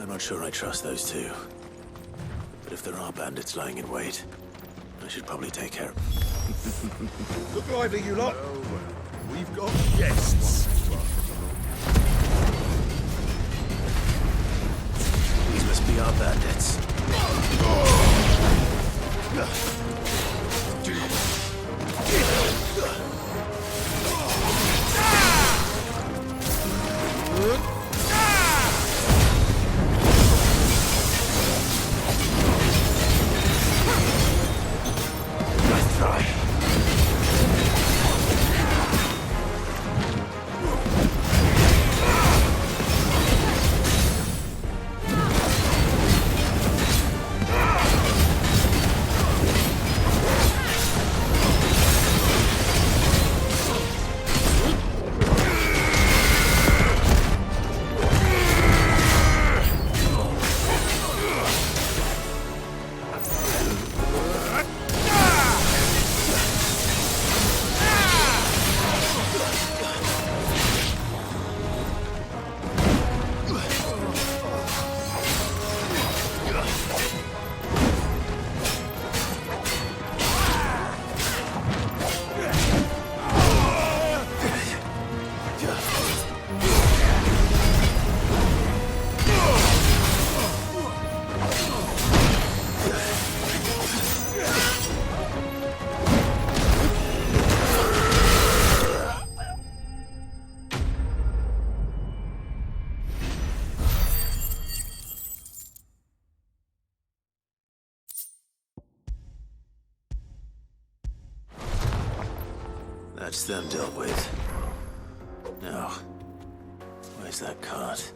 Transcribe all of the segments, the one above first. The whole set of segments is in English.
I'm not sure I trust those two. But if there are bandits lying in wait, I should probably take care of them. Look lively, you lot. We've got guests. These must be our bandits. Nice try. That's them dealt with. Now, where's that cart?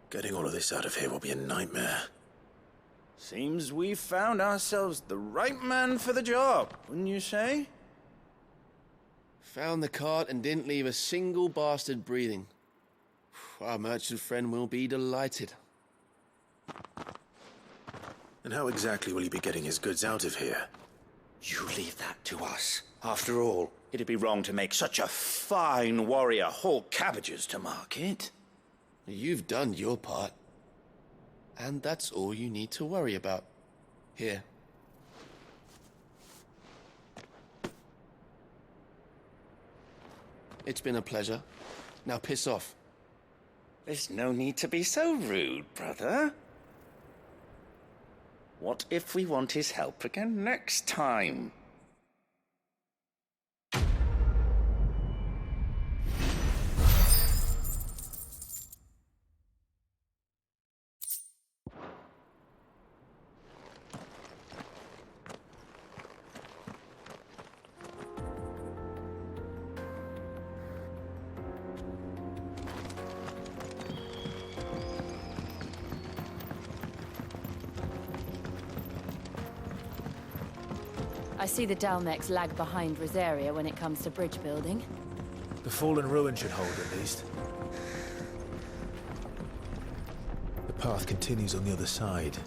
Getting all of this out of here will be a nightmare. Seems we've found ourselves the right man for the job, wouldn't you say? Found the cart and didn't leave a single bastard breathing. Our merchant friend will be delighted. And how exactly will he be getting his goods out of here? You leave that to us. After all, it'd be wrong to make such a fine warrior haul cabbages to market. You've done your part. And that's all you need to worry about. Here. It's been a pleasure. Now piss off. There's no need to be so rude, brother. What if we want his help again next time? I see the Dalmex lag behind Rosaria when it comes to bridge building. The fallen ruin should hold, at least. The path continues on the other side.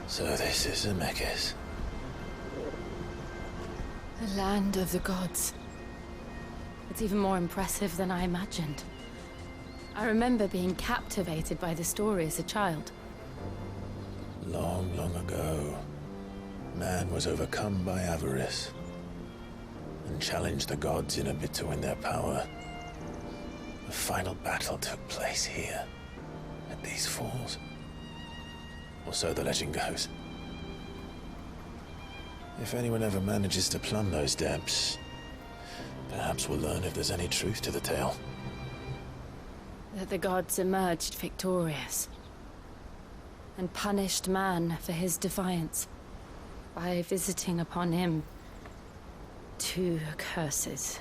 So this is Zemeckis. The land of the gods. It's even more impressive than I imagined. I remember being captivated by the story as a child. Long, long ago, man was overcome by avarice and challenged the gods in a bid to win their power. The final battle took place here, at these falls. Or so the legend goes. If anyone ever manages to plumb those depths, perhaps we'll learn if there's any truth to the tale. That the gods emerged victorious and punished man for his defiance by visiting upon him 2 curses.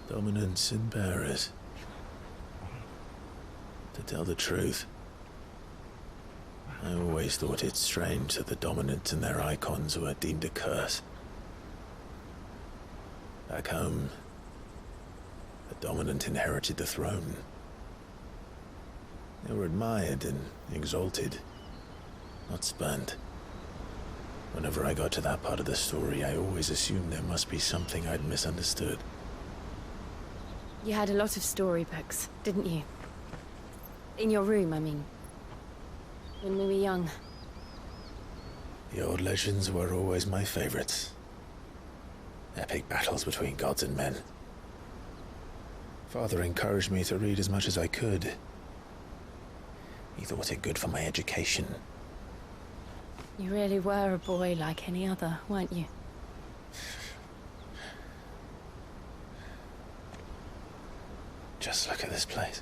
Dominants and bearers. To tell the truth, I always thought it strange that the dominants and their icons were deemed a curse. Back home, the dominant inherited the throne. They were admired and exalted, not spurned. Whenever I got to that part of the story, I always assumed there must be something I'd misunderstood. You had a lot of storybooks, didn't you? In your room, I mean. When we were young. The old legends were always my favorites. Epic battles between gods and men. Father encouraged me to read as much as I could. He thought it good for my education. You really were a boy like any other, weren't you? Just look at this place.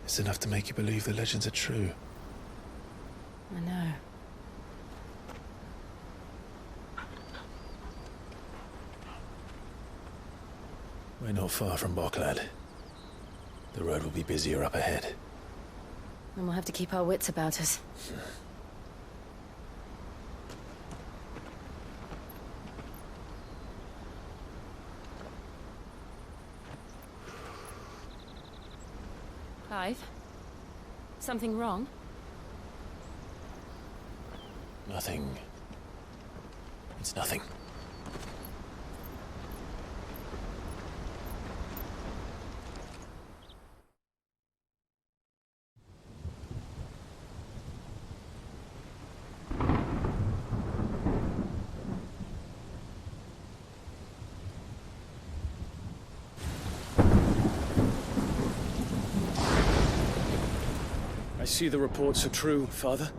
It's enough to make you believe the legends are true. I know. We're not far from Boklad. The road will be busier up ahead. And we'll have to keep our wits about us. Clive? Something wrong? Nothing. It's nothing. I see the reports are true, Father.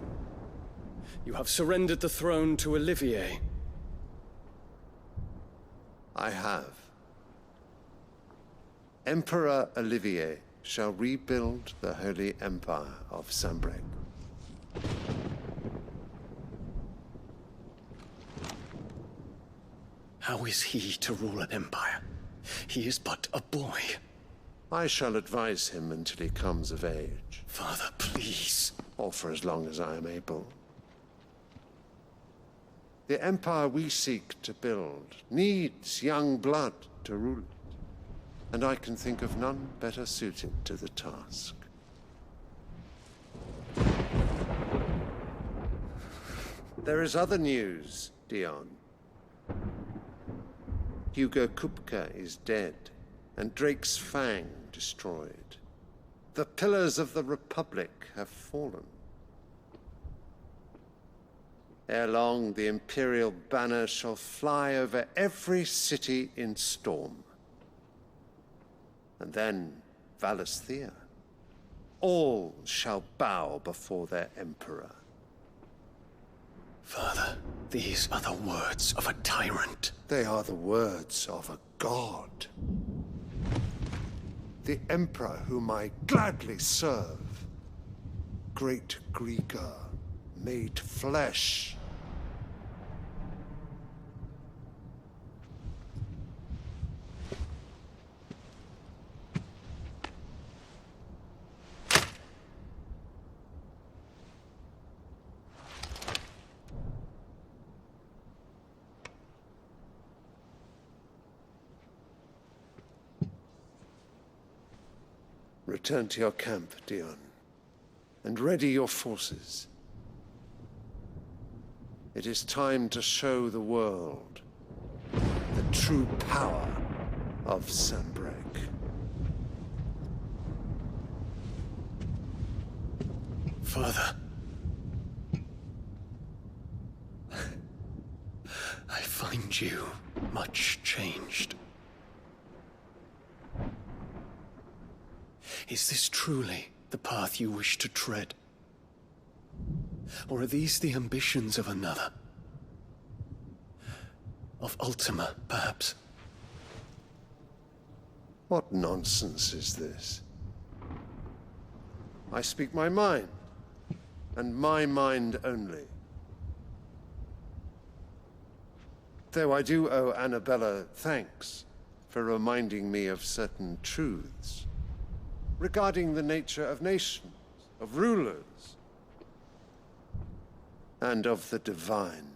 You have surrendered the throne to Olivier. I have. Emperor Olivier shall rebuild the Holy Empire of Sambrec. How is he to rule an empire? He is but a boy. I shall advise him until he comes of age, Father, please. or for as long as I am able. The empire we seek to build needs young blood to rule it, and I can think of none better suited to the task. There is other news, Dion. Hugo Kupka is dead, and Drake's Fang destroyed. The pillars of the Republic have fallen. Ere long, the Imperial banner shall fly over every city in Storm. And then Valisthea. All shall bow before their Emperor. Father, these are the words of a tyrant. They are the words of a god. The Emperor whom I gladly serve. Great Grieger, made flesh. Return to your camp, Dion, and ready your forces. It is time to show the world the true power of Sanbreque. Father. I find you much changed. Is this truly the path you wish to tread? Or are these the ambitions of another? Of Ultima, perhaps? What nonsense is this? I speak my mind, and my mind only. Though I do owe Annabella thanks for reminding me of certain truths regarding the nature of nations, of rulers, and of the divine.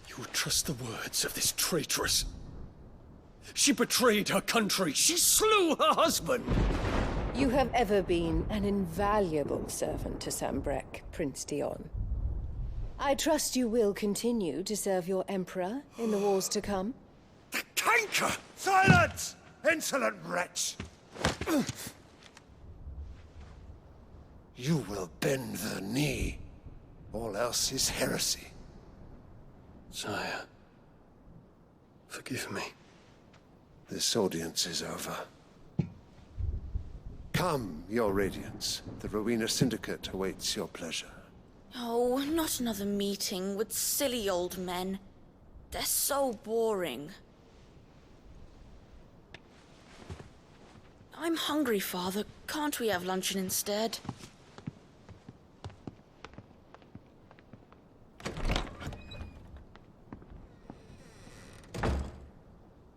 You would trust the words of this traitress? She betrayed her country. She slew her husband. You have ever been an invaluable servant to Sanbreque, Prince Dion. I trust you will continue to serve your Emperor in the wars to come. The canker! Silence! Insolent wretch! You will bend the knee. All else is heresy. Sire, forgive me. This audience is over. Come, your Radiance. The Rowena Syndicate awaits your pleasure. Oh, not another meeting with silly old men. They're so boring. I'm hungry, Father. Can't we have luncheon instead?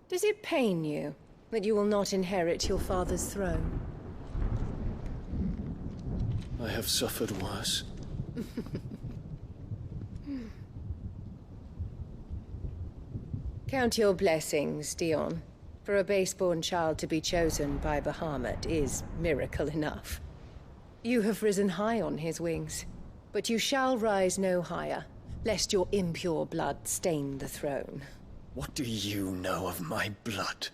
Does it pain you that you will not inherit your father's throne? I have suffered worse. Count your blessings, Dion. For a base-born child to be chosen by Bahamut is miracle enough. You have risen high on his wings, but you shall rise no higher, lest your impure blood stain the throne. What do you know of my blood?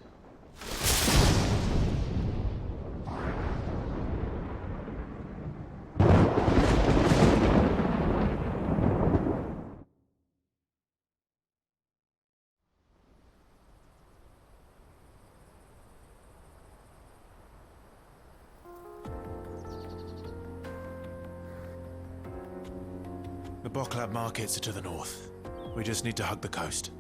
The Boklab markets are to the north. We just need to hug the coast.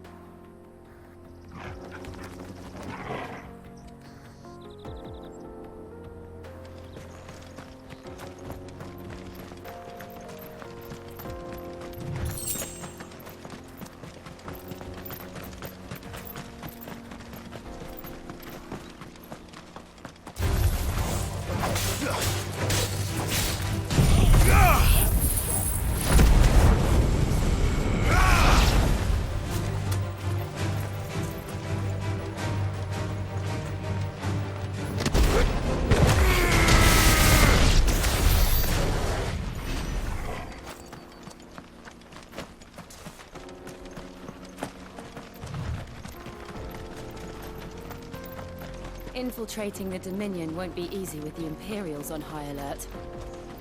Infiltrating the Dominion won't be easy with the Imperials on high alert.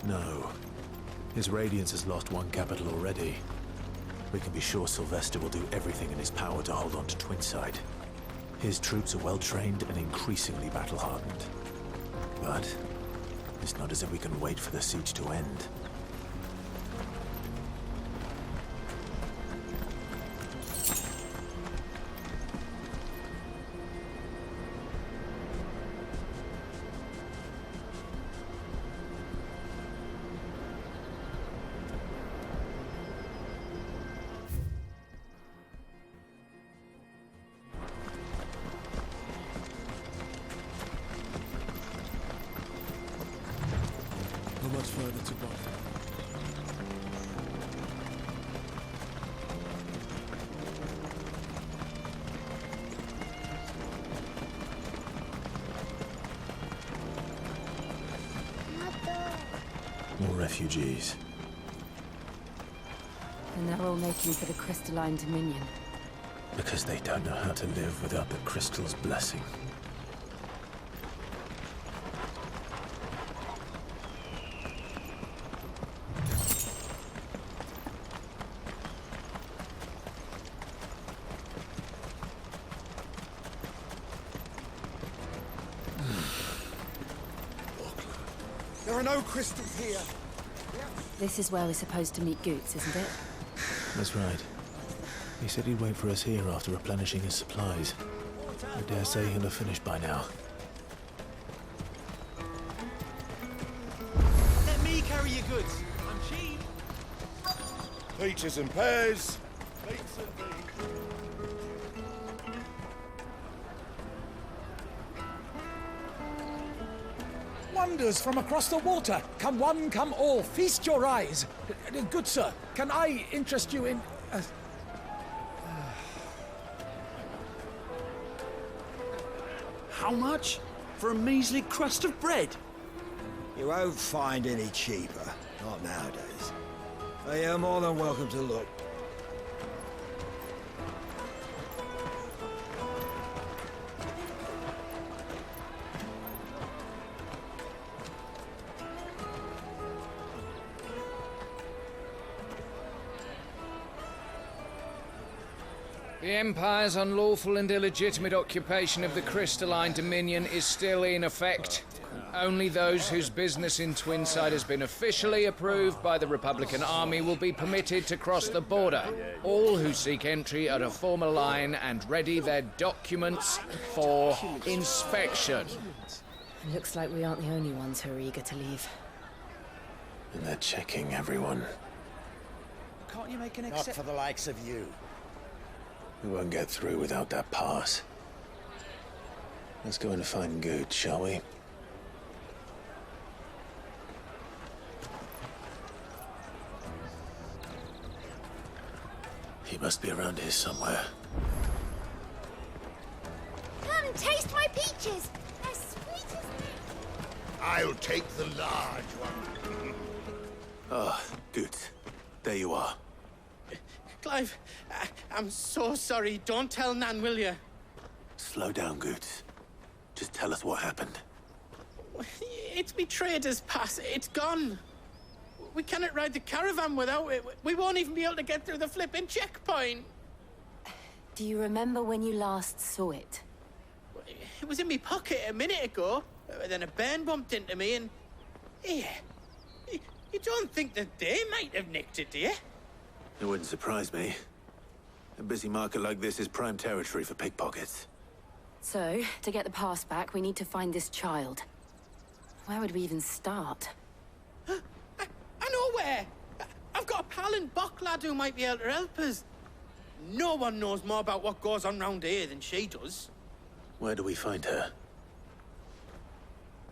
No. His Radiance has lost one capital already. We can be sure Sylvester will do everything in his power to hold on to Twinside. His troops are well-trained and increasingly battle-hardened. But it's not as if we can wait for the siege to end. How much further to go? More refugees. And they're all making for the crystalline dominion. Because they don't know how to live without the crystal's blessing. There are no crystals here. This is where we're supposed to meet Goots, isn't it? That's right. He said he'd wait for us here after replenishing his supplies. I dare say he'll have finished by now. Let me carry your goods. I'm cheap. Peaches and pears. Beets and beans. Wonders from across the water. Come one, come all. Feast your eyes. Good sir, can I interest you in... How much? For a measly crust of bread? You won't find any cheaper. Not nowadays. But you're more than welcome to look. The Empire's unlawful and illegitimate occupation of the crystalline dominion is still in effect. Only those whose business in Twinside has been officially approved by the Republican Army will be permitted to cross the border. All who seek entry are to form a line and ready their documents for inspection. Looks like we aren't the only ones who are eager to leave. And they're checking everyone. Can't you make an Not for the likes of you. We won't get through without that pass. Let's go and find Good, shall we? He must be around here somewhere. Come, taste my peaches! They're sweet as I'll take the large one. Ah, Good. There you are. Clive, I'm so sorry. Don't tell Nan, will you? Slow down, Good. Just tell us what happened. It's me trader's pass. It's gone. We cannot ride the caravan without it. We won't even be able to get through the flipping checkpoint. Do you remember when you last saw it? It was in my pocket a minute ago. Then a bairn bumped into me and... Yeah. You don't think that they might have nicked it, do you? It wouldn't surprise me. A busy market like this is prime territory for pickpockets. So, to get the pass back, we need to find this child. Where would we even start? I know where! I've got a pal in Bocklad who might be able to help us. No one knows more about what goes on round here than she does. Where do we find her?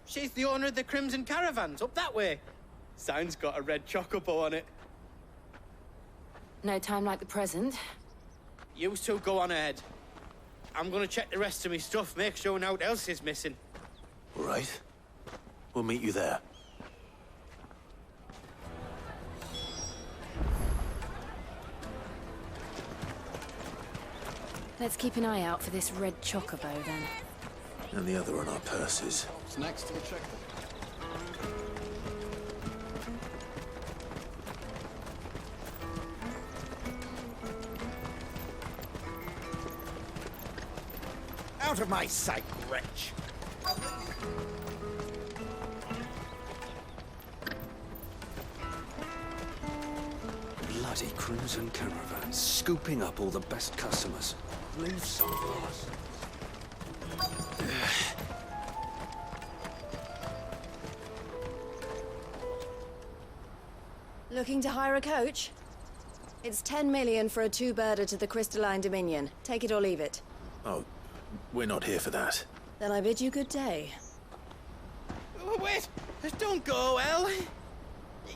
She's the owner of the Crimson Caravans, up that way. Sign's got a red chocobo on it. No time like the present. You two go on ahead. I'm gonna check the rest of my stuff, make sure nothing else is missing. All right. We'll meet you there. Let's keep an eye out for this red chocobo, then. And the other on our purses. What's next? We'll check them. Out of my sight, wretch! Bloody Crimson Caravans, scooping up all the best customers. Leave some for us. Looking to hire a coach? It's 10 million for a two-birder to the Crystalline Dominion. Take it or leave it. Oh, we're not here for that. Then I bid you good day. Wait! Don't go, El.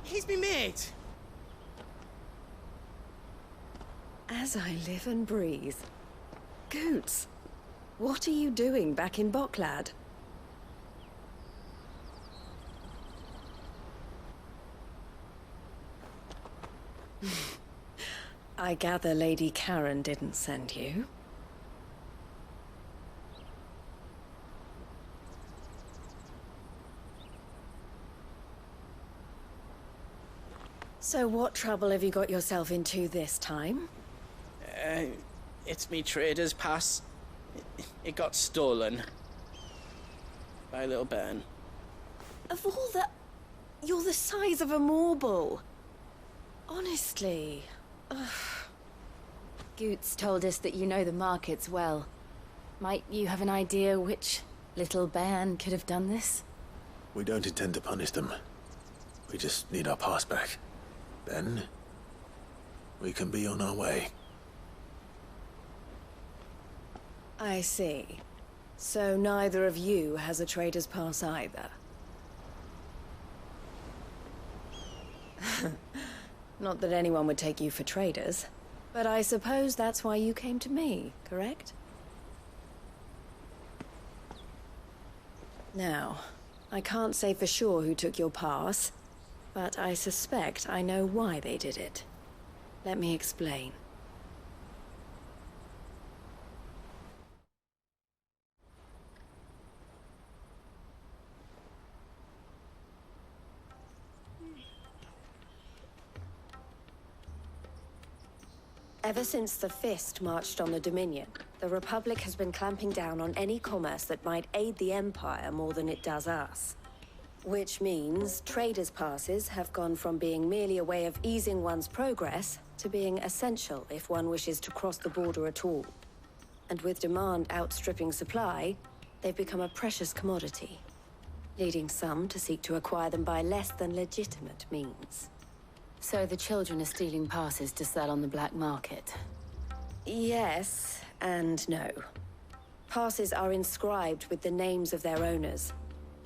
He's me mate. As I live and breathe. Goots, what are you doing back in Bocklad? I gather Lady Karen didn't send you. So what trouble have you got yourself into this time? It's me trader's pass. It got stolen. By little Ben. Of all the... You're the size of a marble. Honestly. Ugh. Goots told us that you know the markets well. Might you have an idea which little bairn could have done this? We don't intend to punish them. We just need our pass back. Then, we can be on our way. I see. So neither of you has a trader's pass either. Not that anyone would take you for traders, but I suppose that's why you came to me, correct? Now, I can't say for sure who took your pass, but I suspect I know why they did it. Let me explain. Ever since the Fist marched on the Dominion, the Republic has been clamping down on any commerce that might aid the Empire more than it does us. Which means traders' passes have gone from being merely a way of easing one's progress to being essential if one wishes to cross the border at all. And with demand outstripping supply, they've become a precious commodity, leading some to seek to acquire them by less than legitimate means. So the children are stealing passes to sell on the black market? Yes, and no. Passes are inscribed with the names of their owners.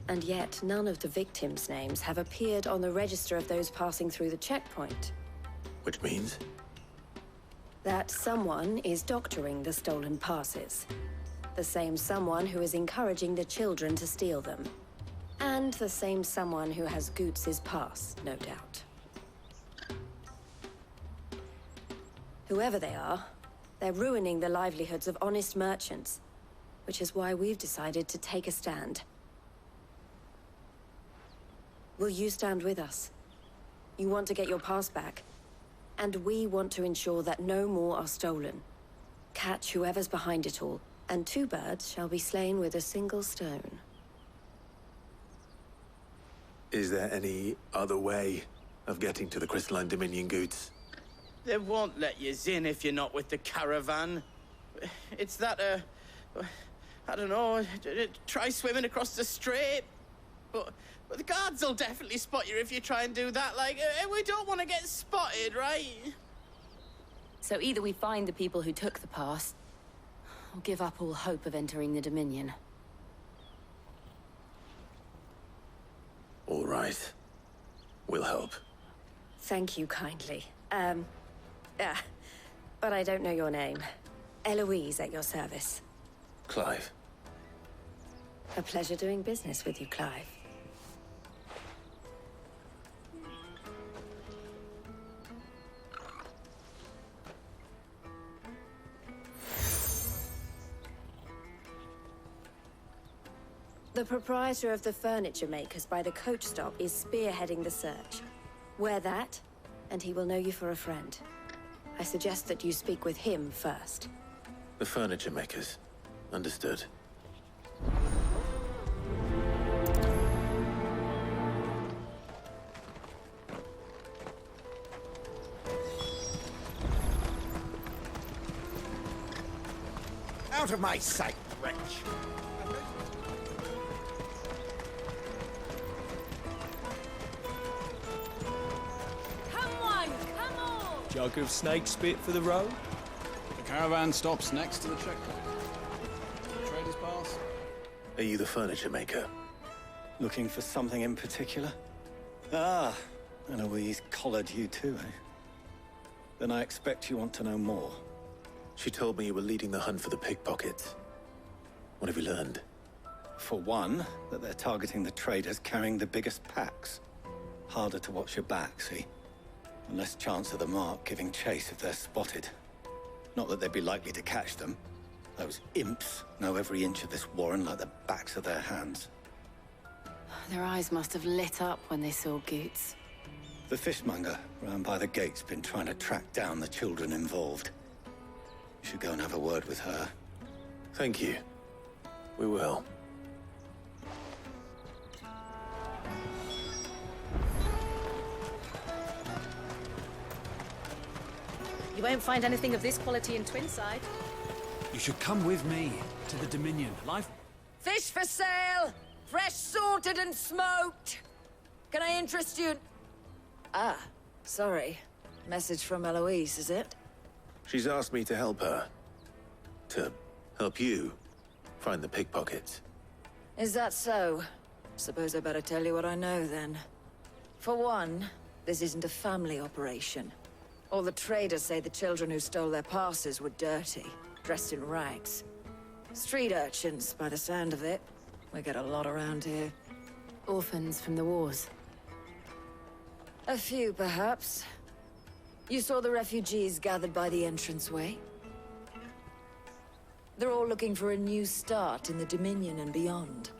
And yet, none of the victims' names have appeared on the register of those passing through the checkpoint. Which means? That someone is doctoring the stolen passes. The same someone who is encouraging the children to steal them. And the same someone who has Goots's pass, no doubt. Whoever they are, they're ruining the livelihoods of honest merchants, which is why we've decided to take a stand. Will you stand with us? You want to get your pass back, and we want to ensure that no more are stolen. Catch whoever's behind it all, and 2 birds shall be slain with a single stone. Is there any other way of getting to the Crystalline Dominion, Goots? They won't let you in if you're not with the caravan. It's that, I don't know, try swimming across the strait. But the guards will definitely spot you if you try and do that. Like, we don't want to get spotted, right? So either we find the people who took the pass, or give up all hope of entering the Dominion. All right. We'll help. Thank you kindly. But I don't know your name. Eloise at your service. Clive. A pleasure doing business with you, Clive. The proprietor of the furniture makers by the coach stop is spearheading the search. Wear that, and he will know you for a friend. I suggest that you speak with him first. The furniture makers. Understood. Out of my sight, wretch! Come on, come on! Jug of snake spit for the road? The caravan stops next to the checkpoint. Trader's pass. Are you the furniture maker? Looking for something in particular? Ah, Eloise collared you too, eh? Then I expect you want to know more. She told me you were leading the hunt for the pickpockets. What have you learned? For one, that they're targeting the traders carrying the biggest packs. Harder to watch your back, see? and less chance of the mark giving chase if they're spotted. Not that they'd be likely to catch them. Those imps know every inch of this warren like the backs of their hands. Their eyes must have lit up when they saw Goots. The fishmonger round by the gate's been trying to track down the children involved. You should go and have a word with her. Thank you. We will. You won't find anything of this quality in Twinside. You should come with me to the Dominion. Life... Fish for sale! Fresh salted and smoked! Can I interest you? Ah, sorry. Message from Eloise, is it? She's asked me to help her. To help you find the pickpockets. Is that so? Suppose I better tell you what I know, then. For one, this isn't a family operation. All the traders say the children who stole their passes were dirty, dressed in rags. Street urchins, by the sound of it. We get a lot around here. Orphans from the wars. A few, perhaps. You saw the refugees gathered by the entranceway? They're all looking for a new start in the Dominion and beyond.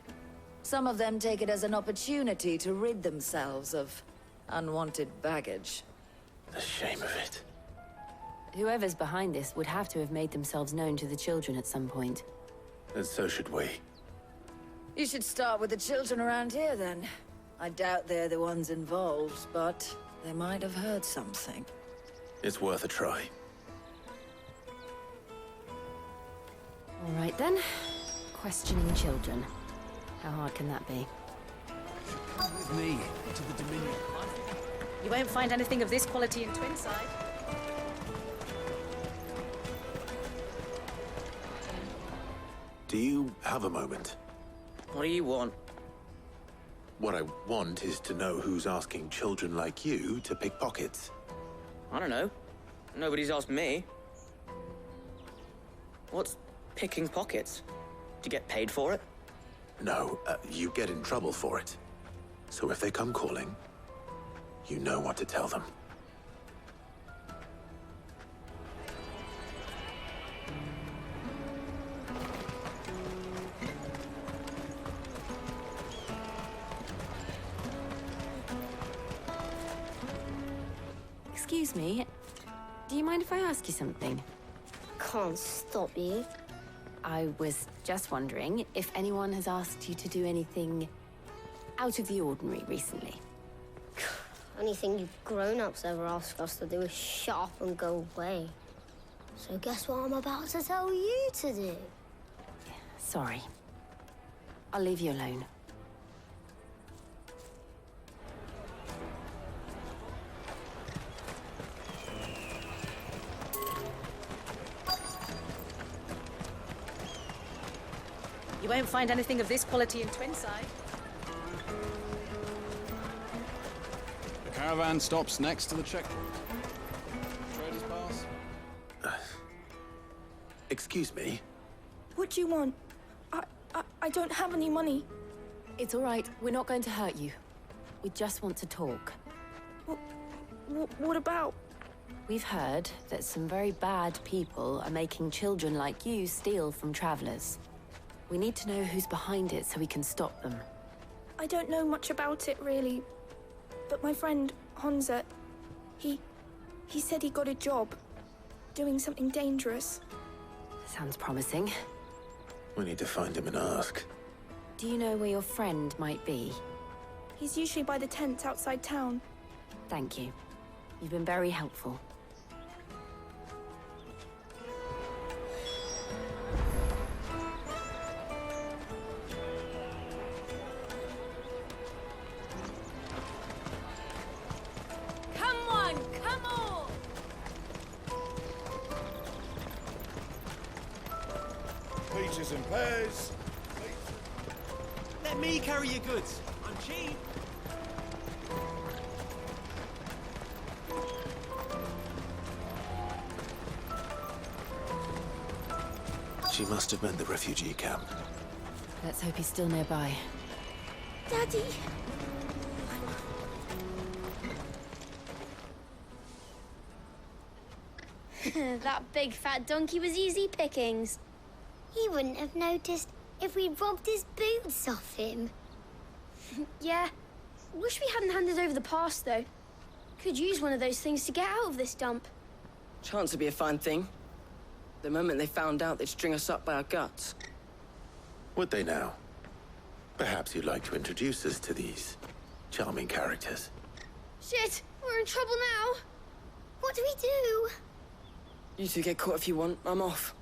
Some of them take it as an opportunity to rid themselves of unwanted baggage. The shame of it. Whoever's behind this would have to have made themselves known to the children at some point. And so should we. You should start with the children around here, then. I doubt they're the ones involved, but they might have heard something. It's worth a try. All right, then. Questioning children. How hard can that be? Come with me to the Dominion. You won't find anything of this quality in Twinside. Do you have a moment? What do you want? What I want is to know who's asking children like you to pick pockets. I don't know. Nobody's asked me. What's picking pockets? Do you get paid for it? No, you get in trouble for it. So if they come calling, you know what to tell them. Excuse me, do you mind if I ask you something? Can't stop you. I was just wondering if anyone has asked you to do anything out of the ordinary recently. Anything you grown-ups ever ask us to do is shut up and go away. So guess what I'm about to tell you to do? Sorry. I'll leave you alone. You won't find anything of this quality in Twinside. The caravan stops next to the checkpoint. Traders pass. Excuse me? What do you want? I don't have any money. It's all right. We're not going to hurt you. We just want to talk. What about? We've heard that some very bad people are making children like you steal from travelers. We need to know who's behind it so we can stop them. I don't know much about it, really. But my friend, Honza, he said he got a job doing something dangerous. Sounds promising. We need to find him and ask. Do you know where your friend might be? He's usually by the tents outside town. Thank you. You've been very helpful. Peaches and pears. Let me carry your goods. I'm cheap. She must have meant the refugee camp. Let's hope he's still nearby. Daddy! That big fat donkey was easy pickings. He wouldn't have noticed if we'd robbed his boots off him. Yeah. Wish we hadn't handed over the pass, though. Could use one of those things to get out of this dump. Chance would be a fine thing. The moment they found out, they'd string us up by our guts. Would they now? Perhaps you'd like to introduce us to these charming characters. Shit! We're in trouble now! What do we do? You two get caught if you want. I'm off.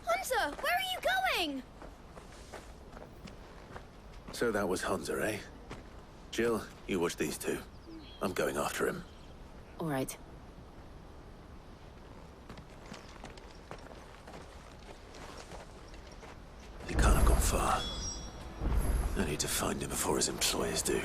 Hunter! Where are you going? So that was Hunter, eh? Jill, you watch these two. I'm going after him. All right. He can't have gone far. I need to find him before his employers do.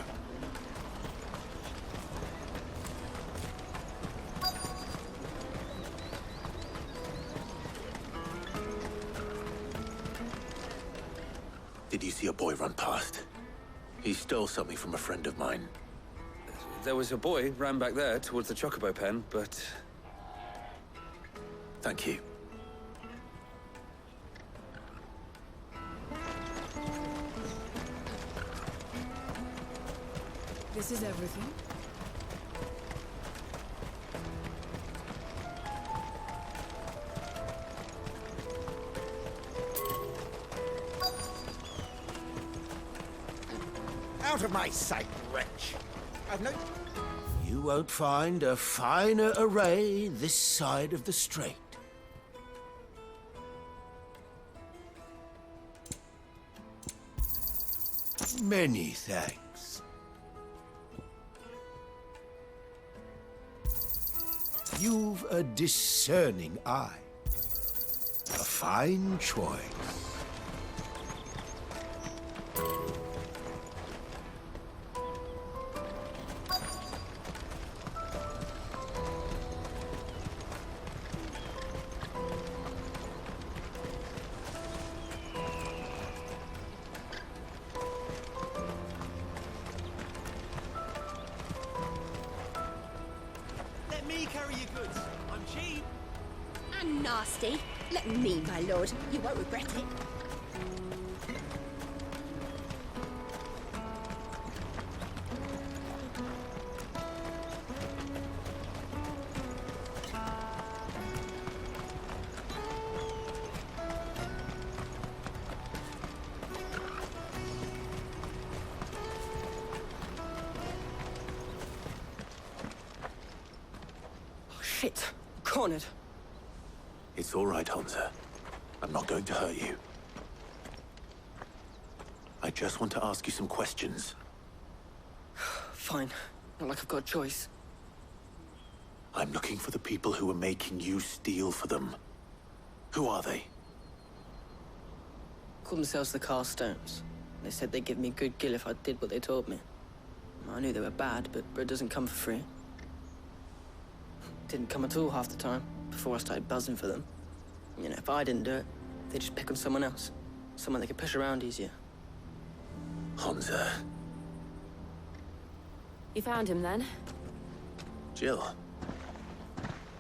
Did you see a boy run past? He stole something from a friend of mine. There was a boy ran back there towards the Chocobo pen, but... Thank you. This is everything. Out of my sight, wretch! I've no... You won't find a finer array this side of the strait. Many thanks. You've a discerning eye. A fine choice. Let me carry your goods. I'm cheap. And nasty. Let me, my lord. You won't regret it. Shit. Cornered. It's all right, Hunter. I'm not going to hurt you. I just want to ask you some questions. Fine. Not like I've got a choice. I'm looking for the people who are making you steal for them. Who are they? Called themselves the Carstones. They said they'd give me good gill if I did what they told me. I knew they were bad, but bread doesn't come for free. Didn't come at all half the time, before I started buzzing for them. You know, if I didn't do it, they'd just pick on someone else. Someone they could push around easier. Hunter. You found him then? Jill.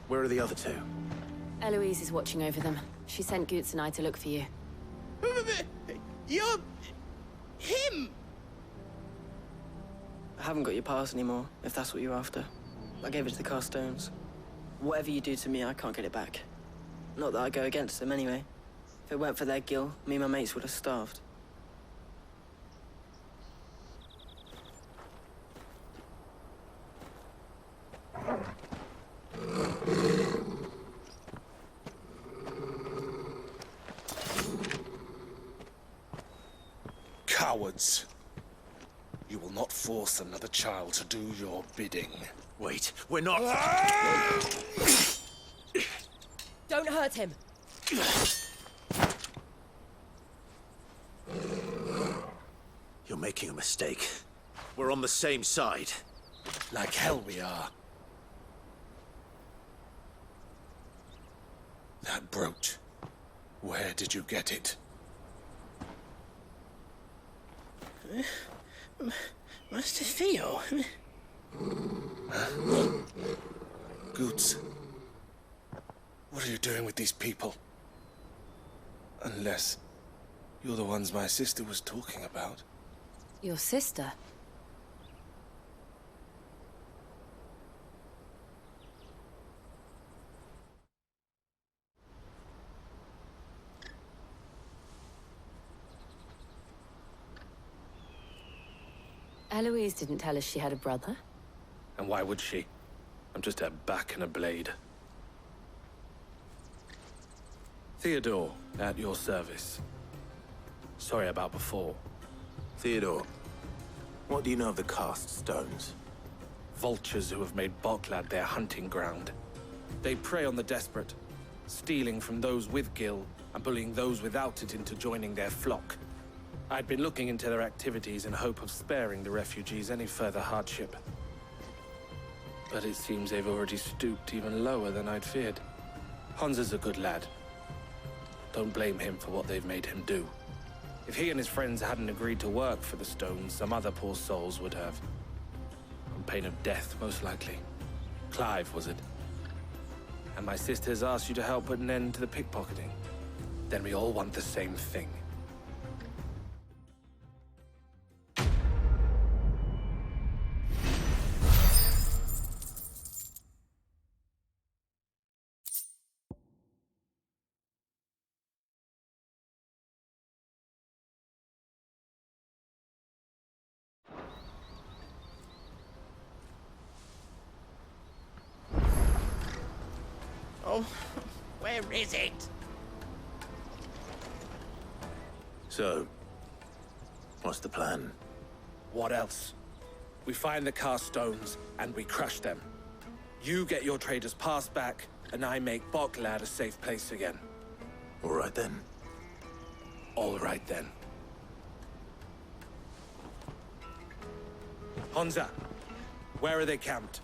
Where are the other two? Eloise is watching over them. She sent Goots and I to look for you. You're... him! I haven't got your pass anymore, if that's what you're after. I gave it to the Carstones. Whatever you do to me, I can't get it back. Not that I go against them anyway. If it weren't for their gill, me and my mates would have starved. Cowards. You will not force another child to do your bidding. Wait, we're not... Don't hurt him. You're making a mistake. We're on the same side. Like hell we are. That brooch. Where did you get it? Master Theo. Goots, What are you doing with these people? Unless you're the ones my sister was talking about. Your sister? Eloise didn't tell us she had a brother. And why would she? I'm just her back and a blade. Theodore, at your service. Sorry about before. Theodore, what do you know of the cast stones? Vultures who have made Boklad their hunting ground. They prey on the desperate, stealing from those with gil and bullying those without it into joining their flock. I'd been looking into their activities in hope of sparing the refugees any further hardship. But it seems they've already stooped even lower than I'd feared. Hansa's a good lad. Don't blame him for what they've made him do. If he and his friends hadn't agreed to work for the stones, some other poor souls would have. On pain of death, most likely. Clive, was it? And my sisters asked you to help put an end to the pickpocketing. Then we all want the same thing. Oh, where is it? So, what's the plan? What else? We find the cast stones, and we crush them. You get your trader's pass back, and I make Boklad a safe place again. All right then. All right then. Hansa, where are they camped?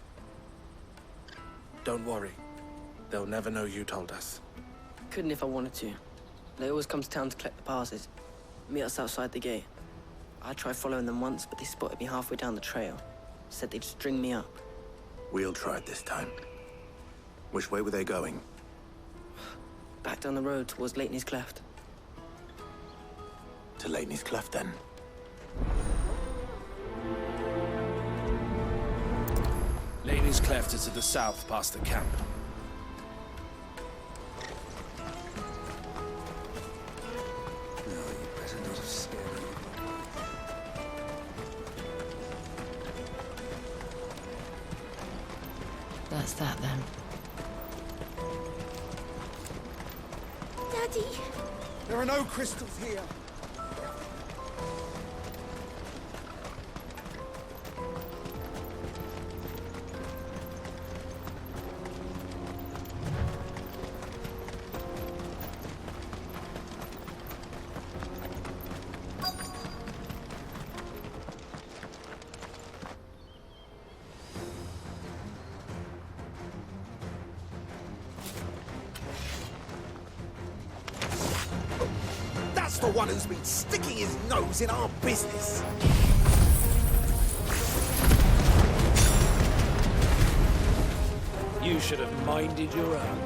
Don't worry. They'll never know you told us. Couldn't if I wanted to. They always come to town to collect the passes. Meet us outside the gate. I tried following them once, but they spotted me halfway down the trail. Said they'd string me up. We'll try it this time. Which way were they going? Back down the road towards Lateney's Cleft. To Lateney's Cleft, then. Lateney's Cleft is to the south, past the camp. That's that, then. Daddy! There are no crystals here. That's the one who's been sticking his nose in our business. You should have minded your own.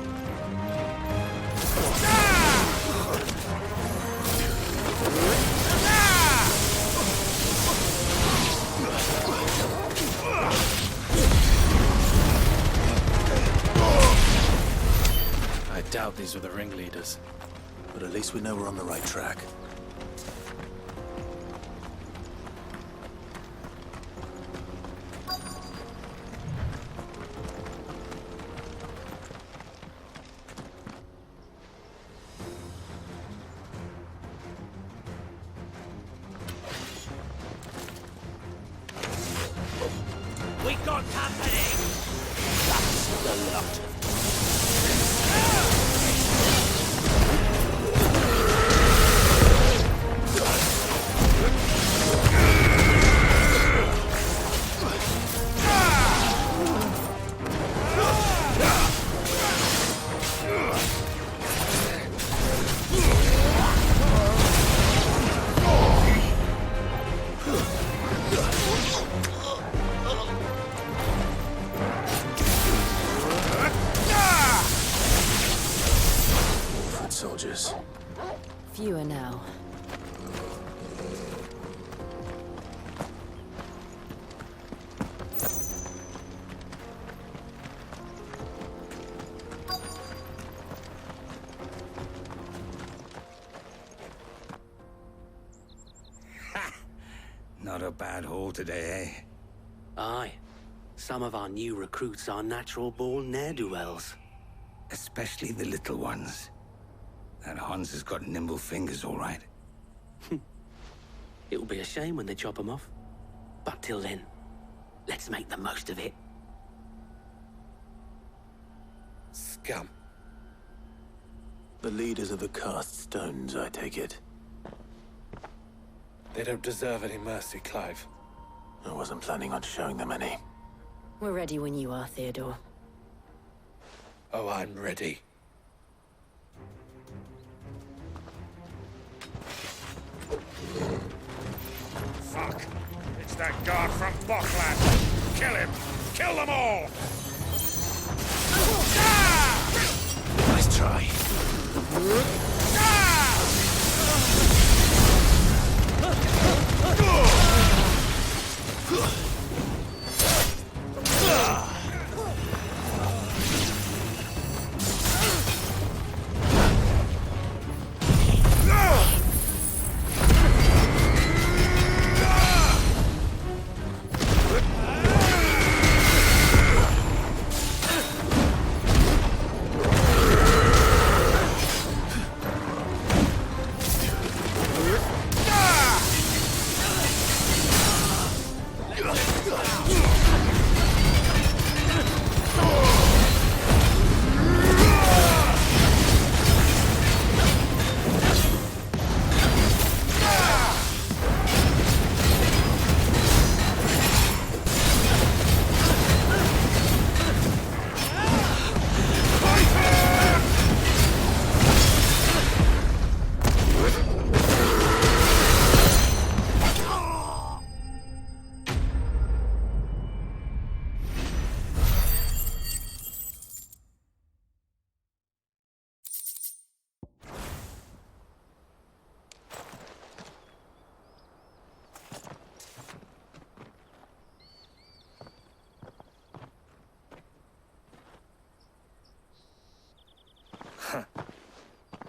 I doubt these were the ringleaders. But at least we know we're on the right track. We got company! That's the lot. Not a bad haul today, eh? Aye. Some of our new recruits are natural-born ne'er-do-wells. Especially the little ones. That Hans has got nimble fingers, all right. It'll be a shame when they chop them off. But till then, let's make the most of it. Scum. The leaders of the cast stones, I take it. They don't deserve any mercy, Clive. I wasn't planning on showing them any. We're ready when you are, Theodore. Oh, I'm ready. Fuck! It's that guard from Bokland! Kill him! Kill them all! Nice try.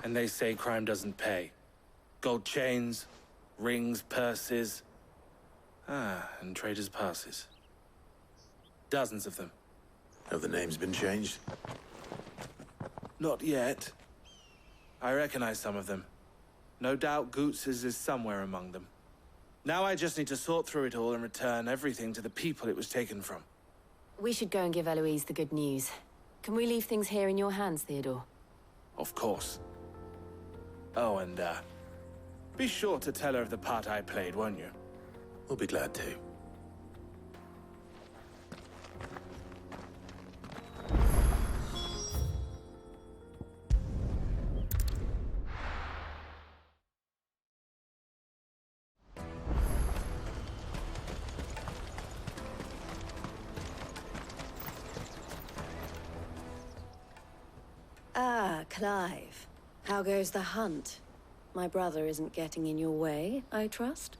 And they say crime doesn't pay. Gold chains, rings, purses. And traders' passes. Dozens of them. Have the names been changed? Not yet. I recognize some of them. No doubt Goots's is somewhere among them. Now I just need to sort through it all and return everything to the people it was taken from. We should go and give Eloise the good news. Can we leave things here in your hands, Theodore? Of course. Oh, and, be sure to tell her of the part I played, won't you? We'll be glad to. Ah, Clive. How goes the hunt? My brother isn't getting in your way, I trust?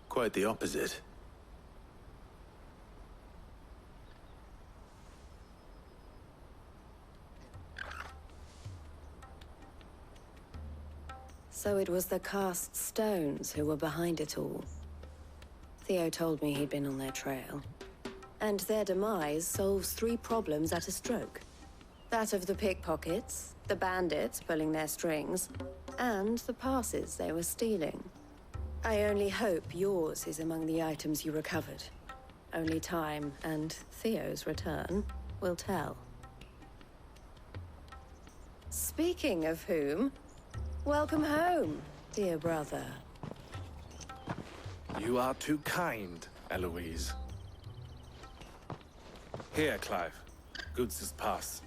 Quite the opposite. So it was the cast stones who were behind it all. Theo told me he'd been on their trail. And their demise solves 3 problems at a stroke. That of the pickpockets, the bandits pulling their strings, and the passes they were stealing. I only hope yours is among the items you recovered. Only time and Theo's return will tell. Speaking of whom, welcome home, dear brother. You are too kind, Eloise. Here, Clive. Goots's pass.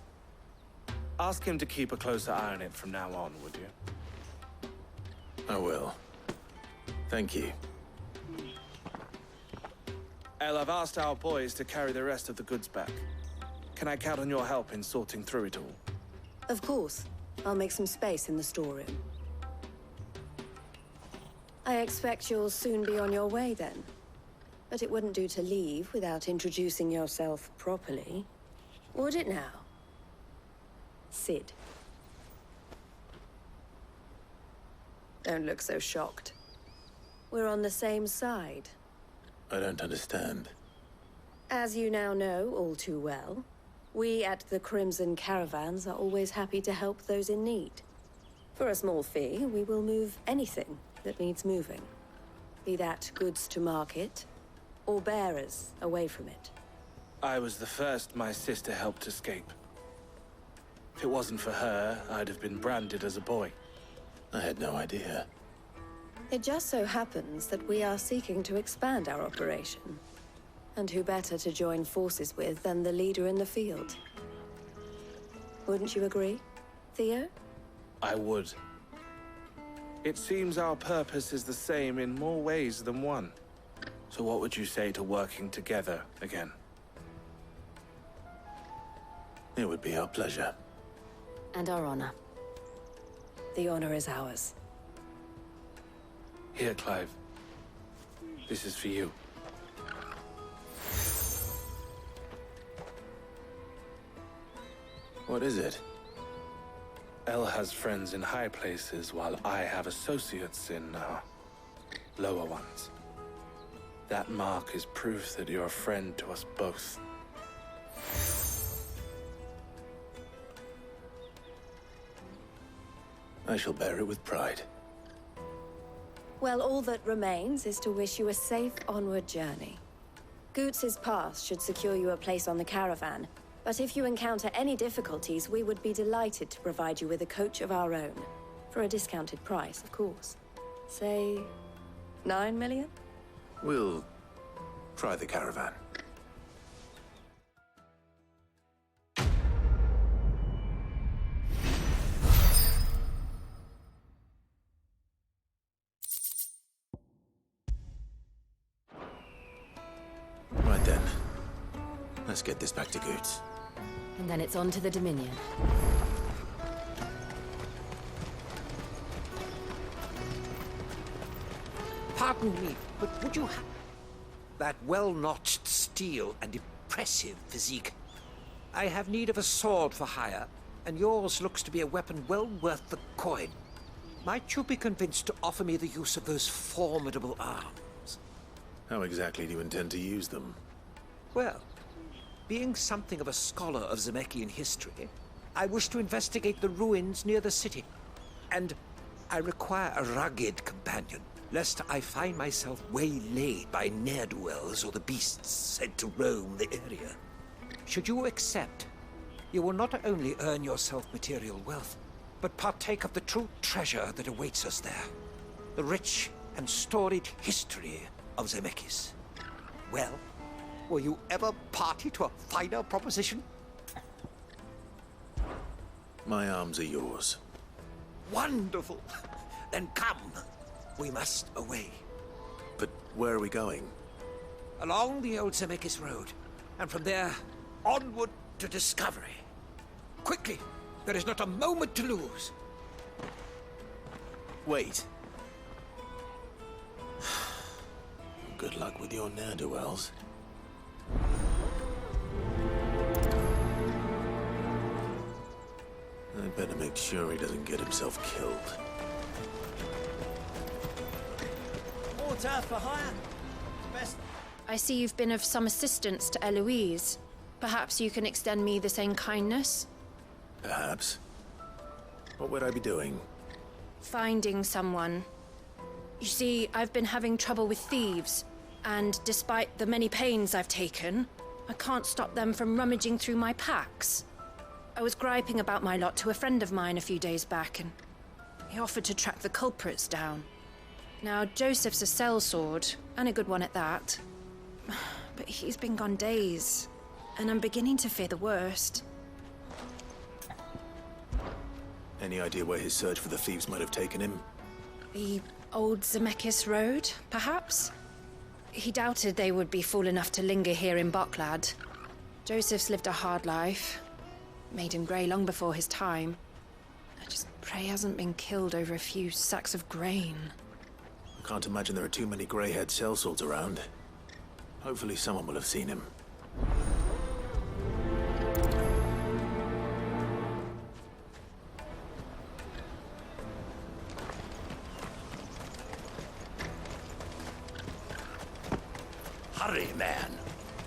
Ask him to keep a closer eye on it from now on, would you? I will. Thank you. El, I've asked our boys to carry the rest of the goods back. Can I count on your help in sorting through it all? Of course. I'll make some space in the storeroom. I expect you'll soon be on your way then. But it wouldn't do to leave without introducing yourself properly. Would it now? Sid. Don't look so shocked. We're on the same side, I don't understand. As you now know all too well, we at the Crimson Caravans are always happy to help those in need. For a small fee, we will move anything that needs moving. Be that goods to market, or bearers away from it. I was the first my sister helped escape. If it wasn't for her, I'd have been branded as a boy. I had no idea. It just so happens that we are seeking to expand our operation. And who better to join forces with than the leader in the field? Wouldn't you agree, Theo? I would. It seems our purpose is the same in more ways than one. So what would you say to working together again? It would be our pleasure. And our honor. The honor is ours. Here, Clive. This is for you. What is it? Elle has friends in high places, while I have associates in, lower ones. That mark is proof that you're a friend to us both. I shall bear it with pride. Well, all that remains is to wish you a safe onward journey. Goots's pass should secure you a place on the caravan, but if you encounter any difficulties, we would be delighted to provide you with a coach of our own. For a discounted price, of course. Say, 9 million? We'll try the caravan. Right then. Let's get this back to Goots. And then it's on to the Dominion. Pardon me, but would you have that well-notched steel and impressive physique? I have need of a sword for hire, and yours looks to be a weapon well worth the coin. Might you be convinced to offer me the use of those formidable arms? How exactly do you intend to use them? Well, being something of a scholar of Zemeckis history, I wish to investigate the ruins near the city. And I require a rugged companion, lest I find myself waylaid by ne'er-do-wells or the beasts sent to roam the area. Should you accept, you will not only earn yourself material wealth, but partake of the true treasure that awaits us there. The rich and storied history of Zemeckis. Well, were you ever party to a finer proposition? My arms are yours. Wonderful! Then come. We must away. But where are we going? Along the old Zemeckis Road, and from there, onward to discovery. Quickly! There is not a moment to lose. Wait. Good luck with your ne'er-do-wells. I'd better make sure he doesn't get himself killed. Water for hire. Best. I see you've been of some assistance to Eloise. Perhaps you can extend me the same kindness? Perhaps. What would I be doing? Finding someone. You see, I've been having trouble with thieves, and despite the many pains I've taken, I can't stop them from rummaging through my packs. I was griping about my lot to a friend of mine a few days back, and he offered to track the culprits down. Now, Joseph's a sellsword, and a good one at that. But he's been gone days, and I'm beginning to fear the worst. Any idea where his search for the thieves might have taken him? The old Zemeckis Road, perhaps? He doubted they would be fool enough to linger here in Boklad. Joseph's lived a hard life. Made him grey long before his time. I just pray he hasn't been killed over a few sacks of grain. I can't imagine there are too many grey-haired sellswords around. Hopefully someone will have seen him. Hurry, man.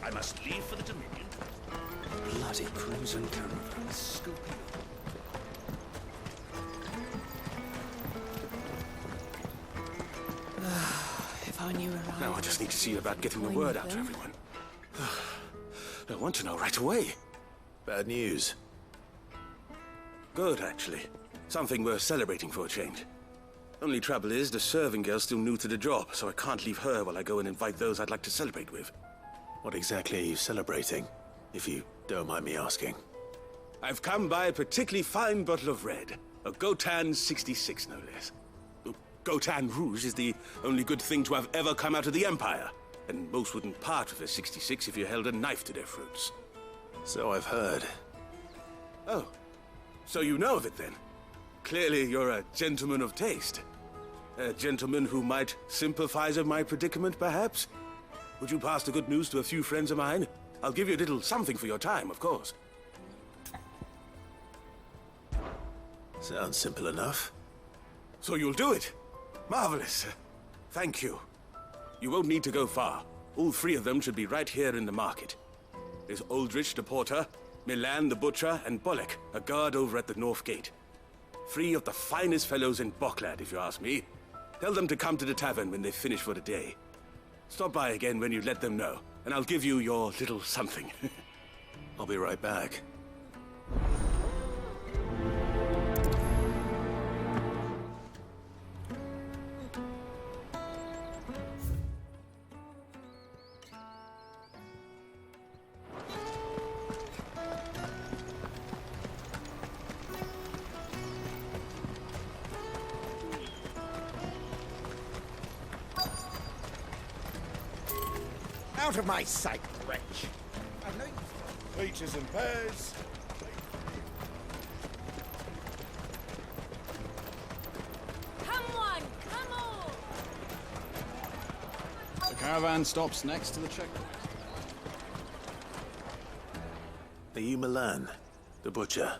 I must leave for the Dominion. Bloody crimson caravan. Scooping. If I knew where Now I just need to see about getting the word out to everyone. I want to know right away. Bad news. Good, actually. Something worth celebrating for a change. Only trouble is, the serving girl's still new to the job, so I can't leave her while I go and invite those I'd like to celebrate with. What exactly are you celebrating, if you don't mind me asking? I've come by a particularly fine bottle of red. A Gotan 66, no less. Gotan Rouge is the only good thing to have ever come out of the Empire. And most wouldn't part with a 66 if you held a knife to their throats. So I've heard. Oh, so you know of it then? Clearly you're a gentleman of taste. A gentleman who might sympathize with my predicament, perhaps? Would you pass the good news to a few friends of mine? I'll give you a little something for your time, of course. Sounds simple enough. So you'll do it? Marvelous. Thank you. You won't need to go far. All three of them should be right here in the market. There's Aldrich the porter, Milan the butcher, and Bolek, a guard over at the north gate. Three of the finest fellows in Boklad, if you ask me. Tell them to come to the tavern when they finish for the day. Stop by again when you let them know, and I'll give you your little something. I'll be right back. Out of my sight, wretch! I know you... Peaches and pears. Come on, come on! The caravan stops next to the checkpoint. Are you Milan, the butcher?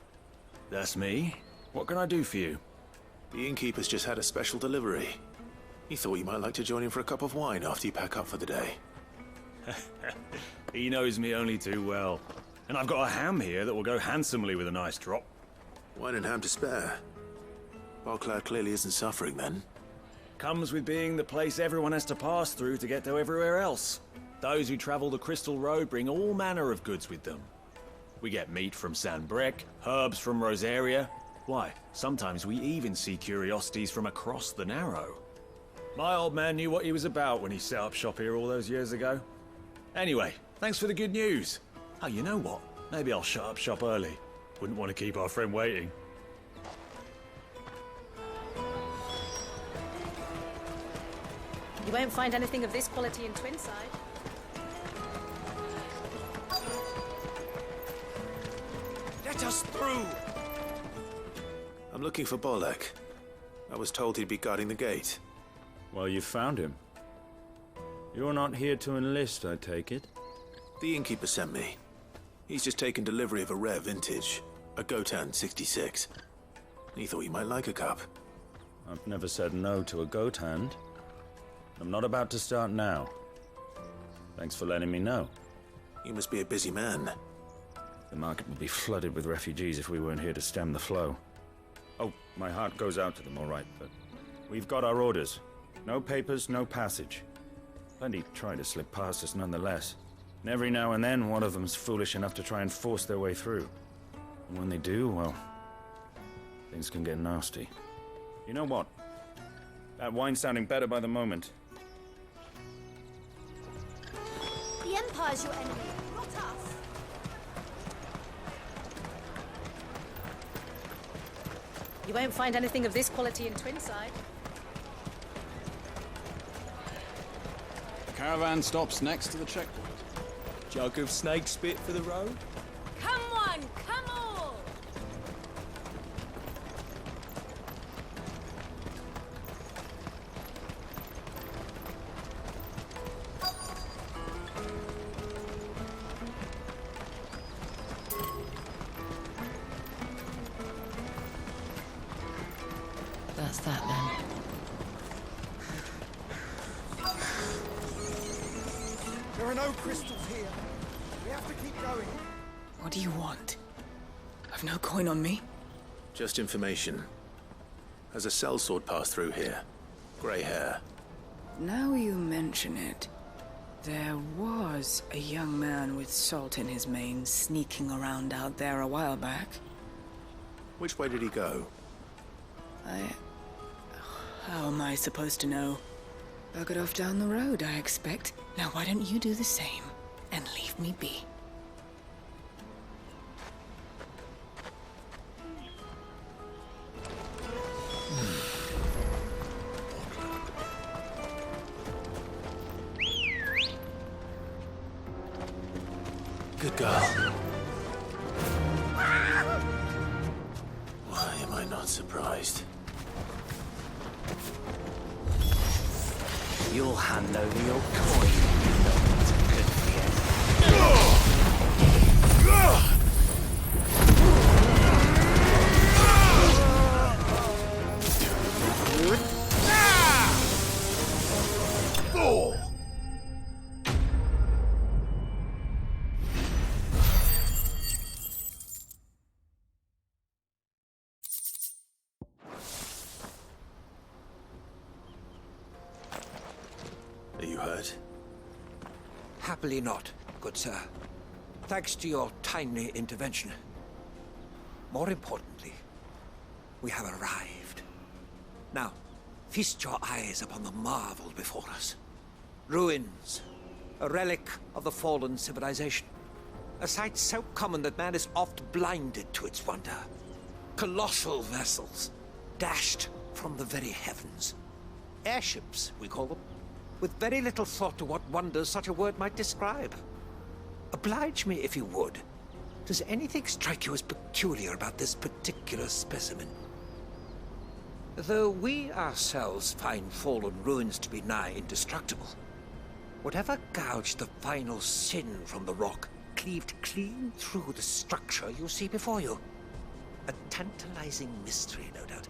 That's me. What can I do for you? The innkeeper's just had a special delivery. He thought you might like to join him for a cup of wine after you pack up for the day. He knows me only too well. And I've got a ham here that will go handsomely with a nice drop. Wine and ham to spare. Boklad clearly isn't suffering then. Comes with being the place everyone has to pass through to get to everywhere else. Those who travel the Crystal Road bring all manner of goods with them. We get meat from San Brec, herbs from Rosaria. Why, sometimes we even see curiosities from across the Narrow. My old man knew what he was about when he set up shop here all those years ago. Anyway, thanks for the good news. Oh, you know what? Maybe I'll shut up shop early. Wouldn't want to keep our friend waiting. You won't find anything of this quality in Twinside. Let us through! I'm looking for Bolek. I was told he'd be guarding the gate. Well, you found him. You're not here to enlist, I take it? The innkeeper sent me. He's just taken delivery of a rare vintage, a Gotan 66. He thought you might like a cup. I've never said no to a goat hand. I'm not about to start now. Thanks for letting me know. You must be a busy man. The market would be flooded with refugees if we weren't here to stem the flow. Oh, my heart goes out to them, all right, but we've got our orders. No papers, no passage. Plenty try to slip past us nonetheless. And every now and then, one of them's foolish enough to try and force their way through. And when they do, well, things can get nasty. You know what? That wine's sounding better by the moment. The Empire's your enemy, not us. You won't find anything of this quality in Twinside. The caravan stops next to the checkpoint. Jug of snake spit for the road? Come on, come on! That's that then. There are no crystals here. We have to keep going. What do you want? I've no coin on me. Just information. Has a sellsword passed through here? Grey hair. Now you mention it, there was a young man with salt in his mane sneaking around out there a while back. Which way did he go? How am I supposed to know? Buggered off down the road, I expect. Now why don't you do the same and leave me be? Good girl. Why am I not surprised? You'll hand over your coin. Good for Are you hurt? Happily not, good sir. Thanks to your timely intervention. More importantly, we have arrived. Now, feast your eyes upon the marvel before us. Ruins, a relic of the fallen civilization. A sight so common that man is oft blinded to its wonder. Colossal vessels, dashed from the very heavens. Airships, we call them, with very little thought to what wonders such a word might describe. Oblige me if you would. Does anything strike you as peculiar about this particular specimen? Though we ourselves find fallen ruins to be nigh indestructible, whatever gouged the final sin from the rock cleaved clean through the structure you see before you. A tantalizing mystery, no doubt,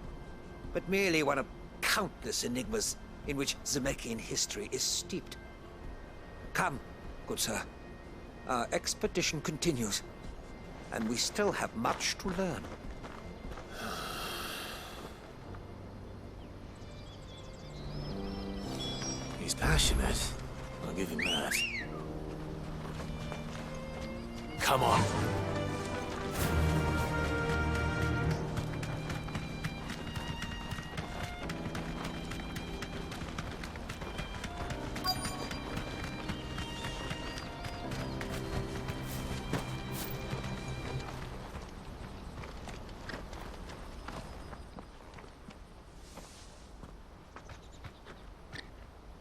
but merely one of countless enigmas in which Zemeckyan history is steeped. Come, good sir. Our expedition continues, and we still have much to learn. He's passionate. I'll give him that. Come on.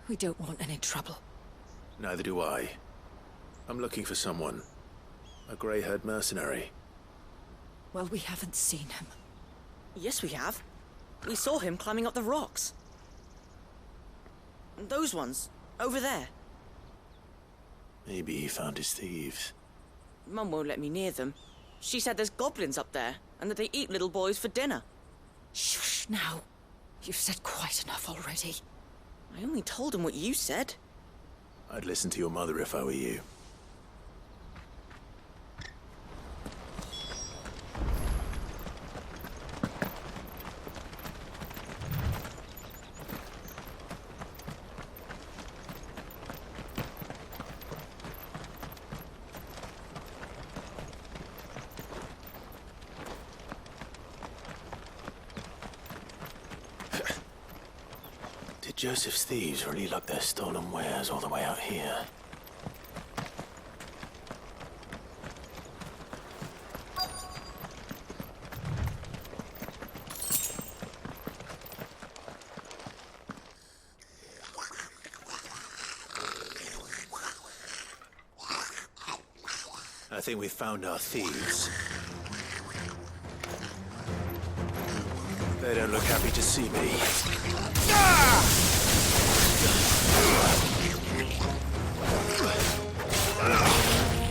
We don't want any trouble. Neither do I. I'm looking for someone. A grey-haired mercenary. Well, we haven't seen him. Yes, we have. We saw him climbing up the rocks. And those ones, over there. Maybe he found his thieves. Mum won't let me near them. She said there's goblins up there, and that they eat little boys for dinner. Shush now. You've said quite enough already. I only told him what you said. I'd listen to your mother if I were you. Joseph's thieves really lug their stolen wares all the way out here. I think we've found our thieves. They don't look happy to see me.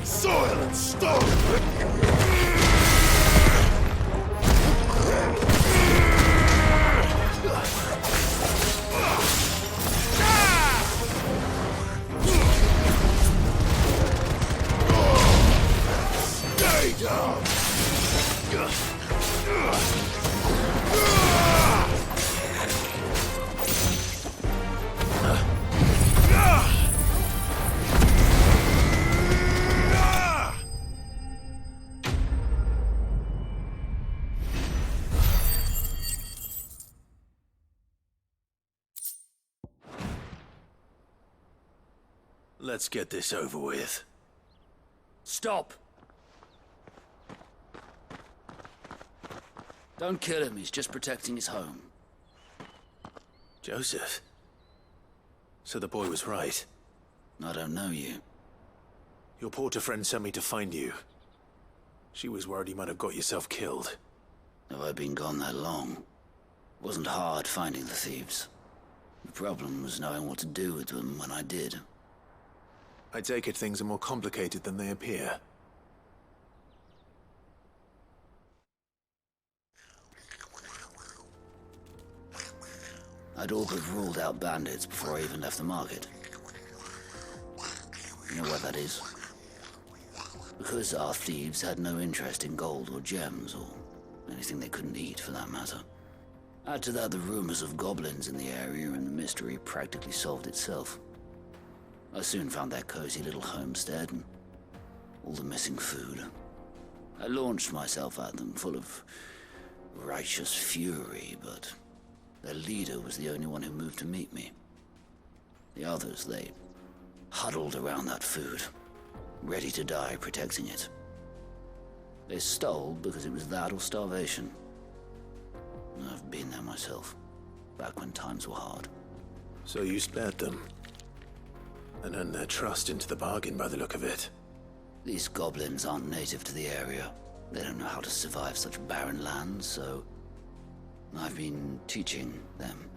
Soil and stone! Let's get this over with. Stop! Don't kill him, he's just protecting his home. Joseph? So the boy was right? I don't know you. Your porter friend sent me to find you. She was worried you might have got yourself killed. Have I been gone that long? It wasn't hard finding the thieves. The problem was knowing what to do with them when I did. I take it things are more complicated than they appear. I'd all but ruled out bandits before I even left the market. You know what that is? Because our thieves had no interest in gold or gems, or anything they couldn't eat for that matter. Add to that the rumors of goblins in the area, and the mystery practically solved itself. I soon found their cozy little homestead and all the missing food. I launched myself at them, full of righteous fury, but their leader was the only one who moved to meet me. The others, they huddled around that food, ready to die protecting it. They stole because it was that or starvation. I've been there myself, back when times were hard. So you spared them? And earned their trust into the bargain by the look of it. These goblins aren't native to the area. They don't know how to survive such barren lands, so I've been teaching them.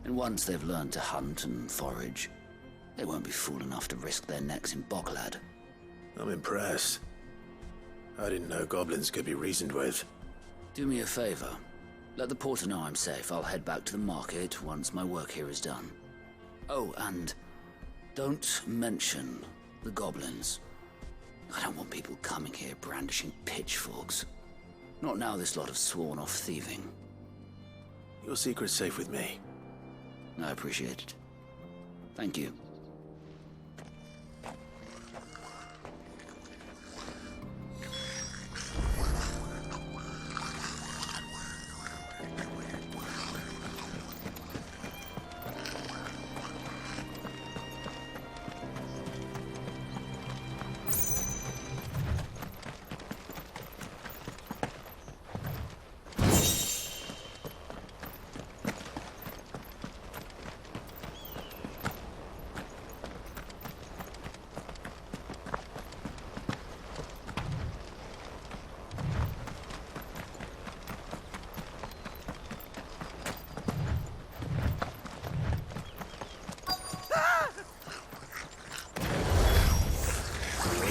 And once they've learned to hunt and forage, they won't be fool enough to risk their necks in Boglad. I'm impressed. I didn't know goblins could be reasoned with. Do me a favor. Let the porter know I'm safe. I'll head back to the market once my work here is done. Oh, and don't mention the goblins. I don't want people coming here brandishing pitchforks. Not now this lot have sworn off thieving. Your secret's safe with me. I appreciate it. Thank you.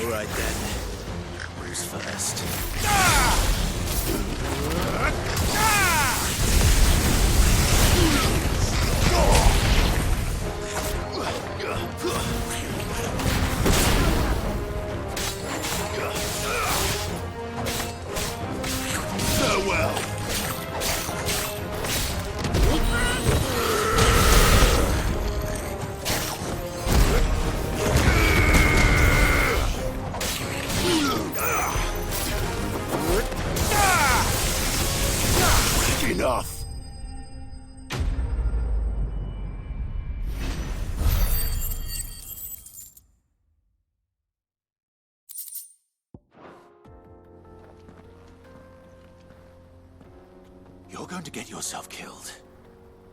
All right then. Who's first? Farewell. Enough. You're going to get yourself killed.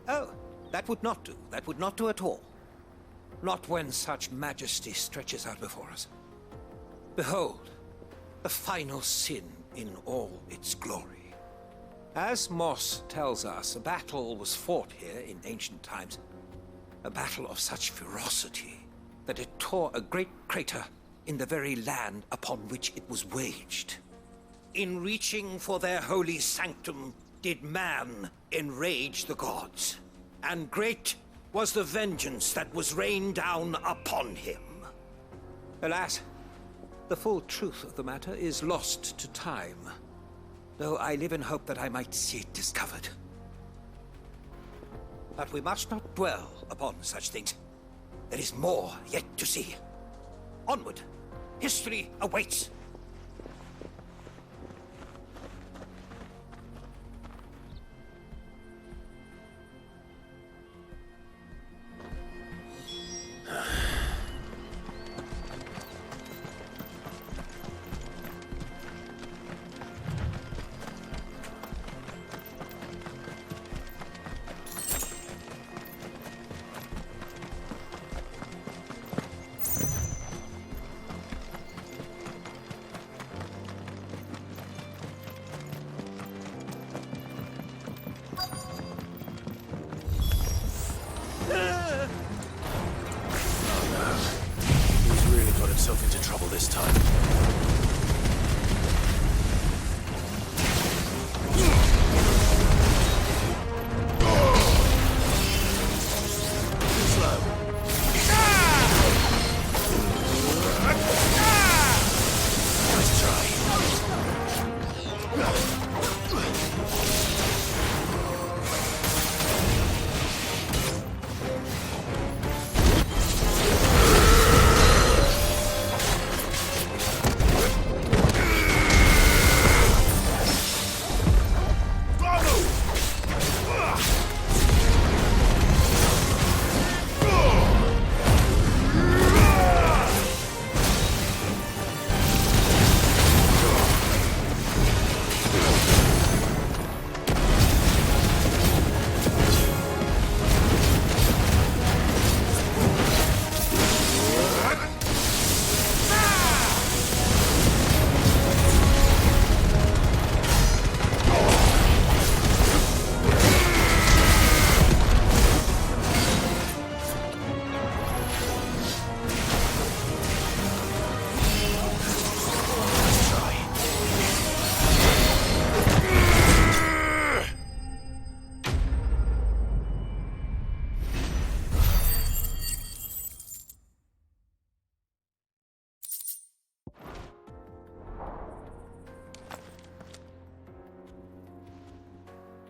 Oh, that would not do. That would not do at all. Not when such majesty stretches out before us. Behold, the final sin in all its glory. As Moss tells us, a battle was fought here in ancient times. A battle of such ferocity that it tore a great crater in the very land upon which it was waged. In reaching for their holy sanctum, did man enrage the gods, and great was the vengeance that was rained down upon him. Alas, the full truth of the matter is lost to time, though I live in hope that I might see it discovered. But we must not dwell upon such things. There is more yet to see. Onward! History awaits!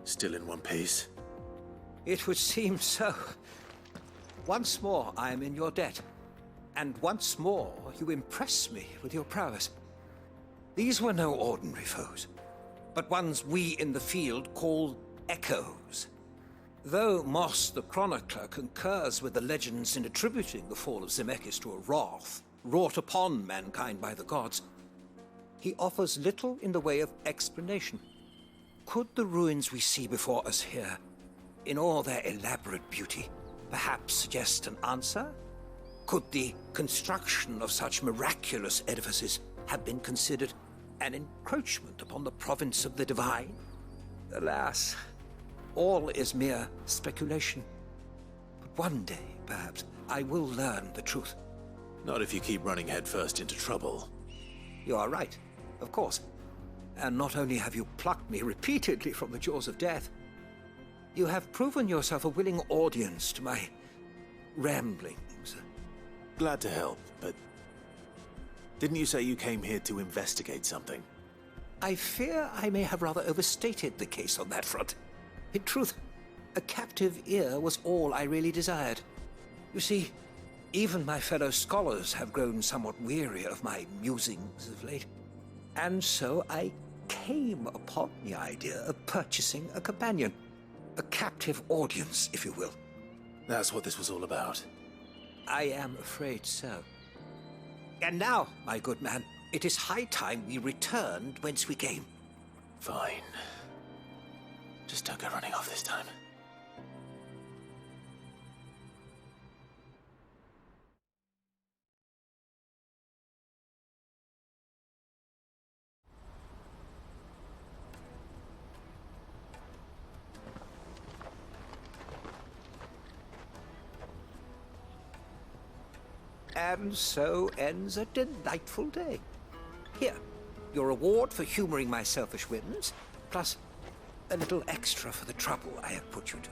Still in one piece? It would seem so. Once more I am in your debt. And once more you impress me with your prowess. These were no ordinary foes, but ones we in the field call echoes. Though Moss the Chronicler concurs with the legends in attributing the fall of Zemeckis to a wrath wrought upon mankind by the gods, he offers little in the way of explanation. Could the ruins we see before us here, in all their elaborate beauty, perhaps suggest an answer? Could the construction of such miraculous edifices have been considered an encroachment upon the province of the divine? Alas, all is mere speculation. But one day, perhaps, I will learn the truth. Not if you keep running headfirst into trouble. You are right, of course. And not only have you plucked me repeatedly from the jaws of death, you have proven yourself a willing audience to my ramblings. Glad to help, but didn't you say you came here to investigate something? I fear I may have rather overstated the case on that front. In truth, a captive ear was all I really desired. You see, even my fellow scholars have grown somewhat weary of my musings of late. And so I came upon the idea of purchasing a companion. A captive audience, if you will. That's what this was all about. I am afraid so. And now, my good man, it is high time we returned whence we came. Fine. Just don't go running off this time. And so ends a delightful day. Here, your reward for humoring my selfish whims, plus a little extra for the trouble I have put you to.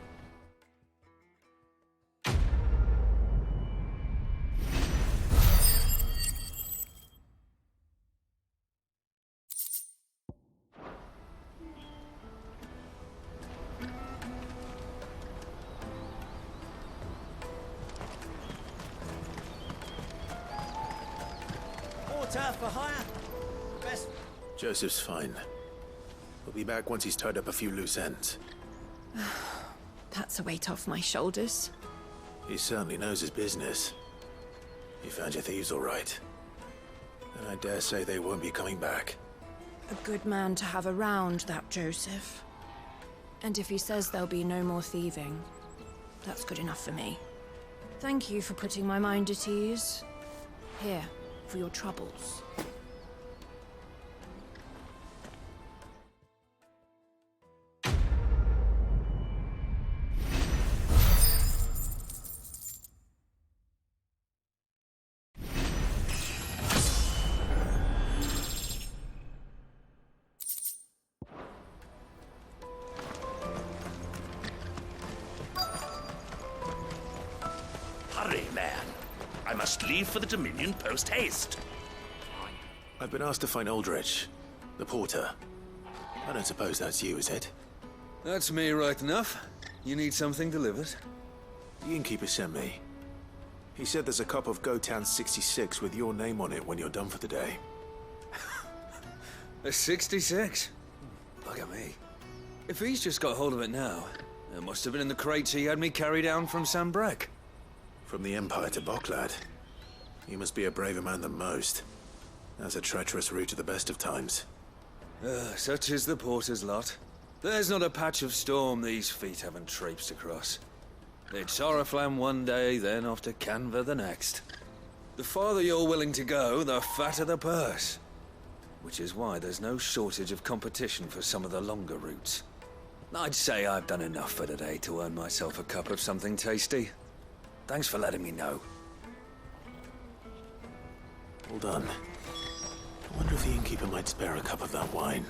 For hire. Best. Joseph's fine. We'll be back once he's tied up a few loose ends. That's a weight off my shoulders. He certainly knows his business. You found your thieves all right. And I dare say they won't be coming back. A good man to have around, that Joseph. And if he says there'll be no more thieving, that's good enough for me. Thank you for putting my mind at ease. Here, for your troubles. Hurry, man. I must leave for the Dominion post-haste. I've been asked to find Aldrich, the porter. I don't suppose that's you, is it? That's me right enough. You need something delivered? The innkeeper sent me. He said there's a cup of Gotown 66 with your name on it when you're done for the day. A 66? Look at me. If he's just got hold of it now, it must have been in the crates he had me carry down from Sambrek. From the Empire to Boklad. You must be a braver man than most. That's a treacherous route at the best of times. Such is the porter's lot. There's not a patch of storm these feet haven't traipsed across. It's Oriflamme one day, then off to Canva the next. The farther you're willing to go, the fatter the purse. Which is why there's no shortage of competition for some of the longer routes. I'd say I've done enough for today to earn myself a cup of something tasty. Thanks for letting me know. Well done. I wonder if the innkeeper might spare a cup of that wine.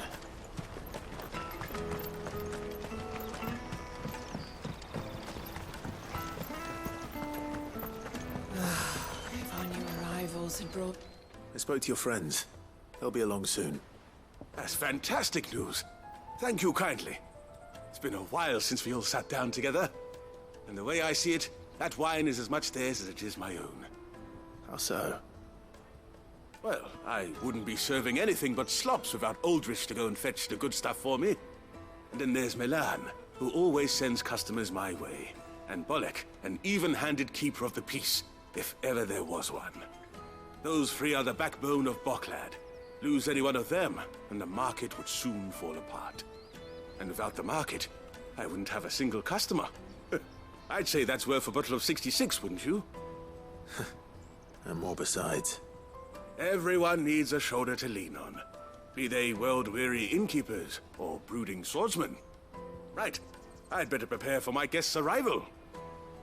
If our new arrivals had brought... I spoke to your friends. They'll be along soon. That's fantastic news. Thank you kindly. It's been a while since we all sat down together. And the way I see it, that wine is as much theirs as it is my own. How so? Well, I wouldn't be serving anything but slops without Aldrich to go and fetch the good stuff for me. And then there's Milan, who always sends customers my way. And Bolek, an even-handed keeper of the peace, if ever there was one. Those three are the backbone of Boklad. Lose any one of them, and the market would soon fall apart. And without the market, I wouldn't have a single customer. I'd say that's worth a bottle of 66, wouldn't you? And more besides. Everyone needs a shoulder to lean on. Be they world-weary innkeepers or brooding swordsmen. Right. I'd better prepare for my guest's arrival.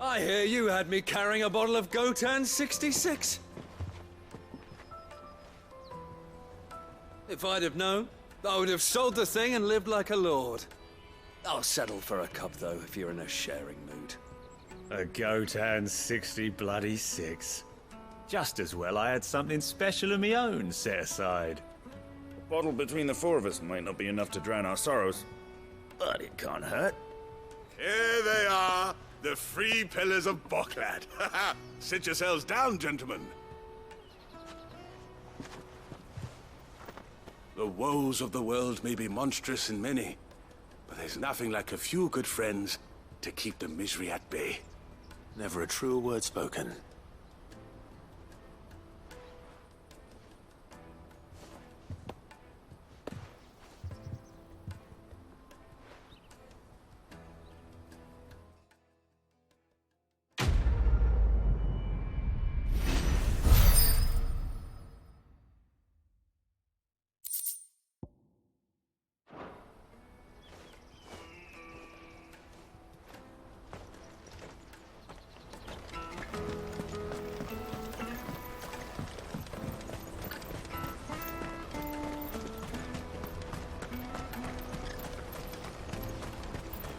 I hear you had me carrying a bottle of Gotan 66. If I'd have known, I would have sold the thing and lived like a lord. I'll settle for a cup, though, if you're in a sharing mood. A Gotan 66. Just as well I had something special of my own set aside. A bottle between the four of us might not be enough to drown our sorrows, but it can't hurt. Here they are, the three pillars of Boklad. Sit yourselves down, gentlemen. The woes of the world may be monstrous and many, but there's nothing like a few good friends to keep the misery at bay. Never a truer word spoken.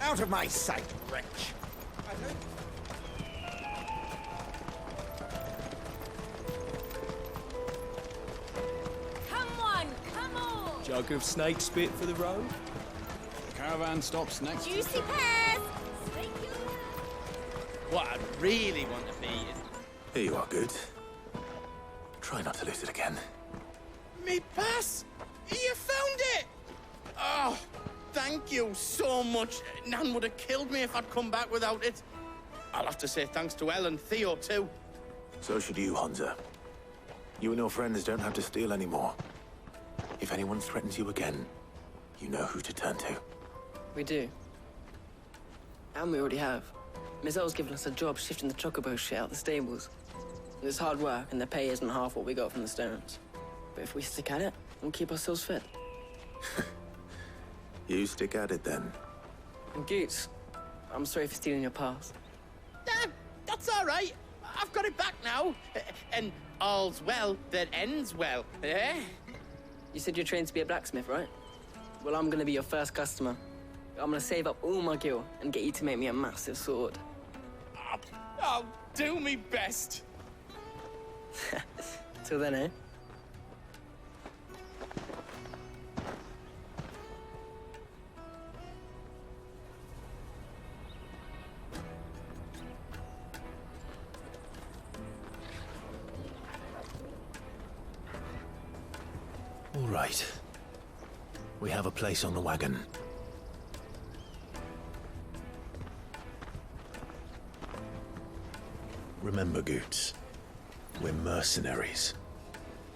Out of my sight, wretch! Come on! Jug of snake spit for the road? The caravan stops next. Juicy pears! What I really want to be is... Here you are, good. Try not to lose it again. Me pass! You found it! Oh, thank you so much. Nan would have killed me if I'd come back without it. I'll have to say thanks to Elle and Theo, too. So should you, Honza. You and your friends don't have to steal anymore. If anyone threatens you again, you know who to turn to. We do. And we already have. Mizelle's given us a job shifting the chocobo shit out the stables. It's hard work, and the pay isn't half what we got from the stones. But if we stick at it, we'll keep ourselves fit. You stick at it, then. And Goots, I'm sorry for stealing your pass. That's all right. I've got it back now. And all's well that ends well, eh? You said you're trained to be a blacksmith, right? Well, I'm gonna be your first customer. I'm gonna save up all my gil and get you to make me a massive sword. I'll do me best. Till then, eh? All right. We have a place on the wagon. Remember, Goots, we're mercenaries.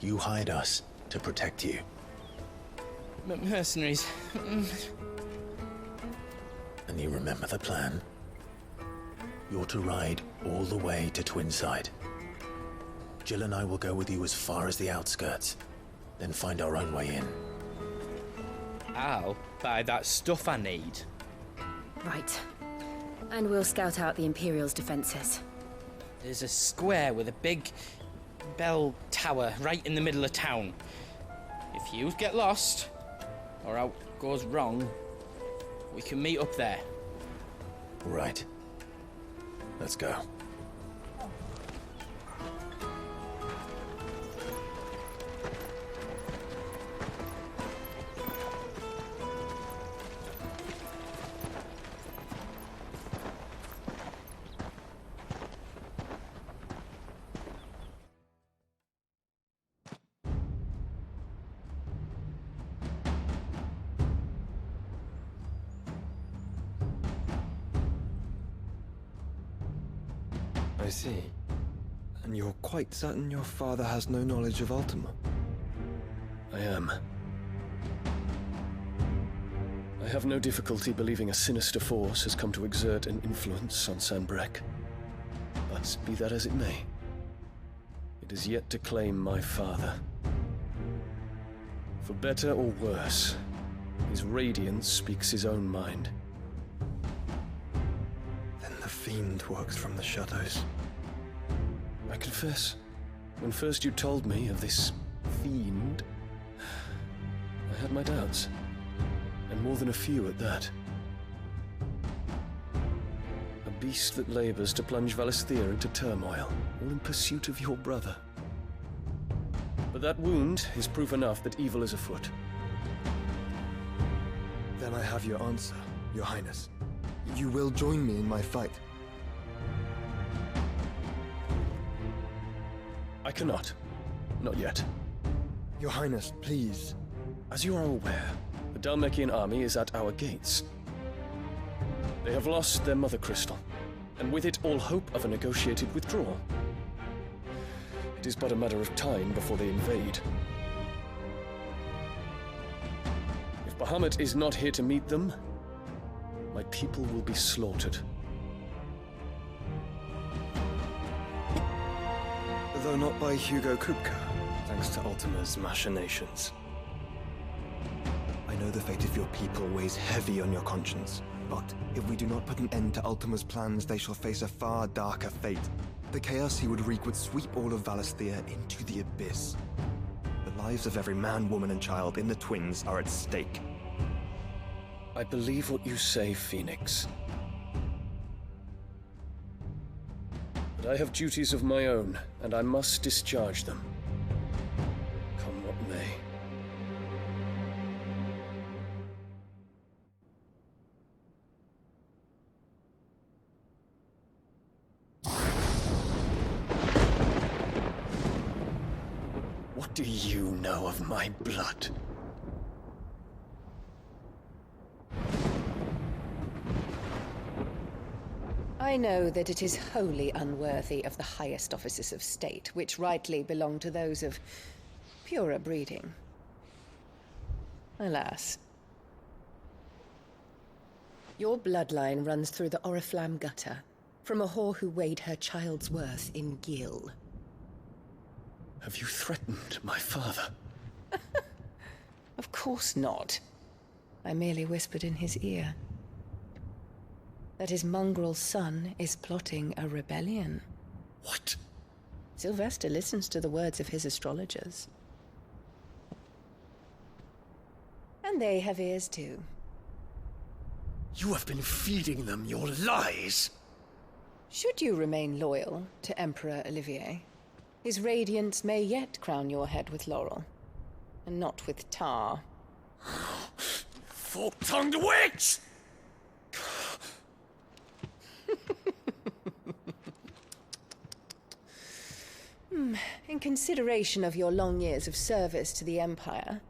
You hired us to protect you. Mercenaries. And you remember the plan? You're to ride all the way to Twinside. Jill and I will go with you as far as the outskirts, then find our own way in. I'll buy that stuff I need. Right. And we'll scout out the Imperial's defenses. There's a square with a big bell tower right in the middle of town. If you get lost, or out goes wrong, we can meet up there. Right. Let's go. I see. And you're quite certain your father has no knowledge of Ultima? I am. I have no difficulty believing a sinister force has come to exert an influence on Sanbreque. But be that as it may, it is yet to claim my father. For better or worse, his radiance speaks his own mind. Then the fiend works from the shadows. I confess, when first you told me of this fiend, I had my doubts. And more than a few at that. A beast that labors to plunge Valisthea into turmoil, all in pursuit of your brother. But that wound is proof enough that evil is afoot. Then I have your answer, Your Highness. You will join me in my fight. I cannot. Not yet. Your Highness, please. As you are aware, the Dhalmekian army is at our gates. They have lost their mother crystal, and with it all hope of a negotiated withdrawal. It is but a matter of time before they invade. If Bahamut is not here to meet them, my people will be slaughtered. Though not by Hugo Kupka, thanks to Ultima's machinations. I know the fate of your people weighs heavy on your conscience, but if we do not put an end to Ultima's plans, they shall face a far darker fate. The chaos he would wreak would sweep all of Valisthea into the abyss. The lives of every man, woman, and child in the Twins are at stake. I believe what you say, Phoenix. But I have duties of my own, and I must discharge them. Come what may. What do you know of my blood? I know that it is wholly unworthy of the highest offices of state, which rightly belong to those of purer breeding. Alas. Your bloodline runs through the Oriflamme gutter, from a whore who weighed her child's worth in gil. Have you threatened my father? Of course not. I merely whispered in his ear that his mongrel son is plotting a rebellion. What? Sylvester listens to the words of his astrologers. And they have ears too. You have been feeding them your lies! Should you remain loyal to Emperor Olivier, his radiance may yet crown your head with laurel, and not with tar. Fork-tongued witch! In consideration of your long years of service to the Empire,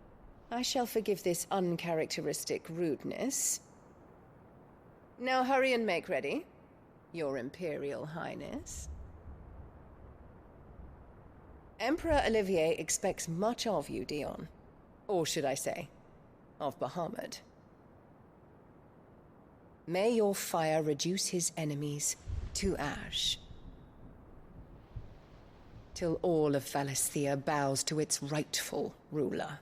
I shall forgive this uncharacteristic rudeness. Now hurry and make ready, Your Imperial Highness. Emperor Olivier expects much of you, Dion. Or should I say, of Bahamut. May your fire reduce his enemies to ash, till all of Valisthea bows to its rightful ruler.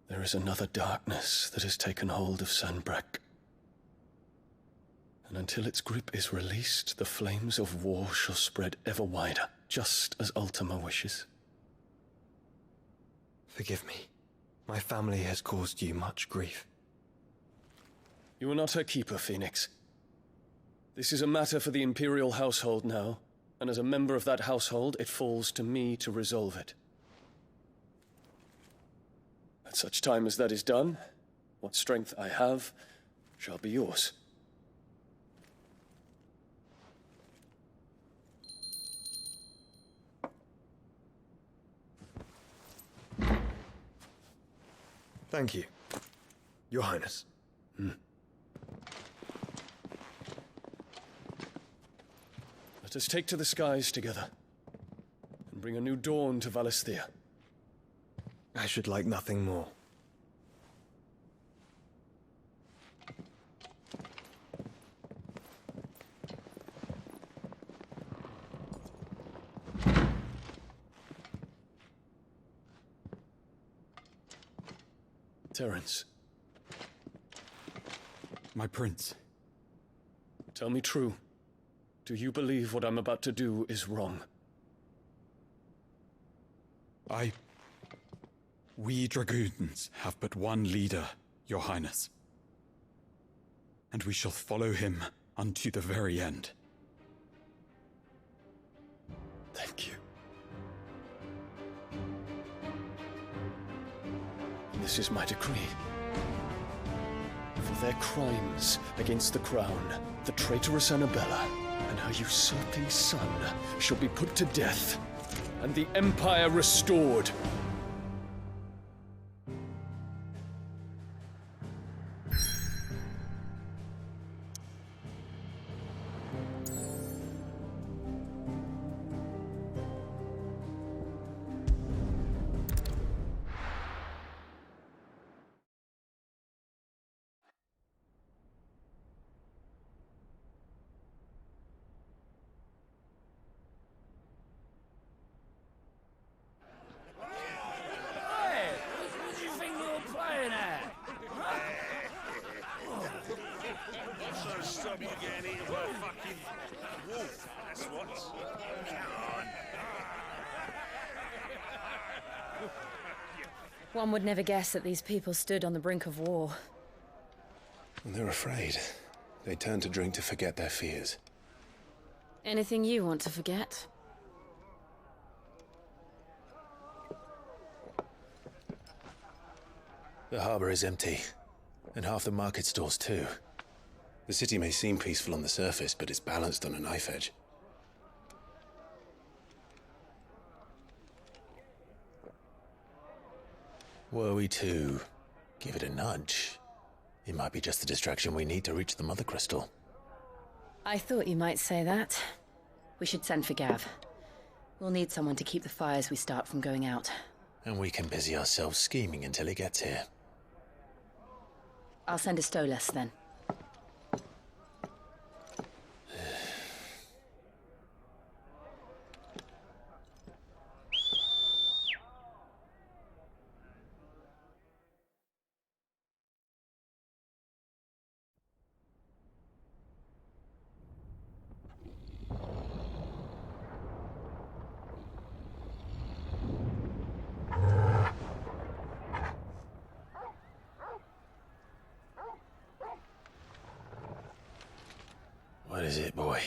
There is another darkness that has taken hold of Sanbreque. And until its grip is released, the flames of war shall spread ever wider, just as Ultima wishes. Forgive me. My family has caused you much grief. You are not her keeper, Phoenix. This is a matter for the Imperial household now, And as a member of that household, it falls to me to resolve it. At such time as that is done, what strength I have shall be yours. Thank you, Your Highness. Let us take to the skies together, and bring a new dawn to Valisthea. I should like nothing more. Terence. My prince. Tell me true. Do you believe what I'm about to do is wrong? We dragoons have but one leader, Your Highness. And we shall follow him unto the very end. Thank you. This is my decree. For their crimes against the crown, the traitorous Annabella and her usurping son shall be put to death, and the Empire restored. Stop you getting eaten by a fucking wolf, that's what. Come on. One would never guess that these people stood on the brink of war. They're afraid. They turn to drink to forget their fears. Anything you want to forget? The harbor is empty, and half the market stalls too. The city may seem peaceful on the surface, but it's balanced on a knife edge. Were we to give it a nudge, it might be just the distraction we need to reach the Mother Crystal. I thought you might say that. We should send for Gav. We'll need someone to keep the fires we start from going out. And we can busy ourselves scheming until he gets here. I'll send a Stolas then. What is it, boy?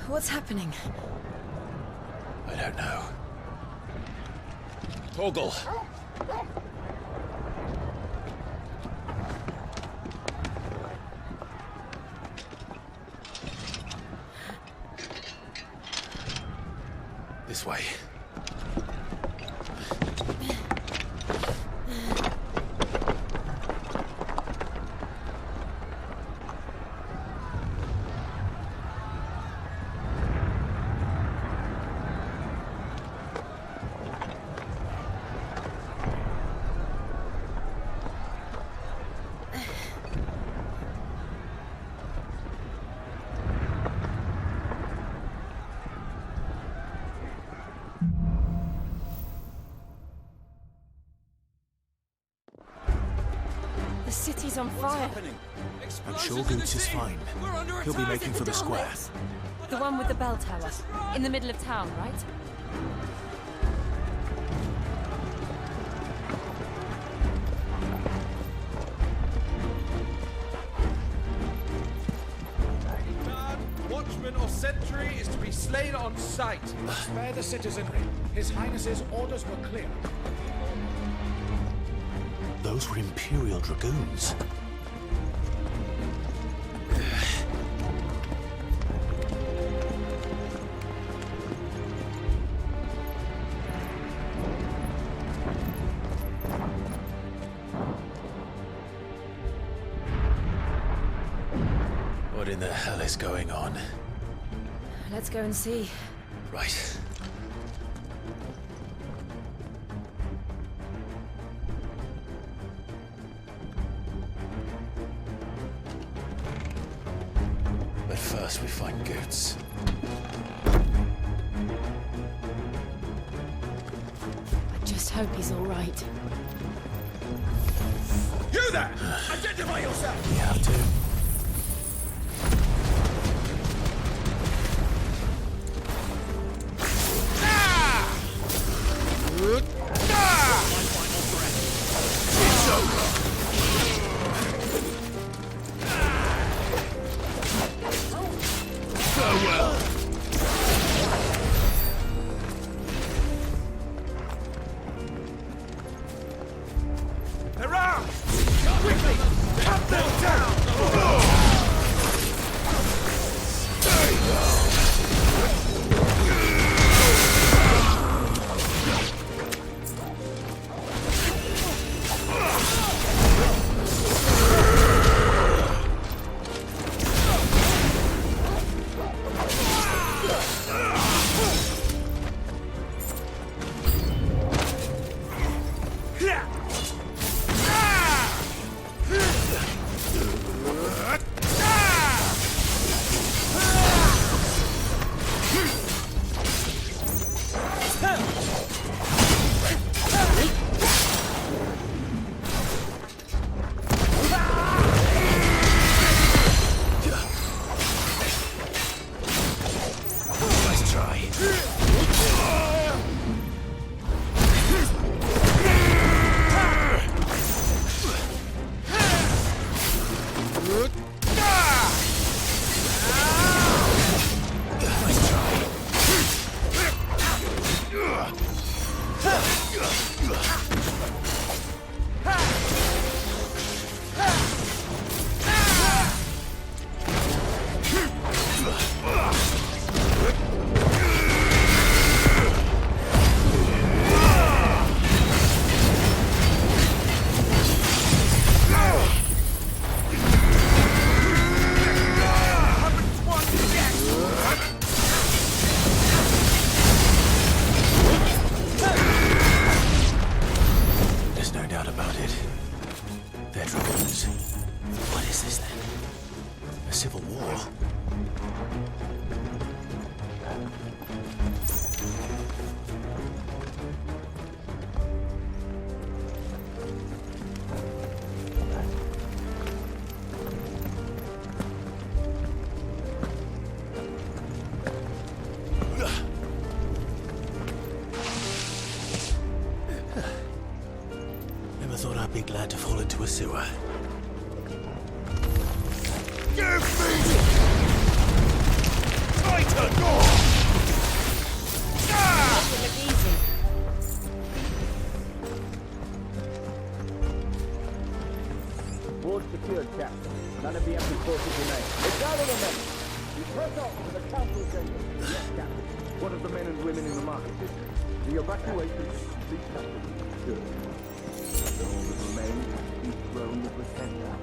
What's happening? I don't know. Torgal! This way. city's on fire. I'm sure Goots is fine. He'll be making for the square. The one with the bell tower. In the middle of town, right? Watchman or sentry is to be slain on sight. Spare the citizenry. His Highness's orders were clear. Those were Imperial Dragoons. What in the hell is going on? Let's go and see. Right. But first we find Goots. I just hope he's all right. You there! Identify yourself! You have to. Thought I'd be glad to fall into a sewer. Give me! Tighter! Look easy. Board secured, Captain. None of the empty forces remain. It's out of the men! You press on to the council chamber. Yes, Captain. What of the men and women in the market district? The evacuation is complete, Captain. Good. All that remains is each throne that was sent out.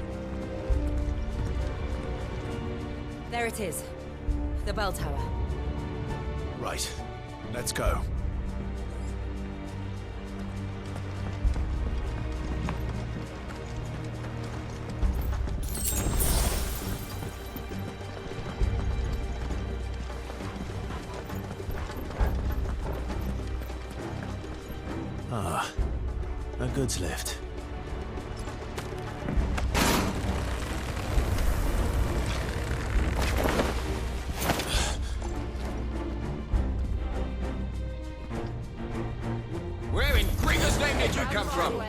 There it is. The bell tower. Right. Let's go. Ah, a goods lift. that come from?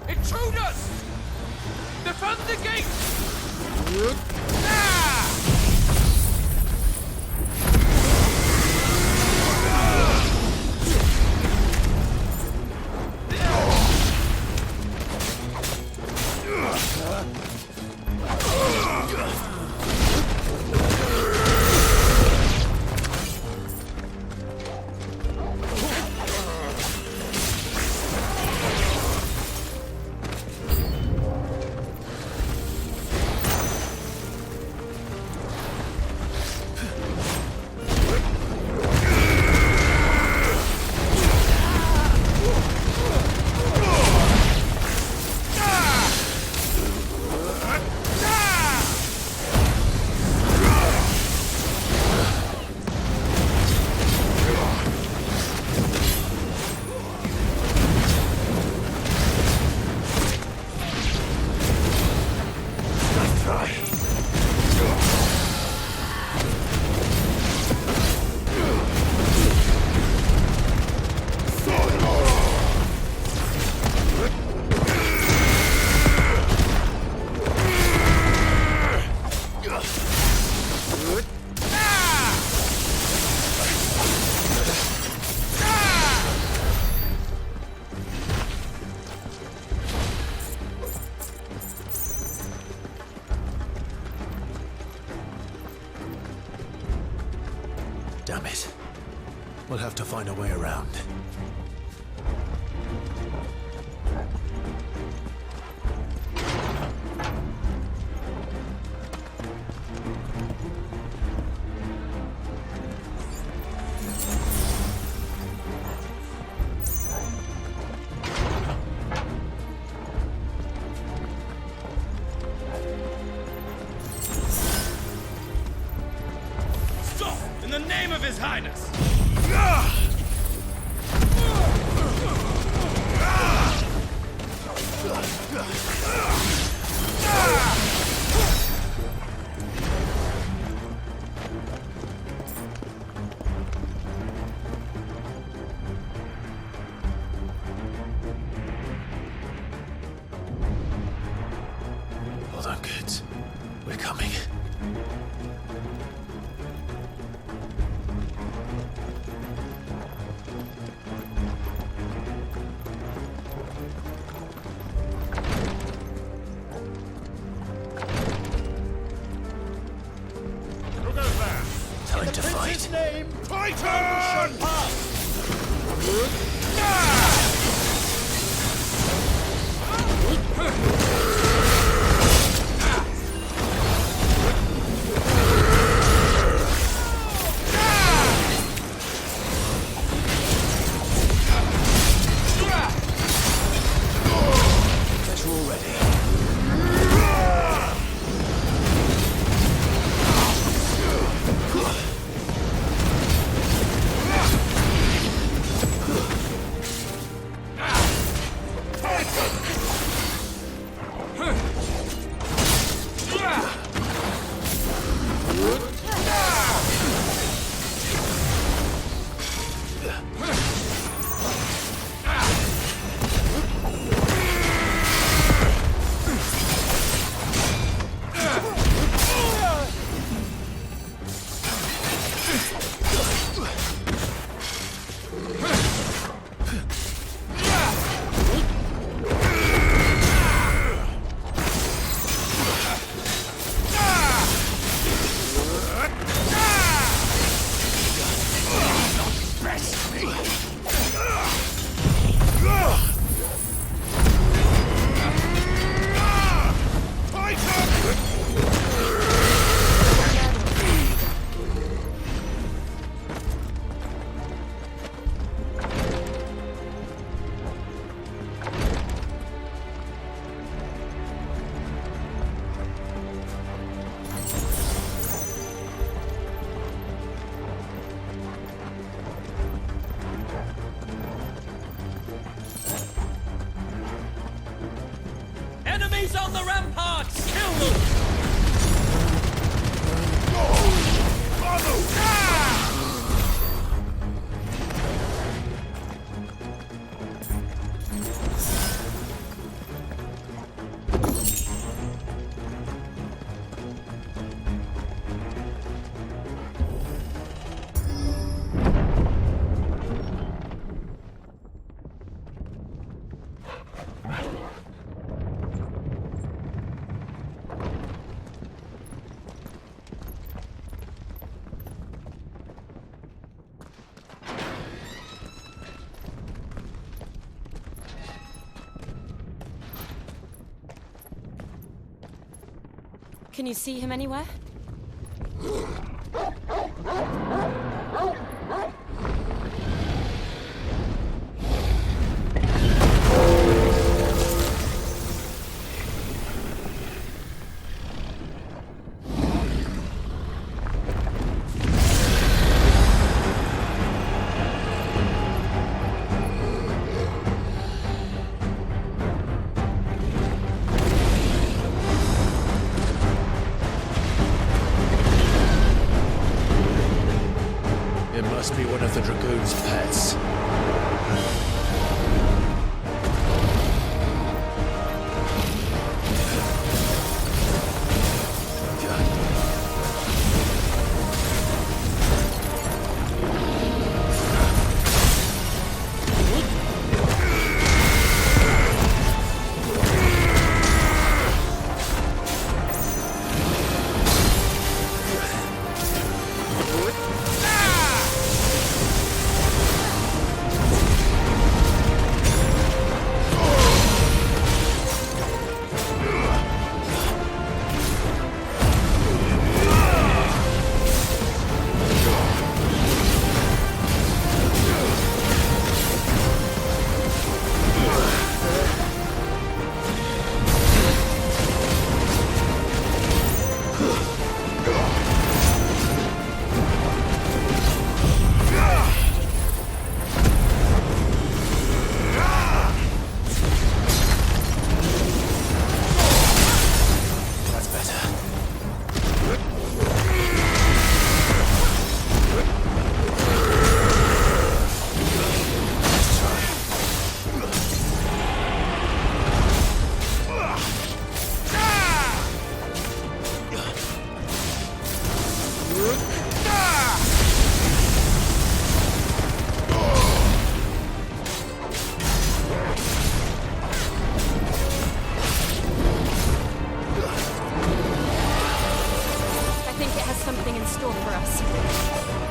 Intruders! Defend the gate! Damn it. We'll have to find a way around. In the name of His Highness! Hold on, kids. We're coming. Time to fight. His name, Titan! Guess we're all ready. Can you see him anywhere? It must be one of the Dragoon's pets.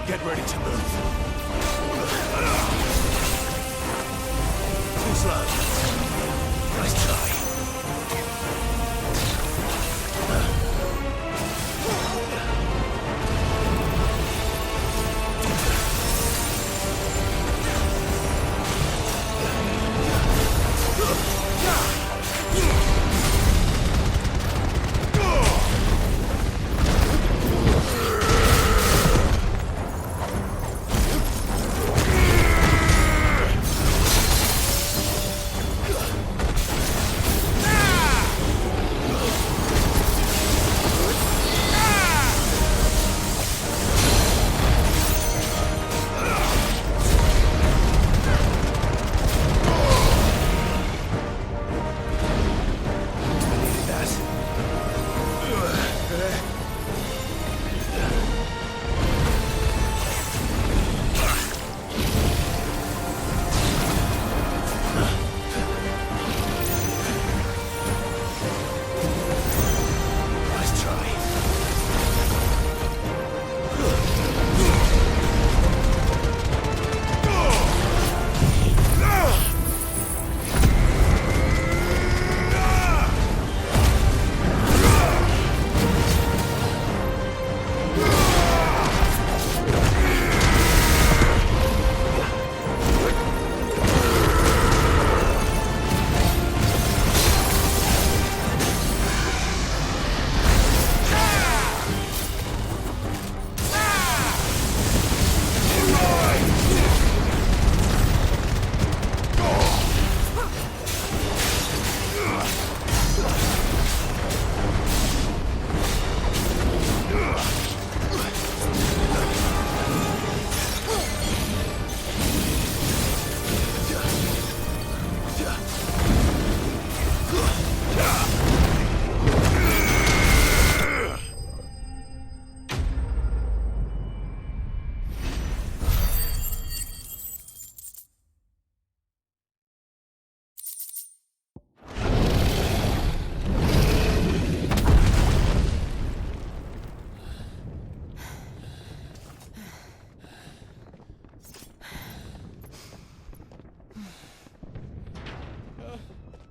Get ready to move. Too slow. Nice try.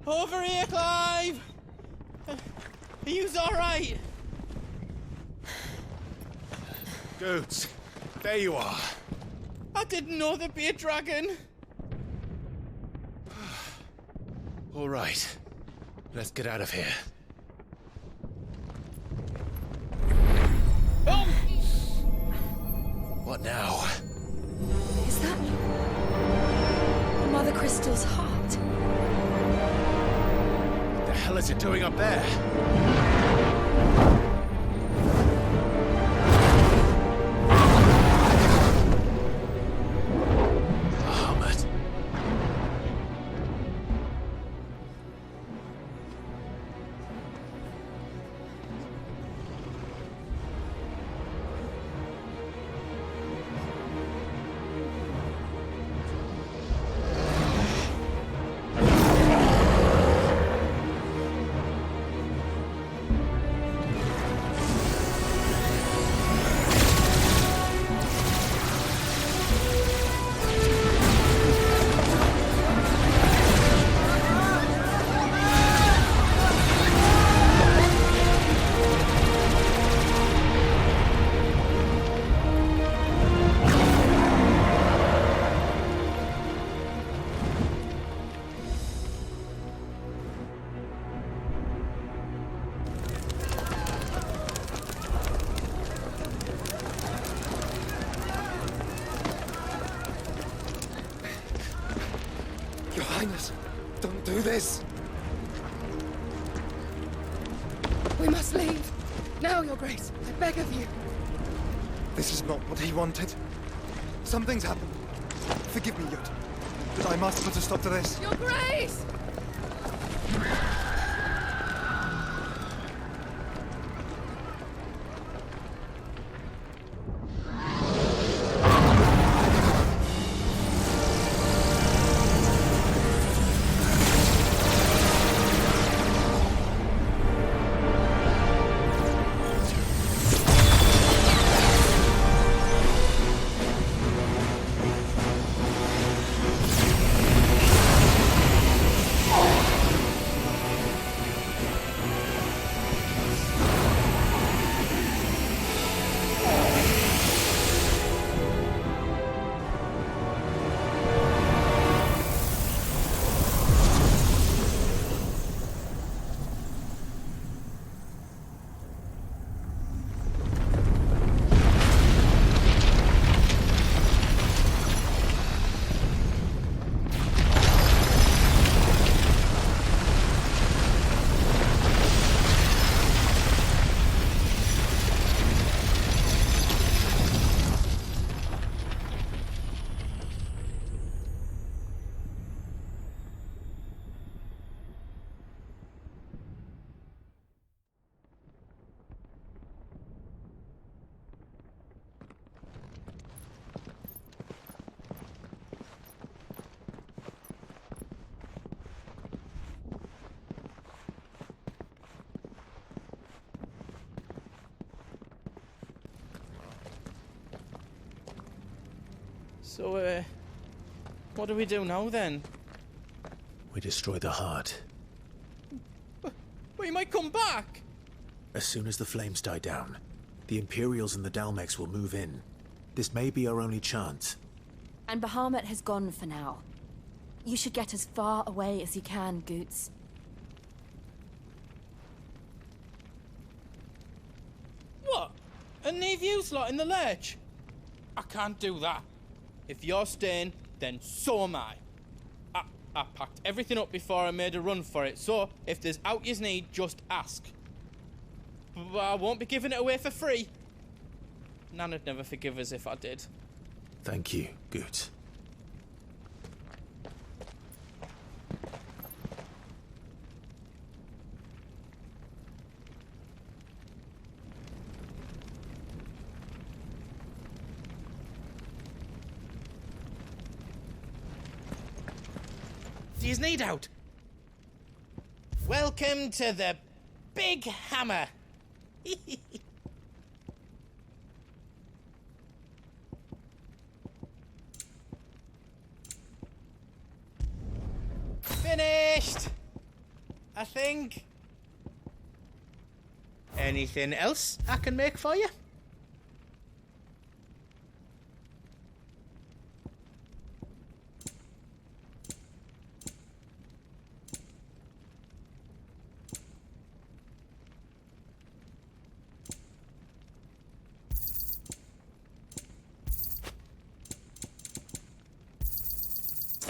Over here, Clive! Are you alright? Goats, there you are. I didn't know there'd be a dragon. All right, let's get out of here. Oh! What now? Is that Mother Crystal's heart? What the hell is it doing up there? Your Highness, don't do this. We must leave. Now, Your Grace. I beg of you. This is not what he wanted. Something's happened. Forgive me, Yod, but I must put a stop to this. Your Grace! So, what do we do now then? We destroy the heart. We might come back! As soon as the flames die down, the Imperials and the Dalmex will move in. This may be our only chance. And Bahamut has gone for now. You should get as far away as you can, Goots. What? And leave you lot in the lurch? I can't do that. If you're staying, then so am I. I packed everything up before I made a run for it, so if there's out yous need, just ask. But I won't be giving it away for free. Nan'd never forgive us if I did. Thank you, Goots. Do yous need out? Welcome to the Big Hammer. Finished! I think. Anything else I can make for you?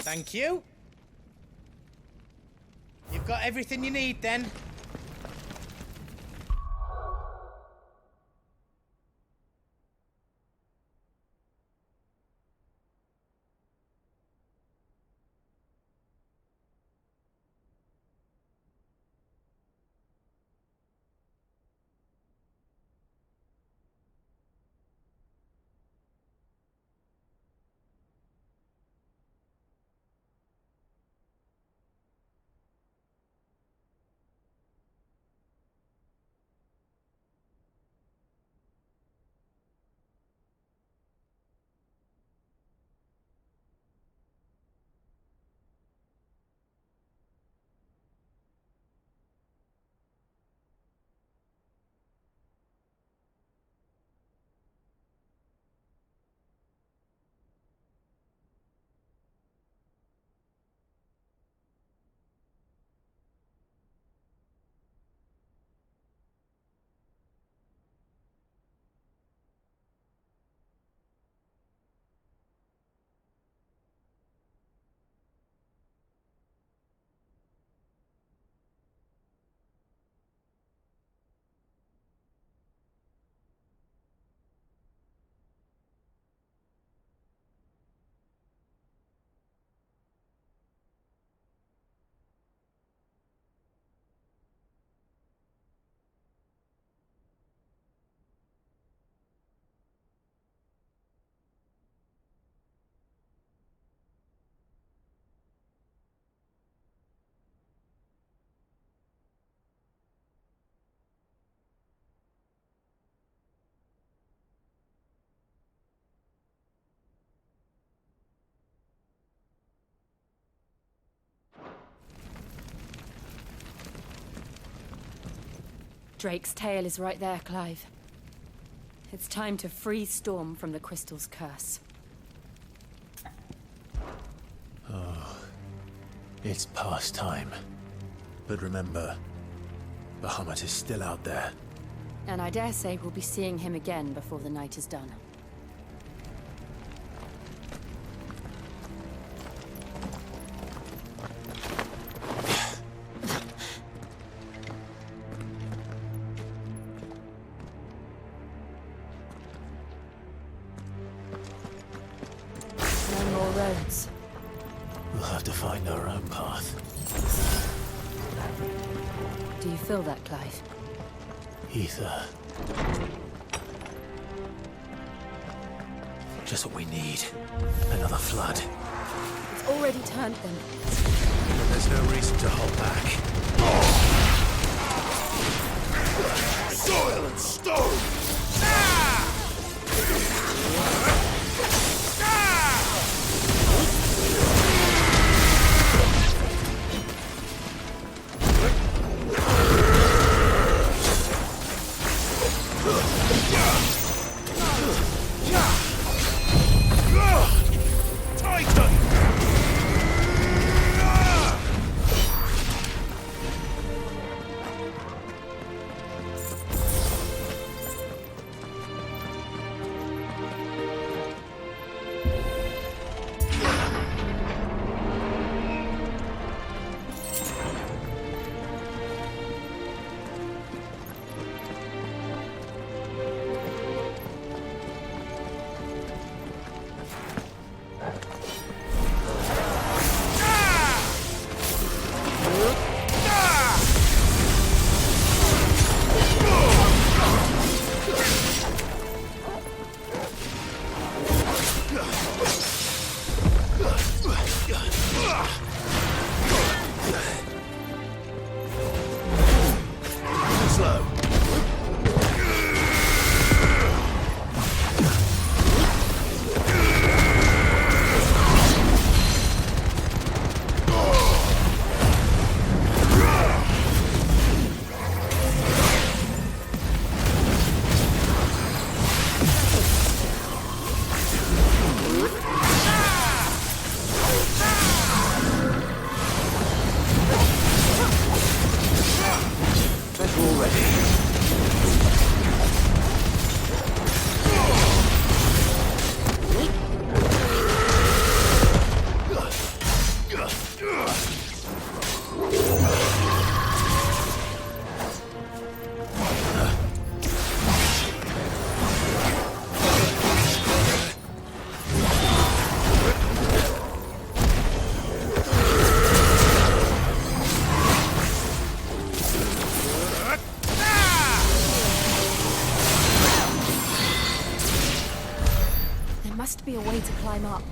Thank you. You've got everything you need then. Drake's tail is right there, Clive. It's time to free Storm from the Crystal's curse. Oh, it's past time. But remember, Bahamut is still out there. And I dare say we'll be seeing him again before the night is done. No more roads. We'll have to find our own path. Do you feel that, Clive? Ether. Just what we need. Another flood. It's already turned them. There's no reason to hold back. Soil and stone! must be a way to climb up.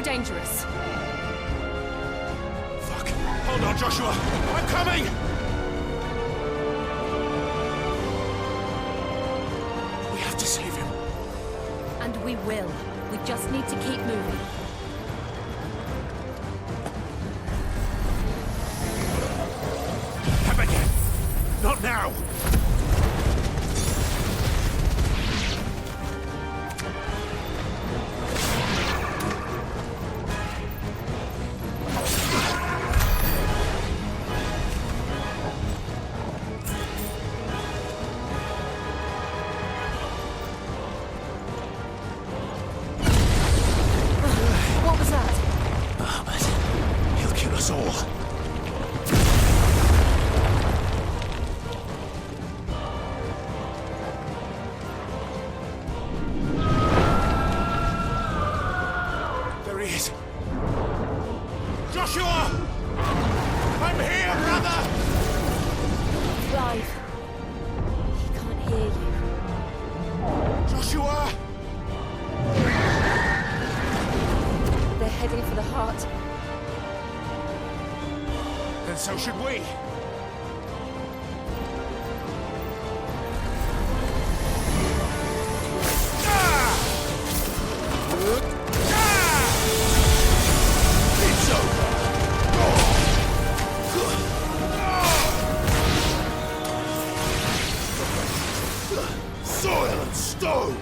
Dangerous. Fuck. Hold on, Joshua. I'm coming! We have to save him. And we will. We just need to keep moving. Come again. Not now. So should we. It's over. Soil and stone.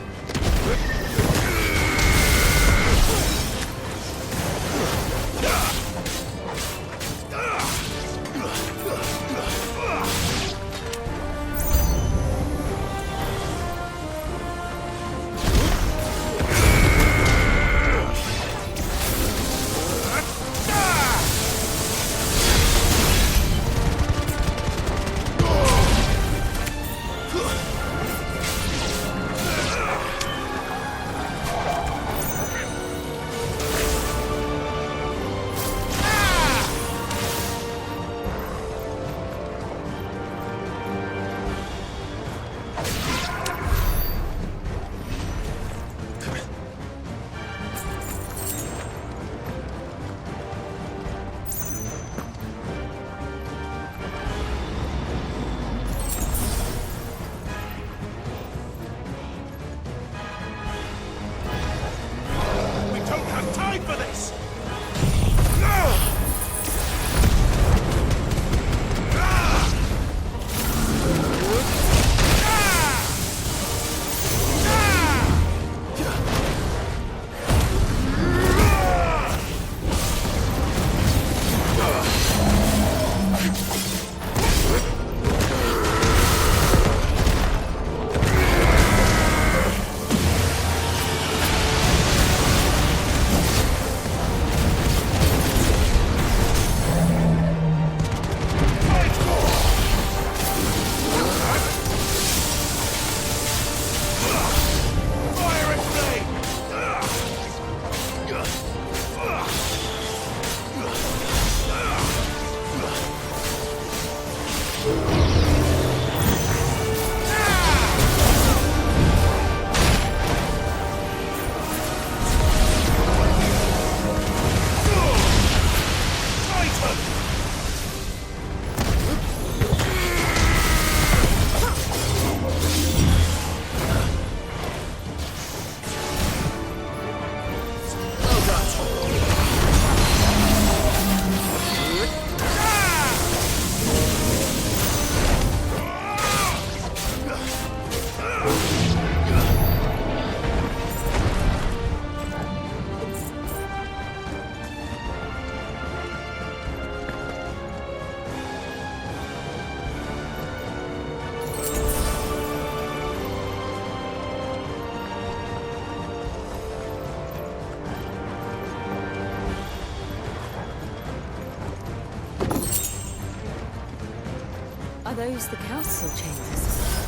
those the council chambers?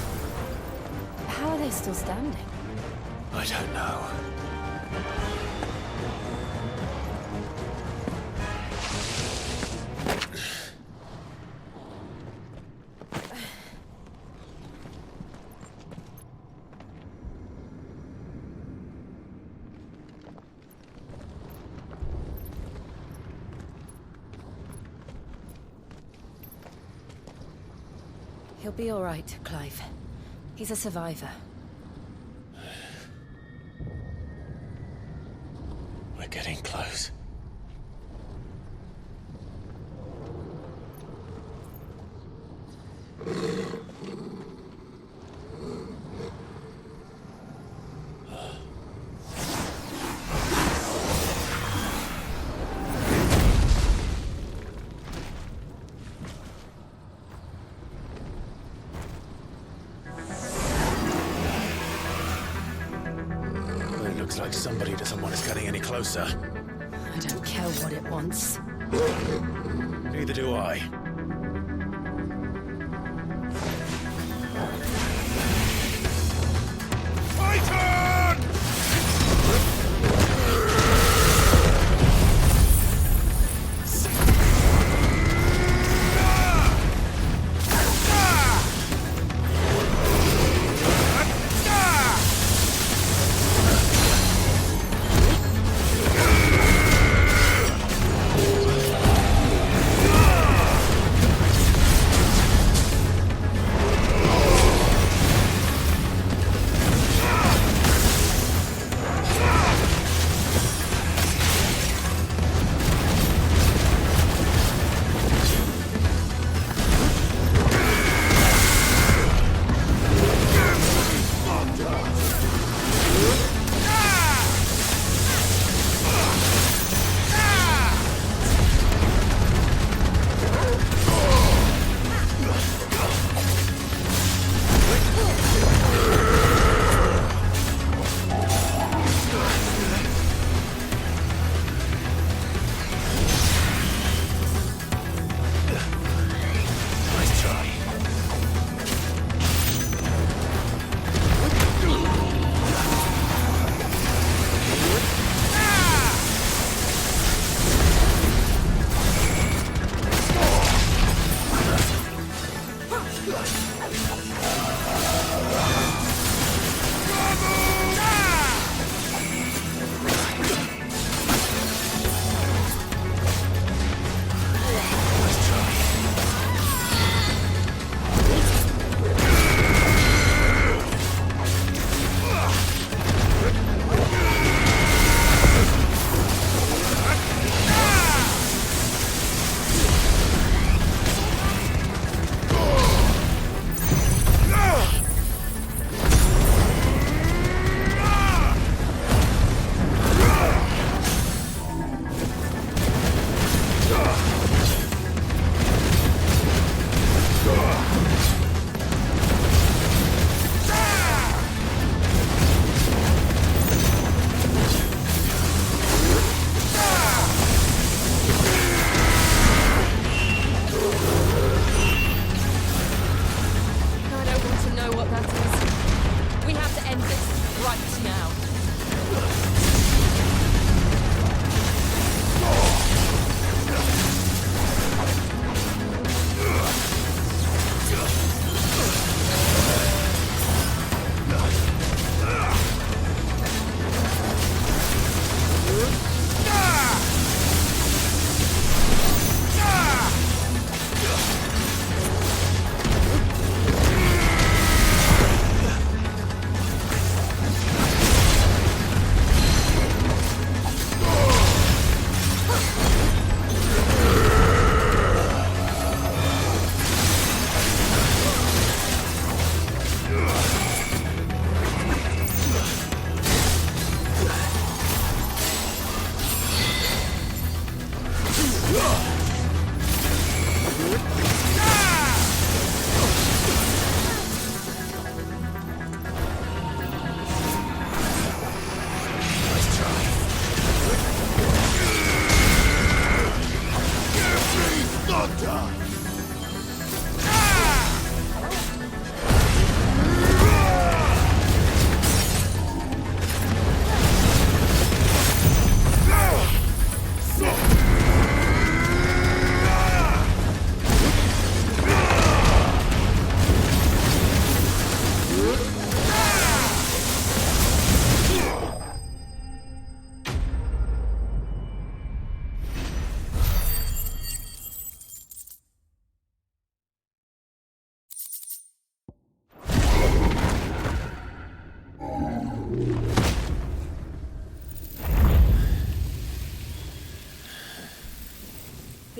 How are they still standing? I don't know. He'll be all right, Clive. He's a survivor. We're getting close. Looks like somebody doesn't want us getting any closer. I don't care what it wants. Neither do I.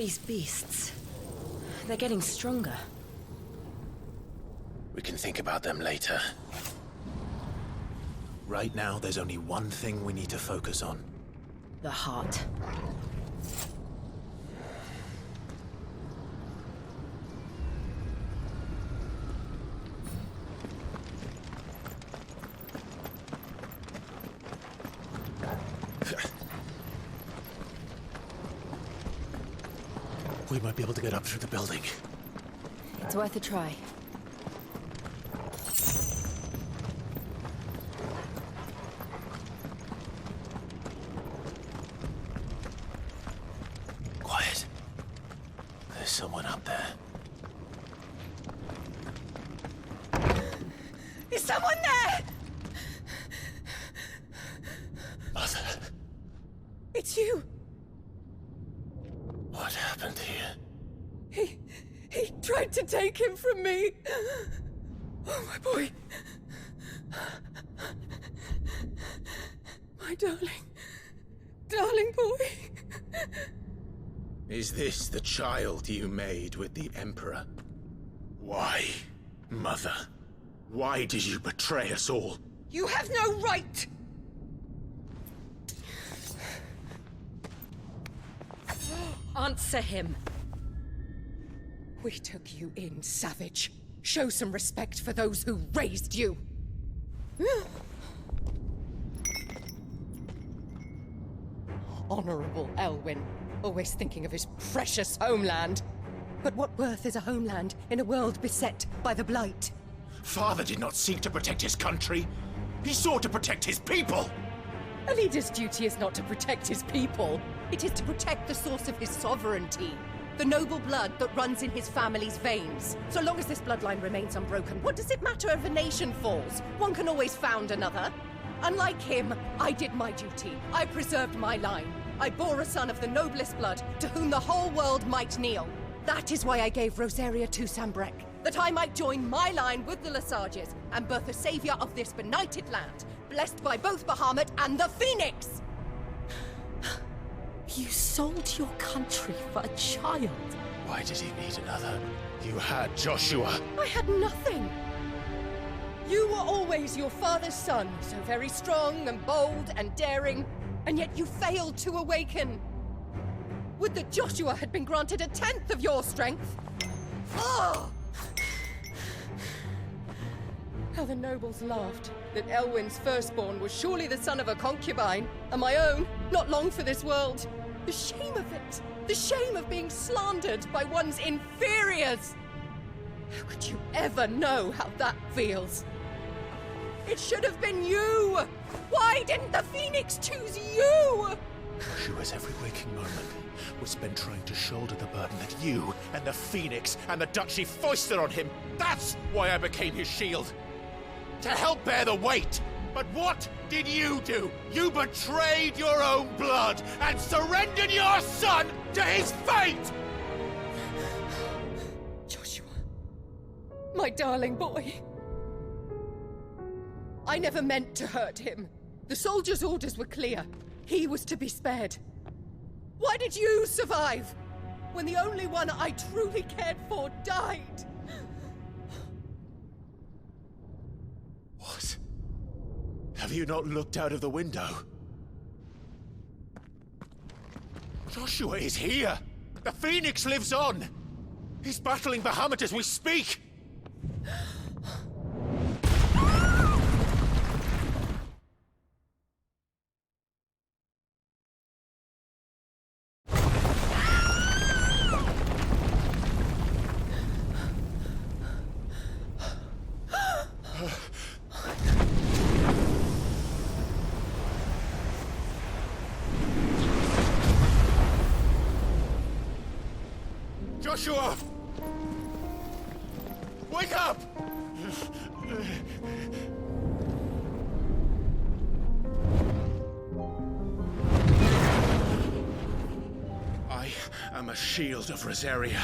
These beasts... they're getting stronger. We can think about them later. Right now, there's only one thing we need to focus on. The heart. We might be able to get up through the building. It's worth a try. Quiet. There's someone up there. Is someone there? Mother. It's you. What happened here? He tried to take him from me. Oh, my boy. My darling boy. Is this the child you made with the Emperor? Why, Mother? Why did you betray us all? You have no right! Answer him. We took you in, savage. Show some respect for those who raised you. Honorable Elwyn, always thinking of his precious homeland. But what worth is a homeland in a world beset by the Blight? Father did not seek to protect his country. He sought to protect his people. A leader's duty is not to protect his people. It is to protect the source of his sovereignty. The noble blood that runs in his family's veins. So long as this bloodline remains unbroken, what does it matter if a nation falls? One can always found another. Unlike him, I did my duty. I preserved my line. I bore a son of the noblest blood, to whom the whole world might kneel. That is why I gave Rosaria to Sambrek, that I might join my line with the Lesages and birth a savior of this benighted land, blessed by both Bahamut and the Phoenix! You sold your country for a child. Why did he need another? You had Joshua. I had nothing. You were always your father's son, so very strong and bold and daring, and yet you failed to awaken. Would that Joshua had been granted 1/10 of your strength? Oh! How the nobles laughed that Elwyn's firstborn was surely the son of a concubine, and my own, not long for this world. The shame of it! The shame of being slandered by one's inferiors! How could you ever know how that feels? It should have been you! Why didn't the Phoenix choose you? Joshua's every waking moment was spent trying to shoulder the burden that you and the Phoenix and the Duchy foisted on him. That's why I became his shield. To help bear the weight. But what did you do? You betrayed your own blood and surrendered your son to his fate! Joshua, my darling boy. I never meant to hurt him. The soldiers' orders were clear. He was to be spared. Why did you survive when the only one I truly cared for died? What? Have you not looked out of the window? Joshua is here! The Phoenix lives on! He's battling Bahamut as we speak! Joshua! Wake up! I am a shield of Rosaria.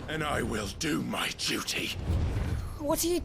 And I will do my duty. What are you...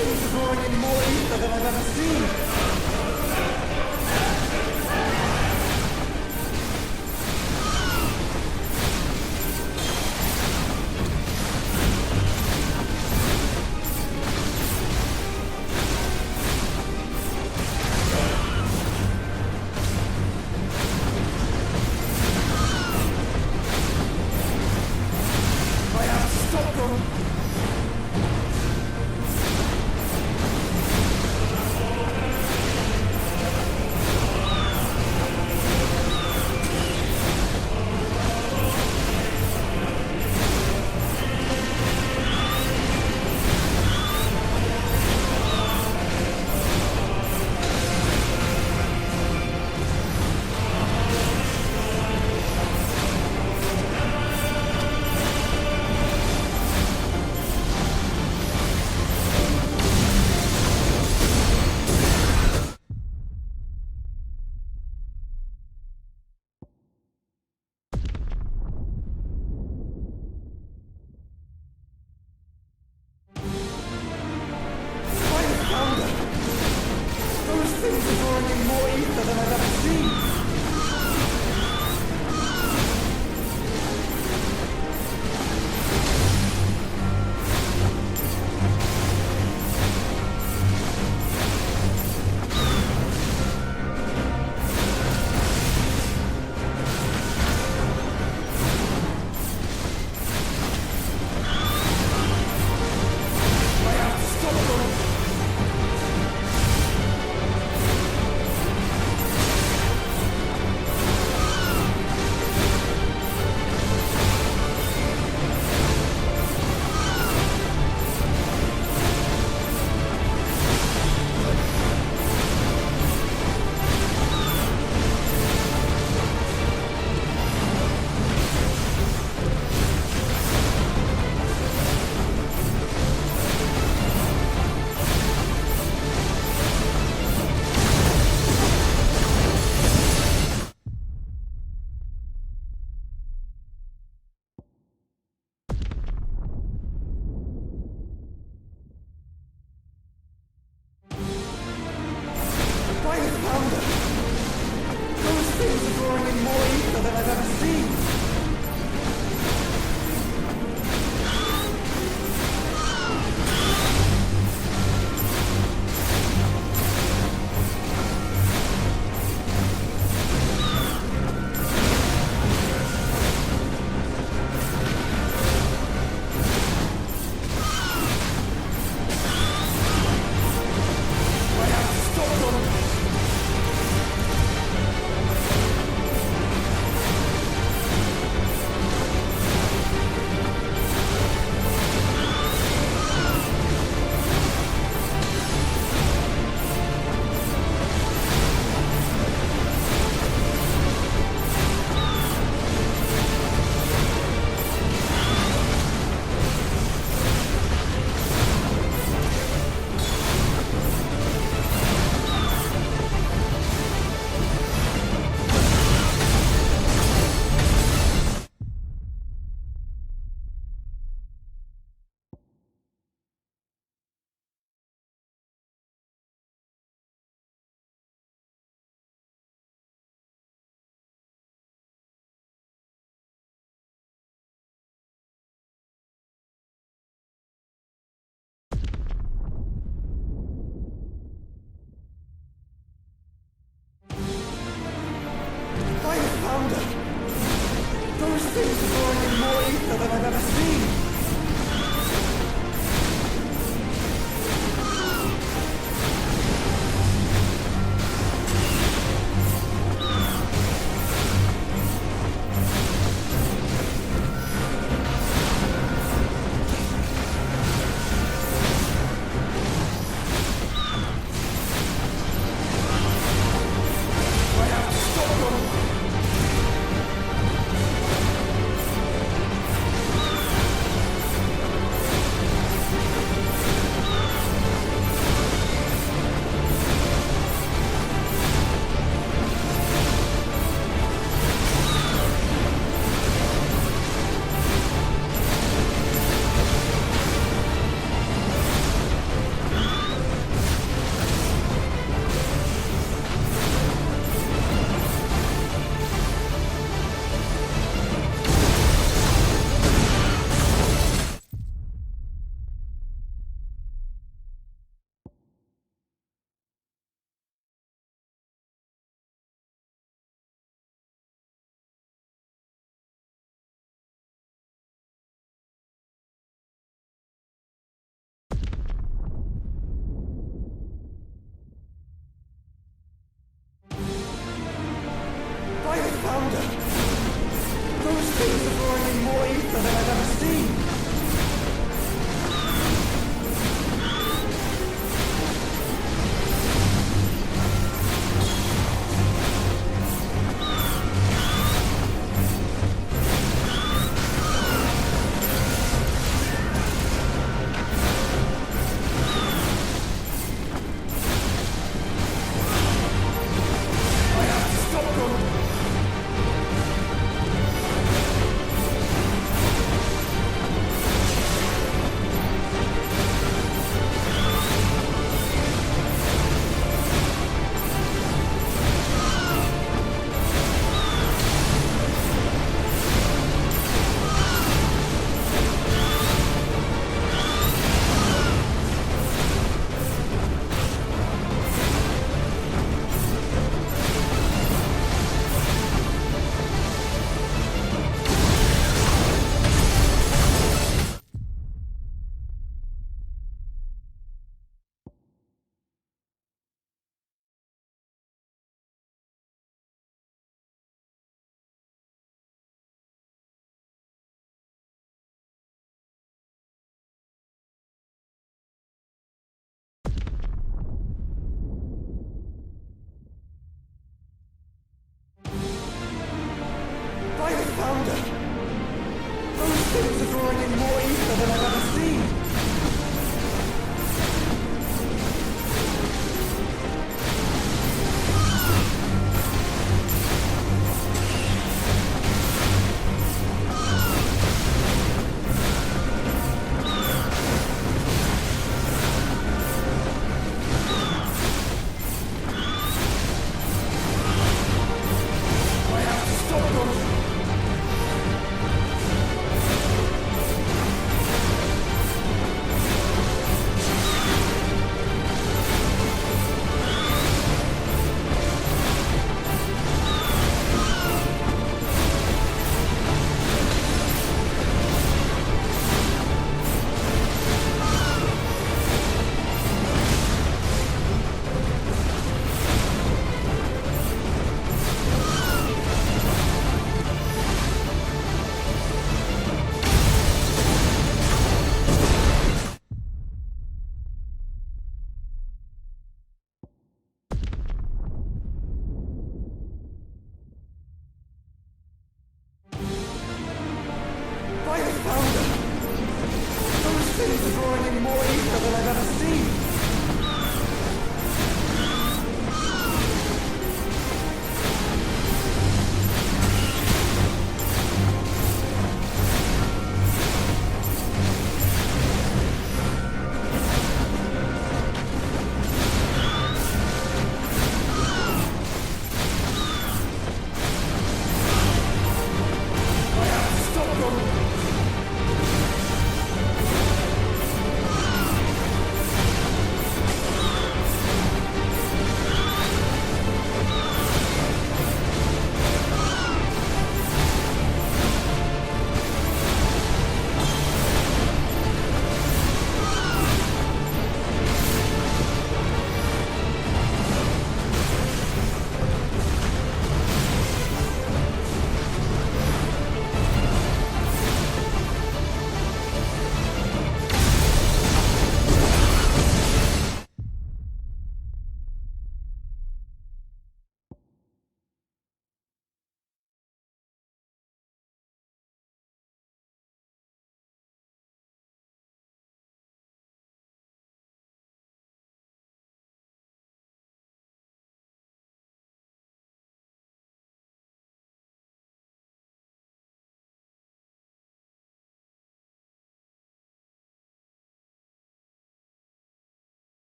things are drawing in more ether than I've ever seen.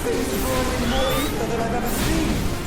things are drawing in more ether than I've ever seen.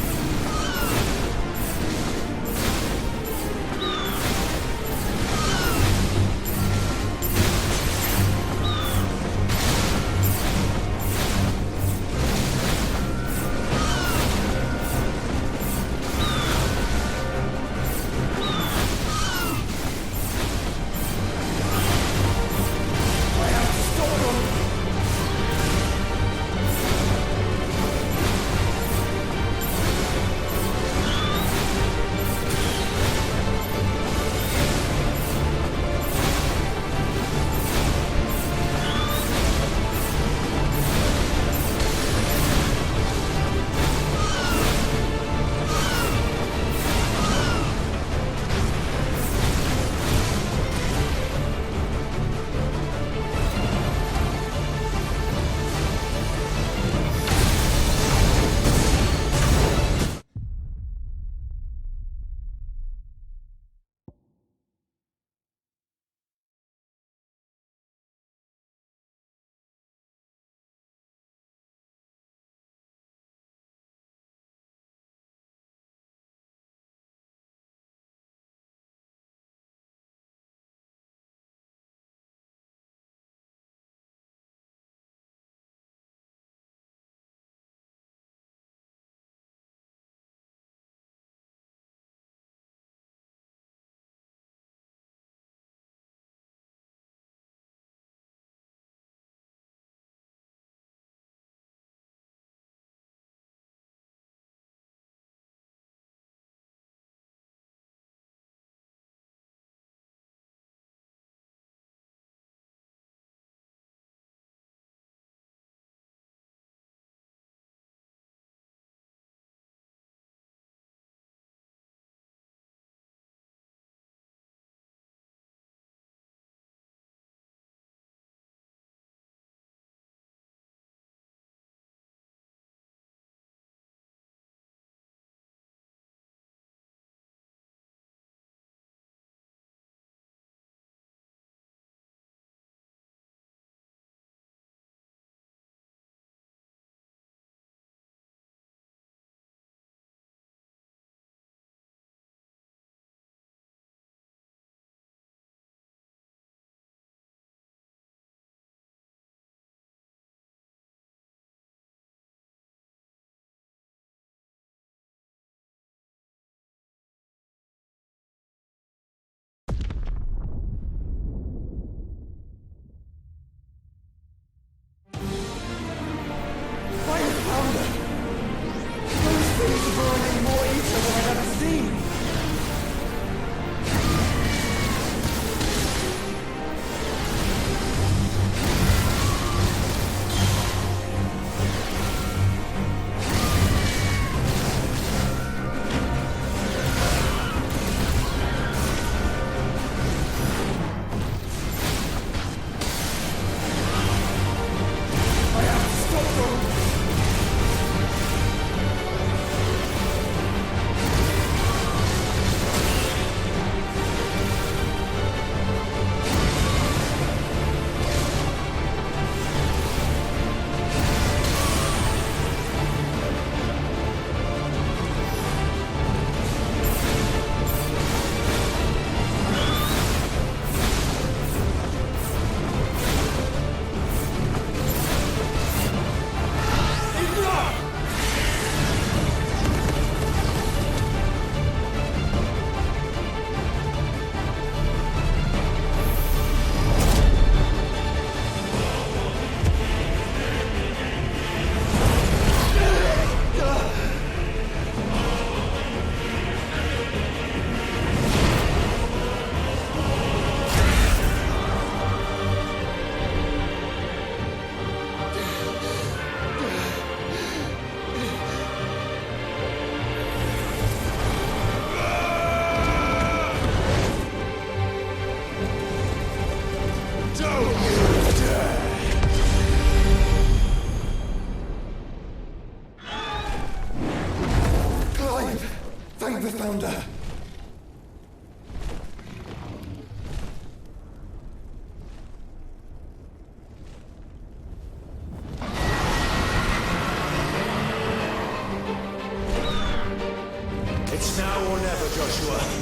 Joshua!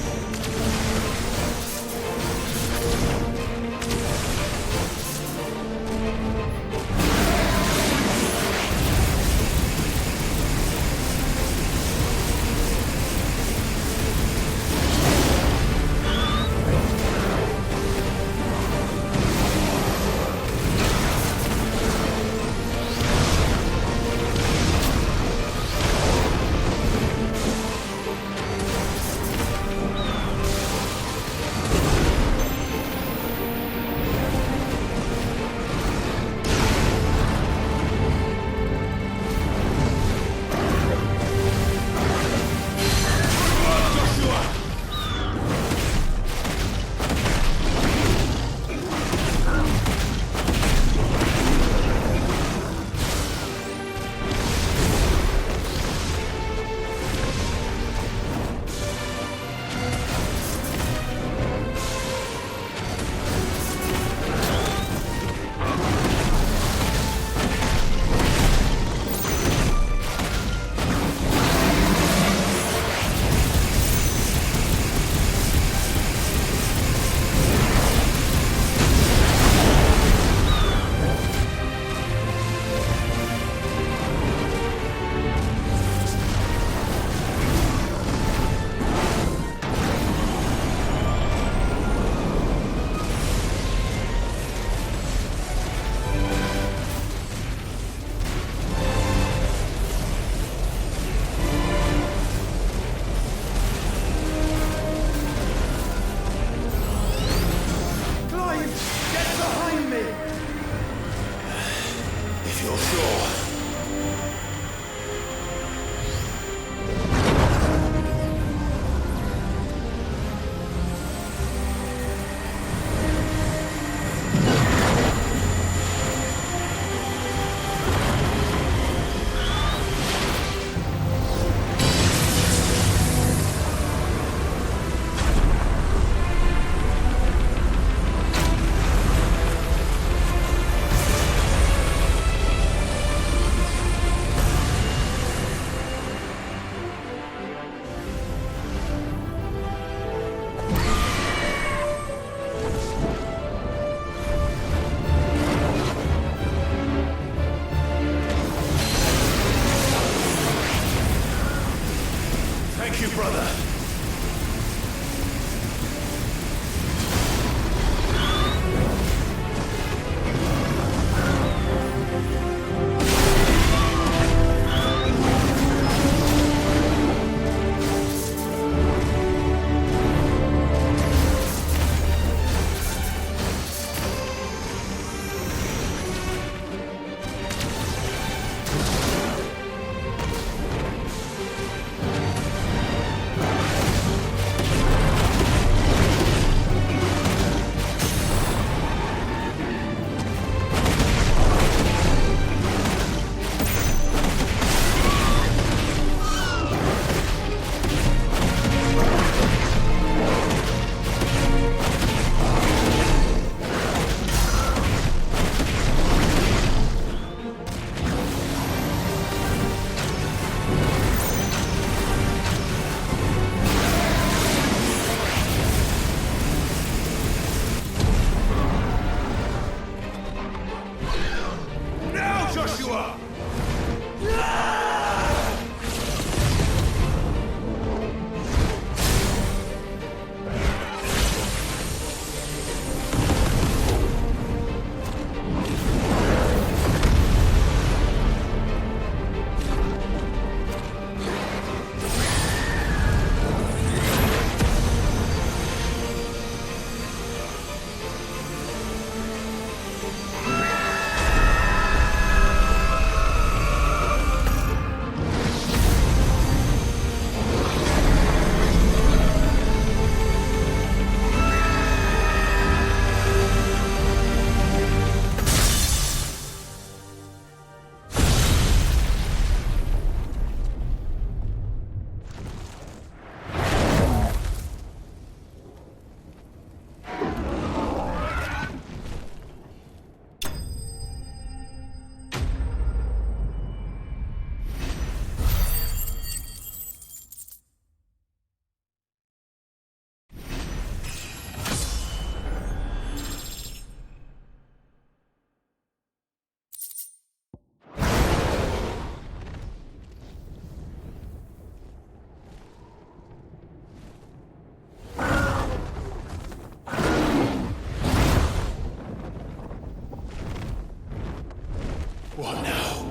What now?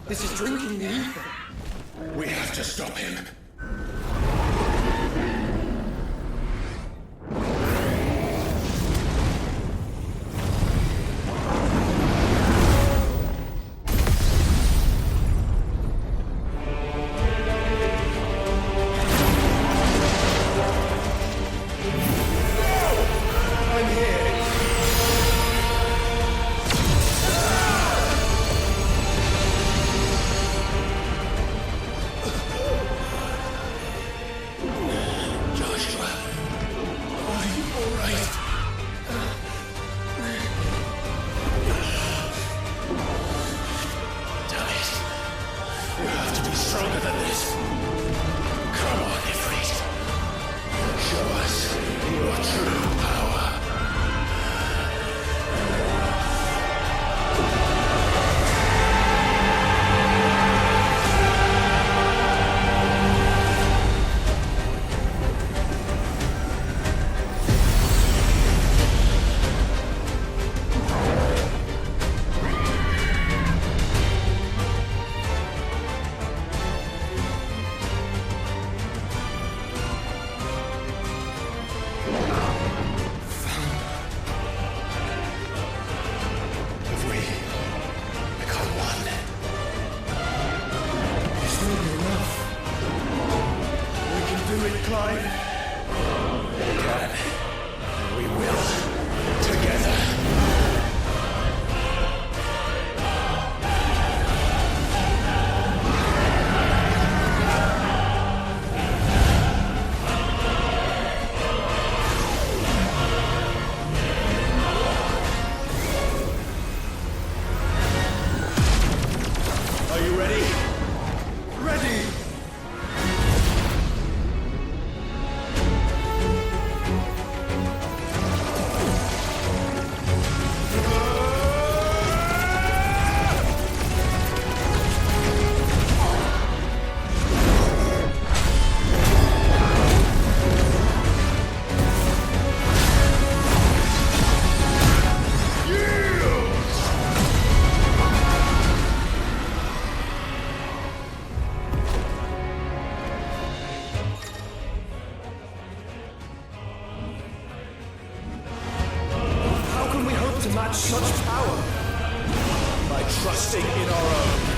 This is drinking the ether. We have to stop him. Such power by trusting in our own.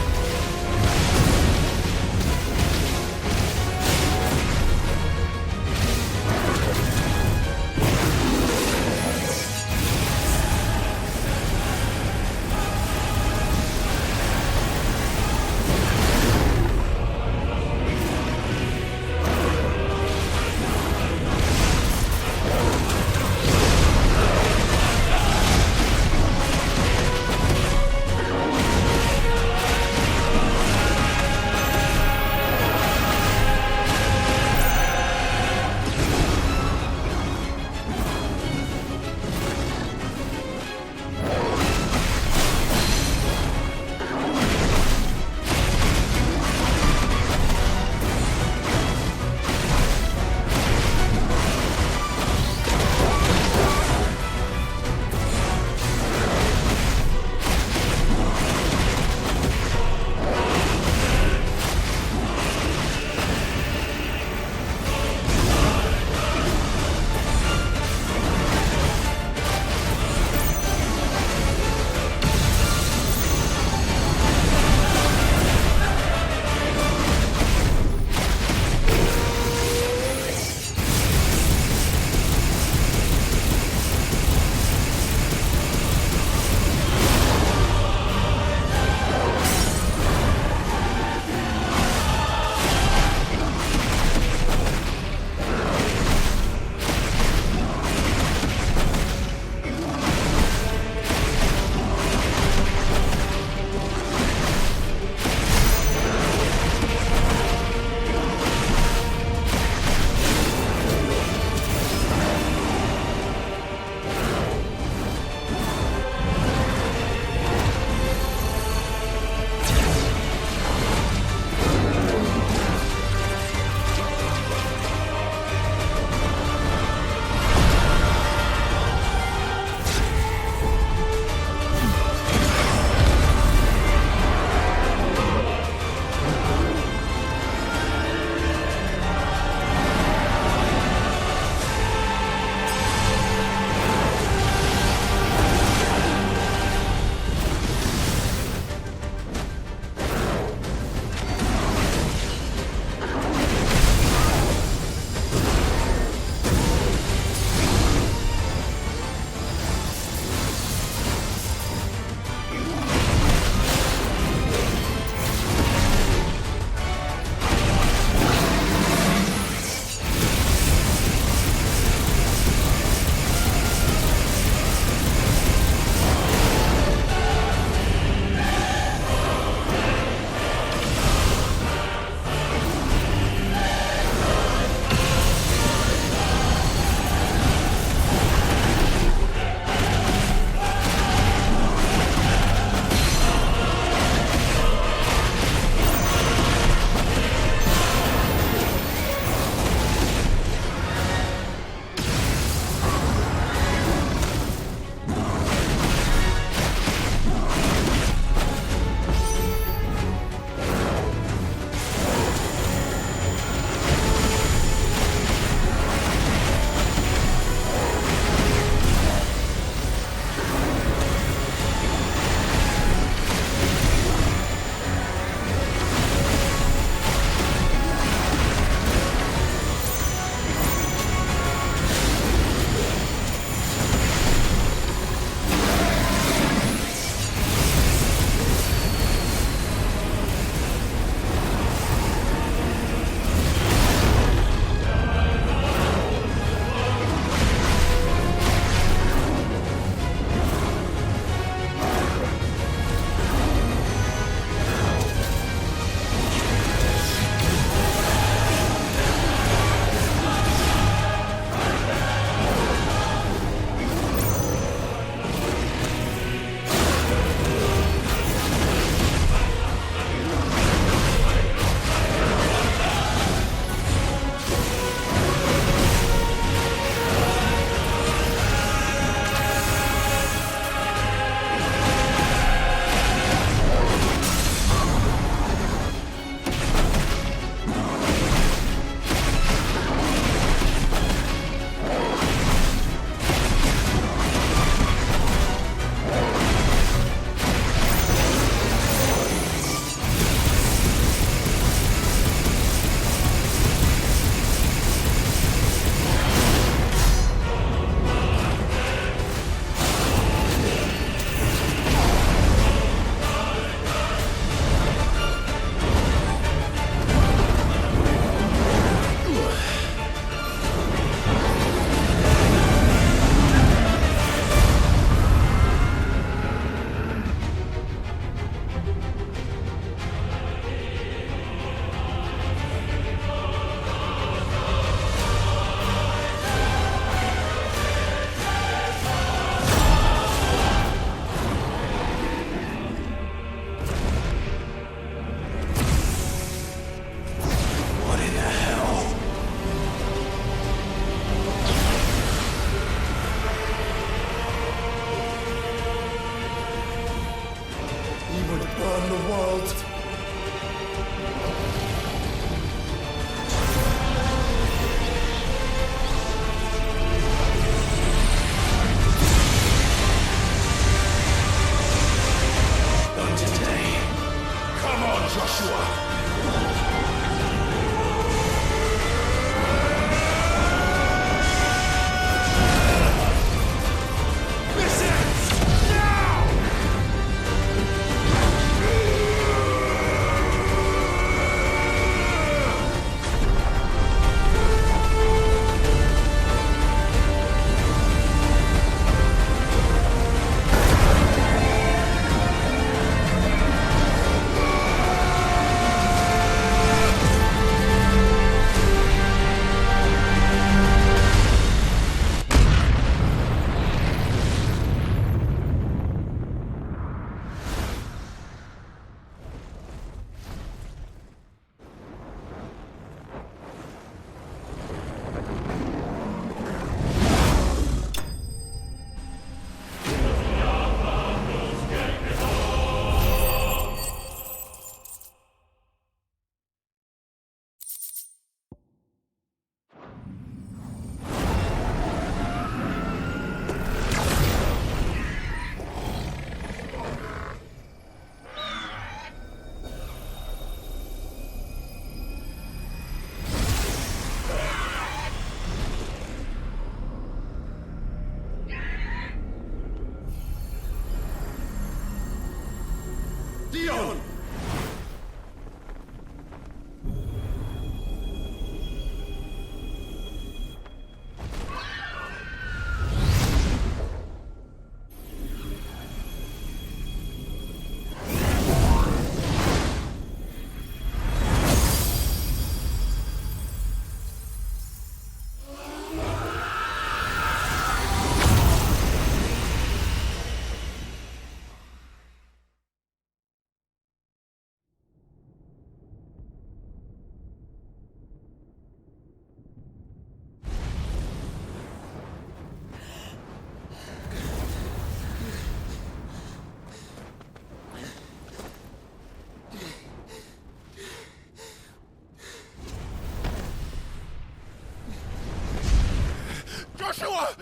Joshua!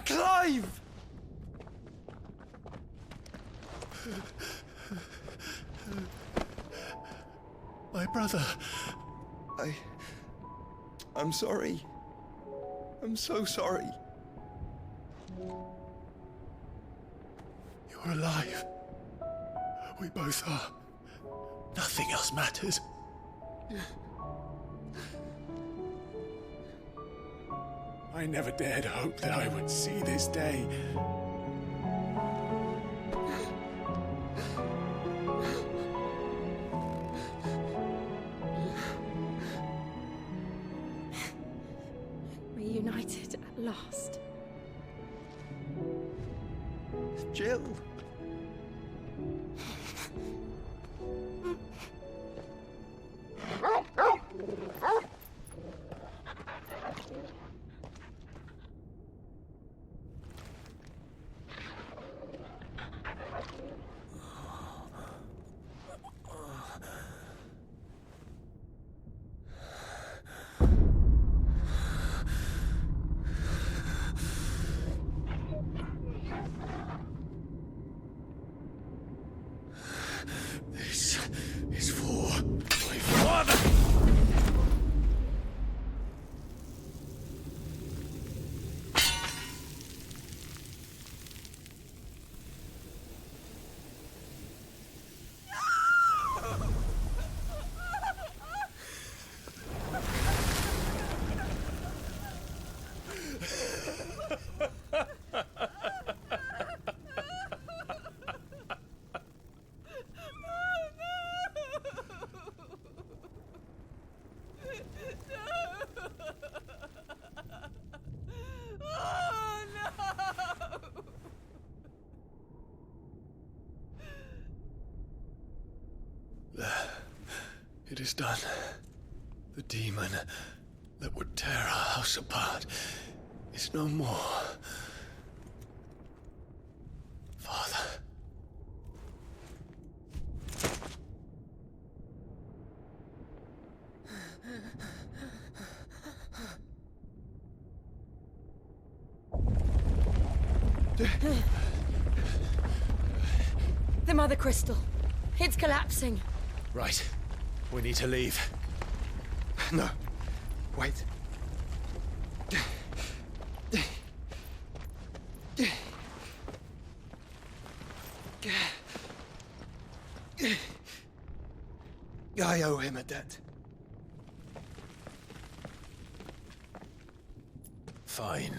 Clive! My brother. I'm sorry. I'm so sorry. You're alive. We both are. Nothing else matters. I never dared hope that I would see this day. Reunited at last. Jill. This is for my father! It is done. The demon that would tear our house apart is no more. Father. The Mother Crystal. It's collapsing. Right. We need to leave. No. Wait. I owe him a debt. Fine.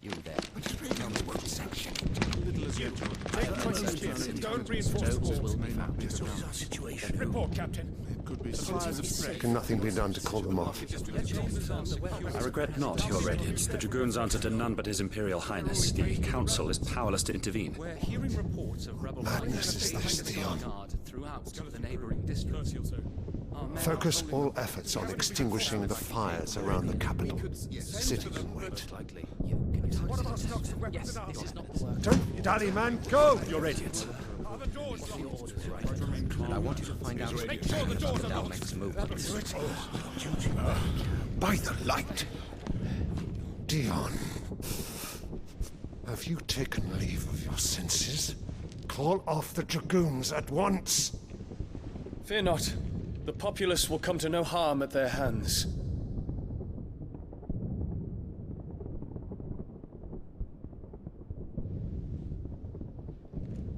You there. Tell me what section. Don't reinforce the walls. Situation. Report, Captain. Could be signs of threat. Can nothing be done to call them off? I regret not, Your Radiance. The Dragoons answer to none but His Imperial Highness. The Council is powerless to intervene. We're hearing reports of rebel Madness is this, Theon. throughout the neighboring districts. Focus all efforts on extinguishing the fires around the capital. The city can wait. Don't be daddy, man. Go! Your Radiance. And I want you to find out Make sure the doors are locked. next move. By the light! Dion. Have you taken leave of your senses? Call off the Dragoons at once! Fear not. The populace will come to no harm at their hands.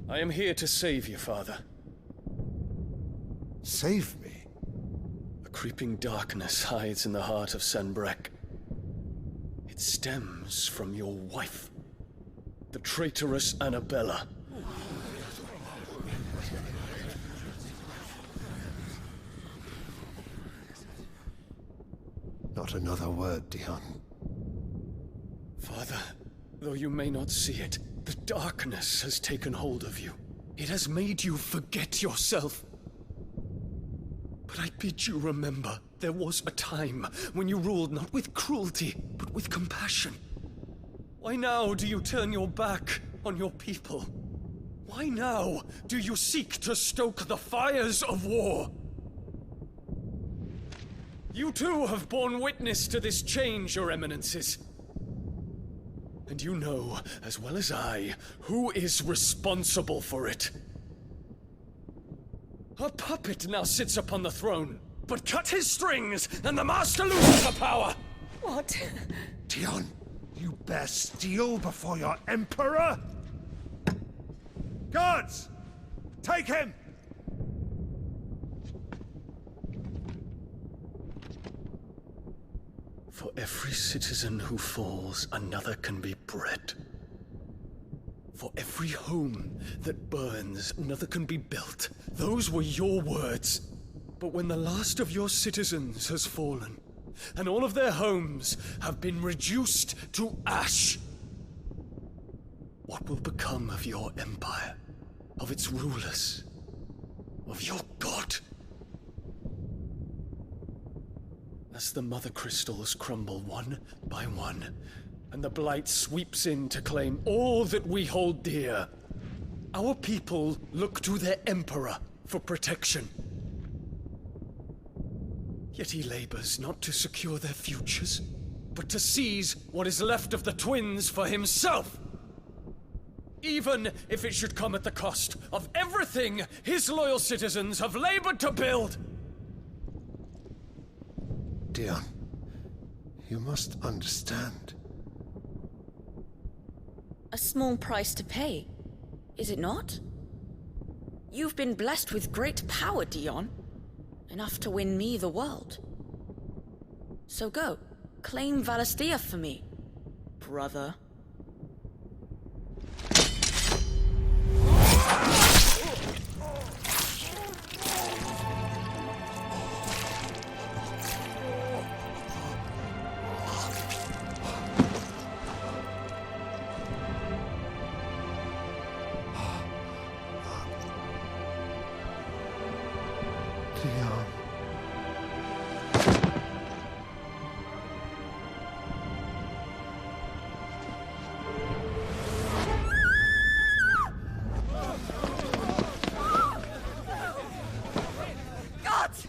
I am here to save you, Father. Save me? A creeping darkness hides in the heart of Sanbreque. It stems from your wife, the traitorous Annabella. Not another word, Dion. Father, though you may not see it, The darkness has taken hold of you. It has made you forget yourself. But I bid you remember, there was a time when you ruled not with cruelty, but with compassion. Why now do you turn your back on your people? Why now do you seek to stoke the fires of war? You too have borne witness to this change, Your Eminences. And you know, as well as I, who is responsible for it. A puppet now sits upon the throne, but cut his strings, and the master loses the power! What? Dion, you bear steel before your emperor? Guards! Take him! For every citizen who falls, another can be bred. For every home that burns, another can be built. Those were your words. But when the last of your citizens has fallen, and all of their homes have been reduced to ash, what will become of your empire, of its rulers, of your god? As the mother crystals crumble one by one, and the blight sweeps in to claim all that we hold dear, our people look to their emperor for protection. Yet he labors not to secure their futures, but to seize what is left of the twins for himself. Even if it should come at the cost of everything his loyal citizens have labored to build. Dion, you must understand. A small price to pay, is it not? You've been blessed with great power, Dion. Enough to win me the world. So go, claim Valisthea for me, brother. Dion. Gods!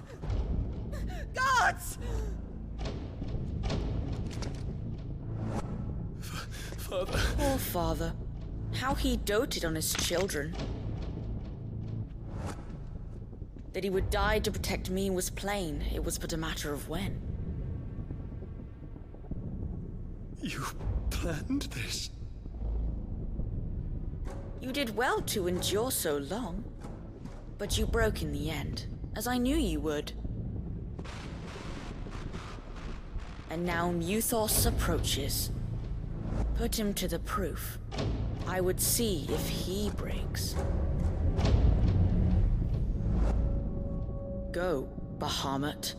Gods! Father. Poor father. How he doted on his children. That he would die to protect me was plain. It was but a matter of when. You planned this? You did well to endure so long. But you broke in the end, as I knew you would. And now Muthos approaches. Put him to the proof. I would see if he breaks. Go, Bahamut.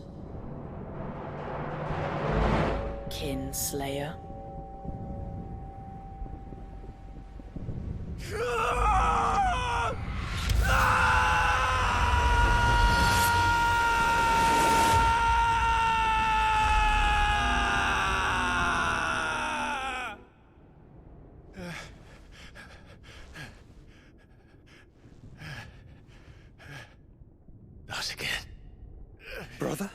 Kinslayer. Not again. Brother?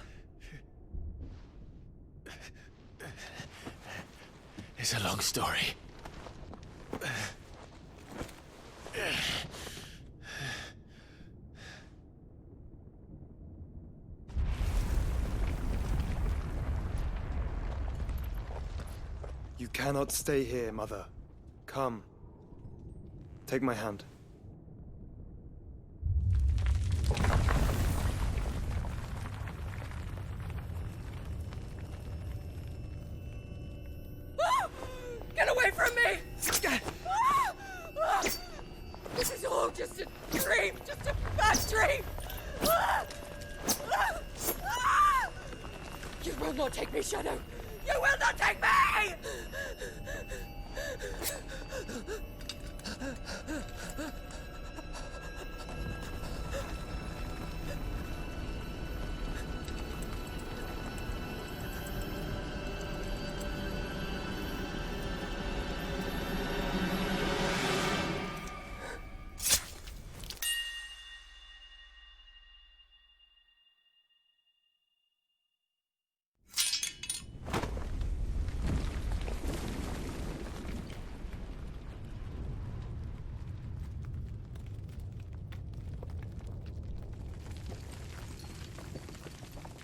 It's a long story. You cannot stay here, Mother. Come. Take my hand. Get away from me! This is all just a dream, just a bad dream! You will not take me, Shadow! You will not take me!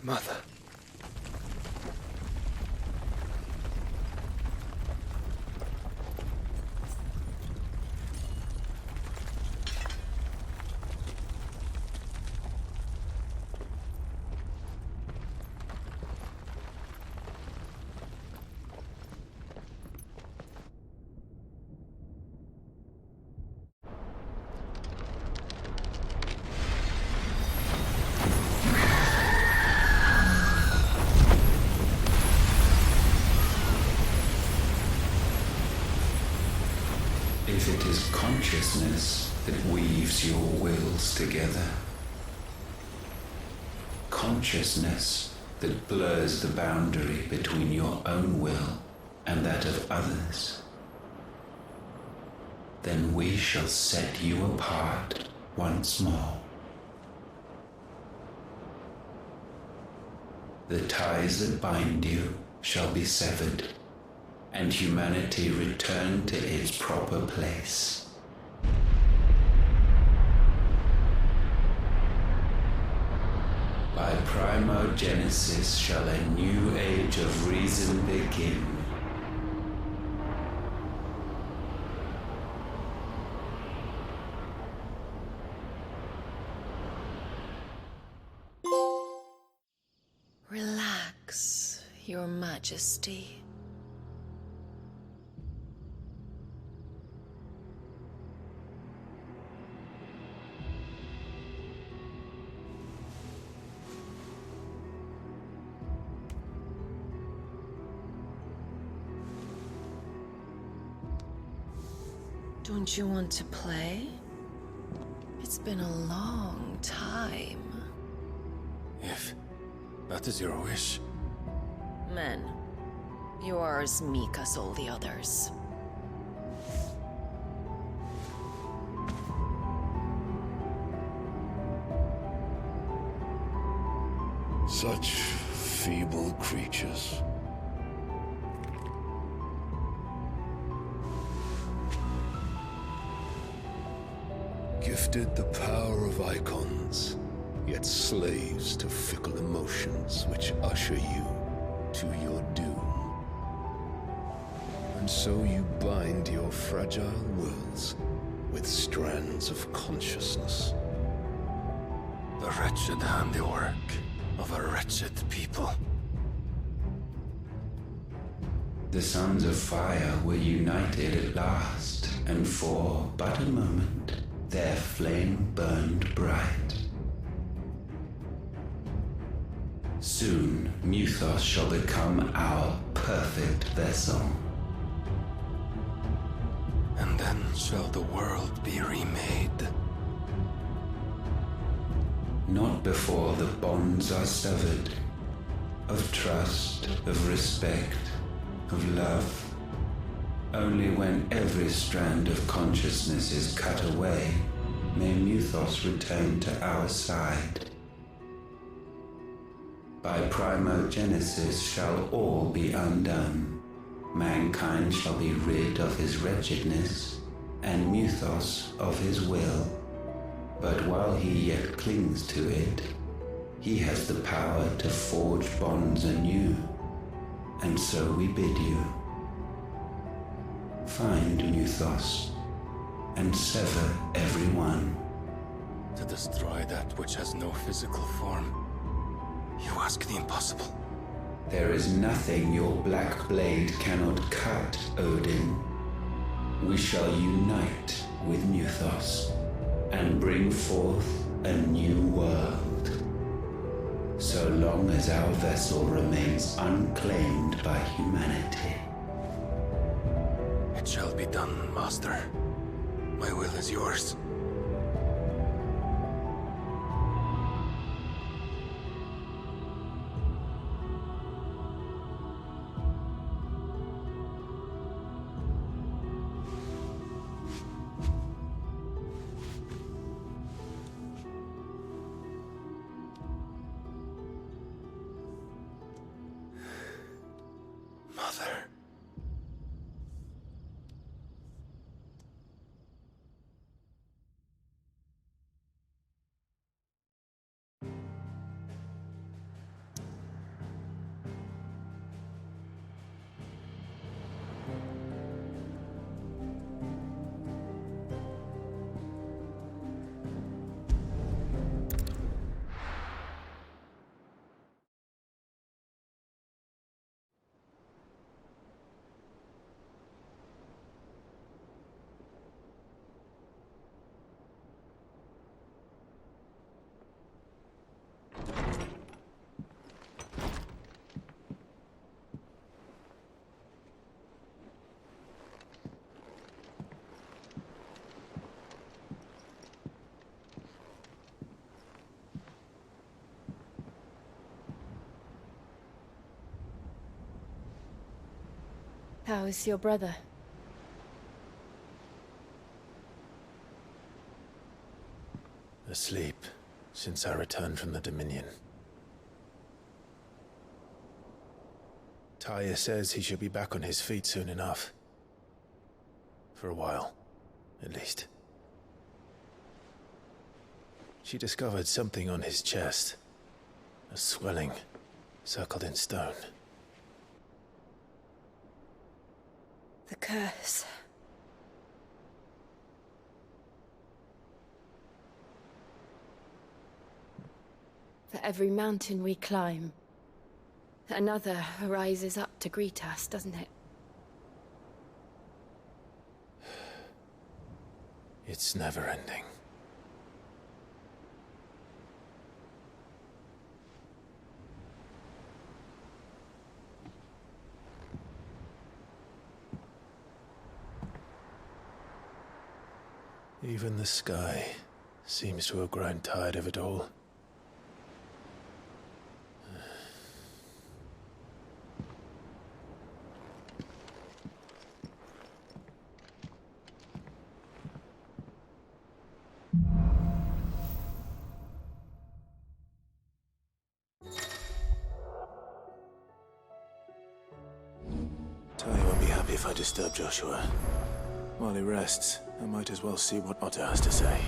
Mother. If it is consciousness that weaves your wills together, consciousness that blurs the boundary between your own will and that of others, then we shall set you apart once more. The ties that bind you shall be severed, and humanity return to its proper place. By primogenesis shall a new age of reason begin. Relax, Your Majesty. Don't you want to play? It's been a long time. If that is your wish. Men, you are as meek as all the others. Such feeble creatures. Gifted the power of icons, yet slaves to fickle emotions which usher you to your doom. And so you bind your fragile wills with strands of consciousness. The wretched handiwork of a wretched people. The sons of fire were united at last, and for but a moment, their flame burned bright. Soon, Muthos shall become our perfect vessel. And then shall the world be remade. Not before the bonds are severed, of trust, of respect, of love. Only when every strand of consciousness is cut away, may Muthos return to our side. By primogenesis shall all be undone. Mankind shall be rid of his wretchedness, and Muthos of his will. But while he yet clings to it, he has the power to forge bonds anew. And so we bid you, find Muthos, and sever every one. To destroy that which has no physical form. You ask the impossible. There is nothing your black blade cannot cut, Odin. We shall unite with Muthos, and bring forth a new world. So long as our vessel remains unclaimed by humanity. It shall be done, Master. My will is yours. Mother. How is your brother? Asleep since I returned from the Dominion. Taya says he should be back on his feet soon enough. For a while, at least. She discovered something on his chest. A swelling, circled in stone. The curse. For every mountain we climb, another rises up to greet us, doesn't it? It's never ending. Even the sky seems to have grown tired of it all. Taya won't be happy if I disturb Joshua. While he rests, I might as well see what Otter has to say.